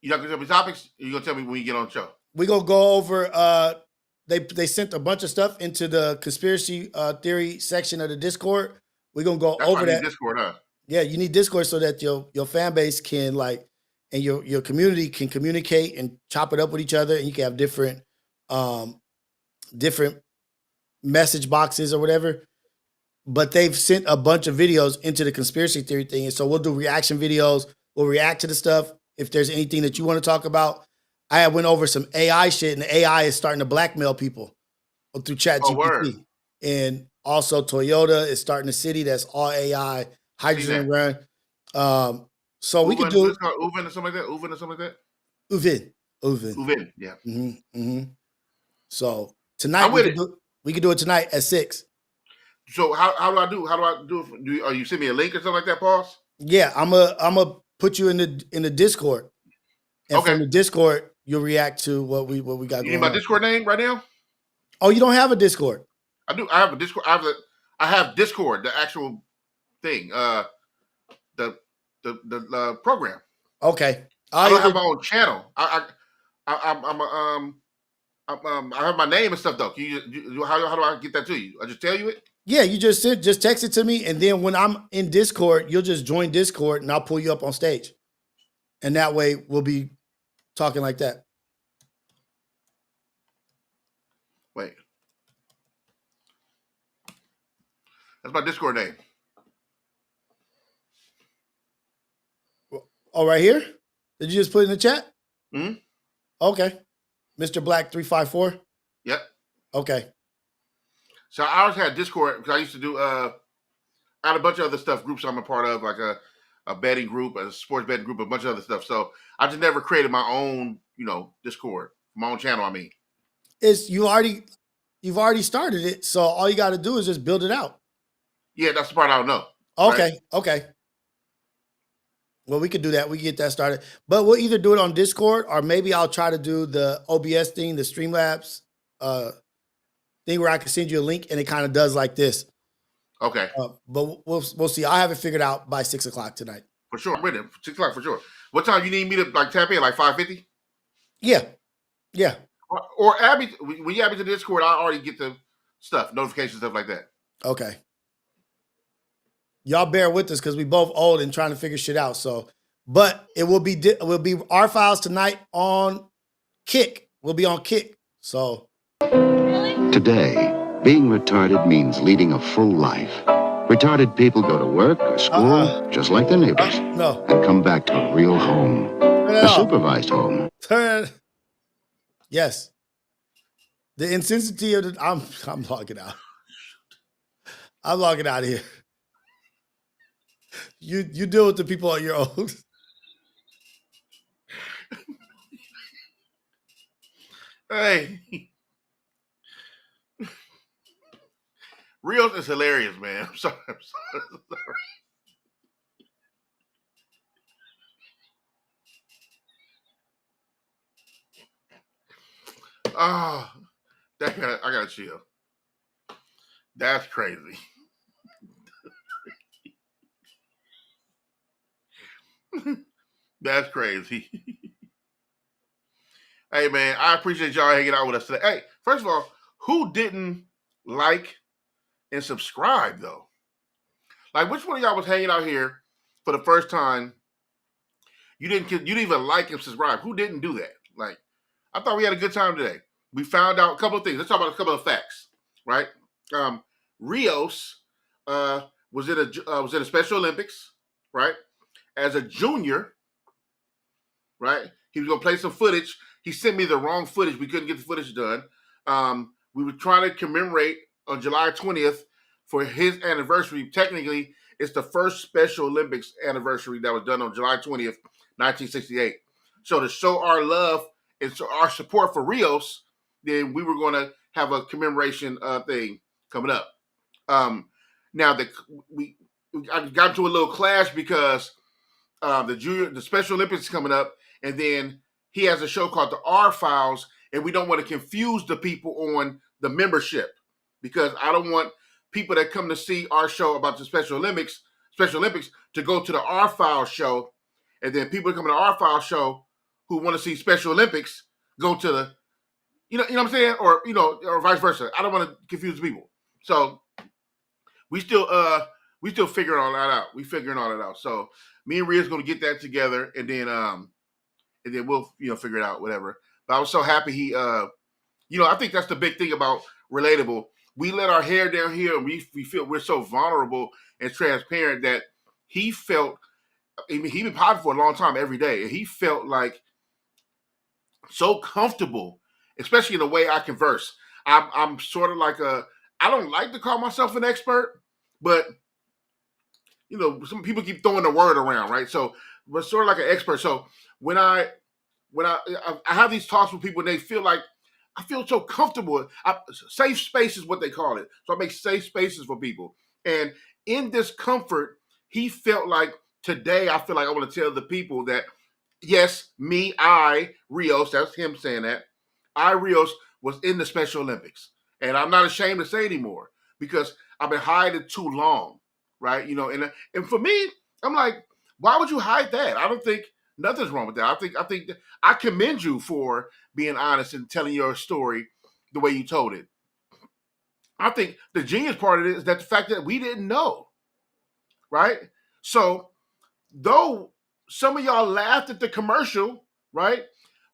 You're not gonna tell me topics. You're gonna tell me when you get on the show. We're gonna go over. They sent a bunch of stuff into the conspiracy theory section of the Discord. We're gonna go over that. Discord, huh? Yeah, you need Discord so that your fan base can and your community can communicate and chop it up with each other, and you can have different message boxes or whatever. But they've sent a bunch of videos into the conspiracy theory thing, and so we'll do reaction videos. We'll react to the stuff. If there's anything that you want to talk about, I went over some AI shit, and the AI is starting to blackmail people through ChatGPT. And also Toyota is starting a city that's all AI, hydrogen run. So we could do it's called Uvin or something like that. Uvin or something like that. Uvin. Yeah. Mm-hmm. So tonight we could do it tonight at 6. So how do I do? How do I do it? Are you send me a link or something like that, Pauls? Yeah, I'm a put you in the Discord, and from the Discord you'll react to what we got. You going need my on. Discord name right now? Oh, you don't have a Discord? I do. I have a Discord. I have Discord, the actual thing. The program. Okay. I don't have my own channel. I have my name and stuff though. How do I get that to you? I just tell you it. Yeah, you just text it to me, and then when I'm in Discord, you'll just join Discord, and I'll pull you up on stage, and that way we'll be talking like that. Wait, that's my Discord name. Oh, right here? Did you just put it in the chat? Mm-hmm. Okay. Mr. Black 354? Yep. Okay. So I always had Discord because I used to do I had a bunch of other stuff, groups I'm a part of, like a betting group, a sports betting group, a bunch of other stuff. So I just never created my own, Discord, my own channel, I mean. You've already started it, so all you got to do is just build it out. Yeah, that's the part I don't know. Okay, right? okay. Well, we could do that. We can get that started. But we'll either do it on Discord, or maybe I'll try to do the OBS thing, the Streamlabs thing where I can send you a link and it kind of does like this. Okay. But we'll see. I have it figured out by 6 o'clock tonight. For sure. I'm ready. 6 o'clock for sure. What time you need me to tap in? Like 5:50? Yeah. Yeah. Or add me, when you add me to the Discord, I already get the stuff, notifications, stuff like that. Okay. Y'all bear with us because we both old and trying to figure shit out. So, but it will be our files tonight on Kick. We'll be on Kick. So Today, being retarded means leading a full life. Retarded people go to work or school just like their neighbors no. and come back to a real home, a supervised home. Yes. The insensitivity of I'm logging out. I'm logging out of here. You deal with the people on your own. Hey. Rios is hilarious, man. I'm sorry. Oh, I gotta chill. That's crazy. That's crazy. Hey, man, I appreciate y'all hanging out with us today. Hey, first of all, who didn't like and subscribe though? Like, which one of y'all was hanging out here for the first time? You didn't even like and subscribe. Who didn't do that? Like, I thought we had a good time today. we found out a couple of things. Let's talk about a couple of facts, right? Rios was in a Special Olympics, right? As a junior, right? He was gonna play some footage. He sent me the wrong footage. We couldn't get the footage done. We were trying to commemorate on July 20th for his anniversary. Technically, it's the first Special Olympics anniversary that was done on July 20th, 1968. So to show our love and so our support for Rios, then we were going to have a commemoration thing coming up. Now I got into a little clash because the Special Olympics is coming up, and then he has a show called the R Files, and we don't want to confuse the people on the membership because I don't want people that come to see our show about the Special Olympics to go to the R Files show, and then people that come to the R Files show who want to see Special Olympics go to the, you know what I'm saying, or or vice versa. I don't want to confuse people, so we still figuring all that out. We figuring all that out. So me and Ria's going to get that together, and then we'll figure it out, whatever. But I was so happy he I think that's the big thing about Relatable. We let our hair down here, and we feel we're so vulnerable and transparent that he felt. I mean, he's been positive for a long time, every day, and he felt like so comfortable, especially in the way I converse. I'm sort of like I don't like to call myself an expert, but some people keep throwing the word around, right? So we're sort of like an expert. So when I have these talks with people, and they feel like I feel so comfortable. Safe space is what they call it. So I make safe spaces for people. And in this comfort, he felt like today, I feel like I want to tell the people that, yes, Rios, that's him saying that, Rios was in the Special Olympics. And I'm not ashamed to say anymore because I've been hiding too long, right? And for me, I'm like, why would you hide that? I don't think nothing's wrong with that. I think that I commend you for being honest and telling your story the way you told it. I think the genius part of it is that the fact that we didn't know, right? So though some of y'all laughed at the commercial, right?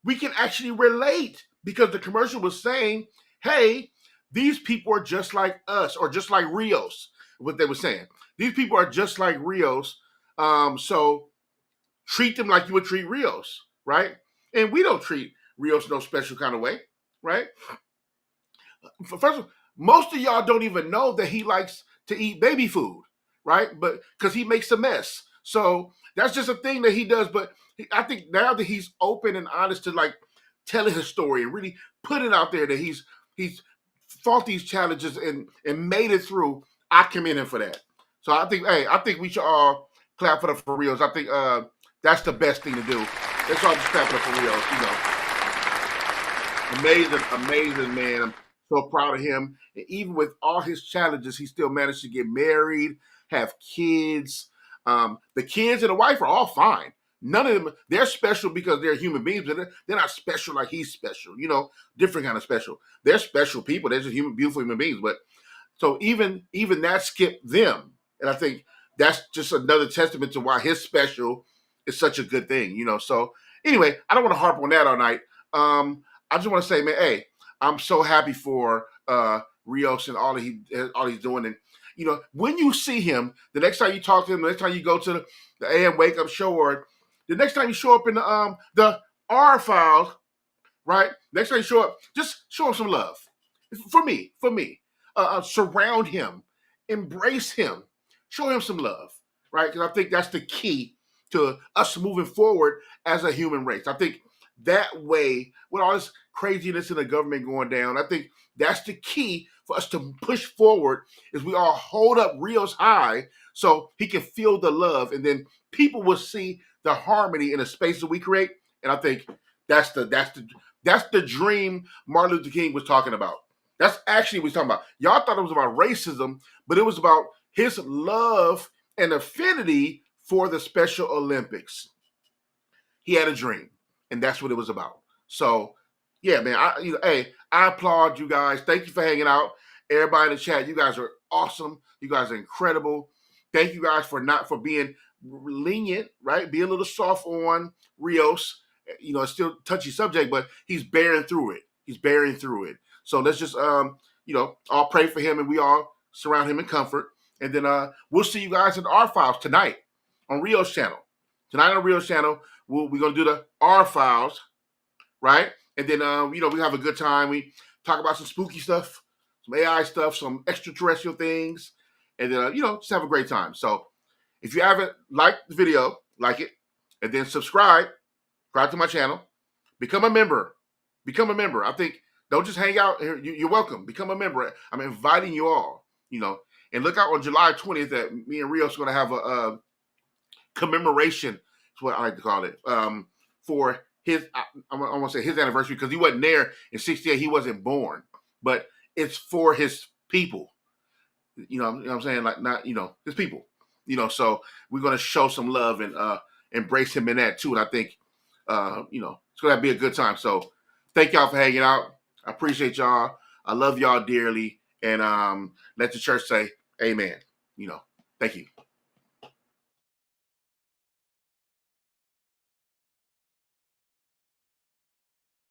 We can actually relate because the commercial was saying, hey, these people are just like us, or just like Rios, what they were saying. These people are just like Rios. So treat them like you would treat Rios, right? And we don't treat Rios no special kind of way, right? First of all, most of y'all don't even know that he likes to eat baby food, right? But because he makes a mess. So that's just a thing that he does. But I think now that he's open and honest to like telling his story and really put it out there that he's fought these challenges and made it through, I commend him for that. So I think we should all clap for Rios. I think that's the best thing to do. Let's all just clap it up for Rios. Amazing man. I'm so proud of him. And even with all his challenges, he still managed to get married, have kids. The kids and the wife are all fine. None of them, they're special because they're human beings, but they're not special like he's special, different kind of special. They're special people. They're just beautiful human beings. But so even that skipped them. And I think that's just another testament to why his special is such a good thing, So anyway, I don't want to harp on that all night. I just want to say, man, hey, I'm so happy for Rios and all he's doing. And when you see him, the next time you talk to him, the next time you go to the AM Wake Up Show, or the next time you show up in the R Files, right? Next time you show up, just show him some love. For me, surround him, embrace him, show him some love, right? Because I think that's the key to us moving forward as a human race. I think that way, with all this craziness in the government going down, I think that's the key for us to push forward, is we all hold up Rios high so he can feel the love, and then people will see the harmony in the space that we create. And I think that's the dream Martin Luther King was talking about. That's actually what he's talking about. Y'all thought it was about racism, but it was about his love and affinity for the Special Olympics. He had a dream, and that's what it was about. So, yeah, man, I applaud you guys. Thank you for hanging out. Everybody in the chat, you guys are awesome. You guys are incredible. Thank you guys for being lenient, right? Be a little soft on Rios. It's still a touchy subject, but he's bearing through it. He's bearing through it. So let's just all pray for him, and we all surround him in comfort. And then we'll see you guys at R Files tonight on Rios channel. Tonight on Rios channel, we're gonna do the R Files, right? And then we have a good time. We talk about some spooky stuff, some AI stuff, some extraterrestrial things, and then just have a great time. So if you haven't liked the video, like it, and then subscribe to my channel, become a member. I think don't just hang out here. You're welcome. Become a member. I'm inviting you all. And look out on July 20th that me and Rios are going to have a commemoration. Is what I like to call it, for his. I want to say his anniversary, because he wasn't there in '68. He wasn't born, but it's for his people. You know what I'm saying? Like, not his people. So we're going to show some love and embrace him in that too. And I think it's going to be a good time. So thank y'all for hanging out. I appreciate y'all. I love y'all dearly. And let the church say amen. Thank you.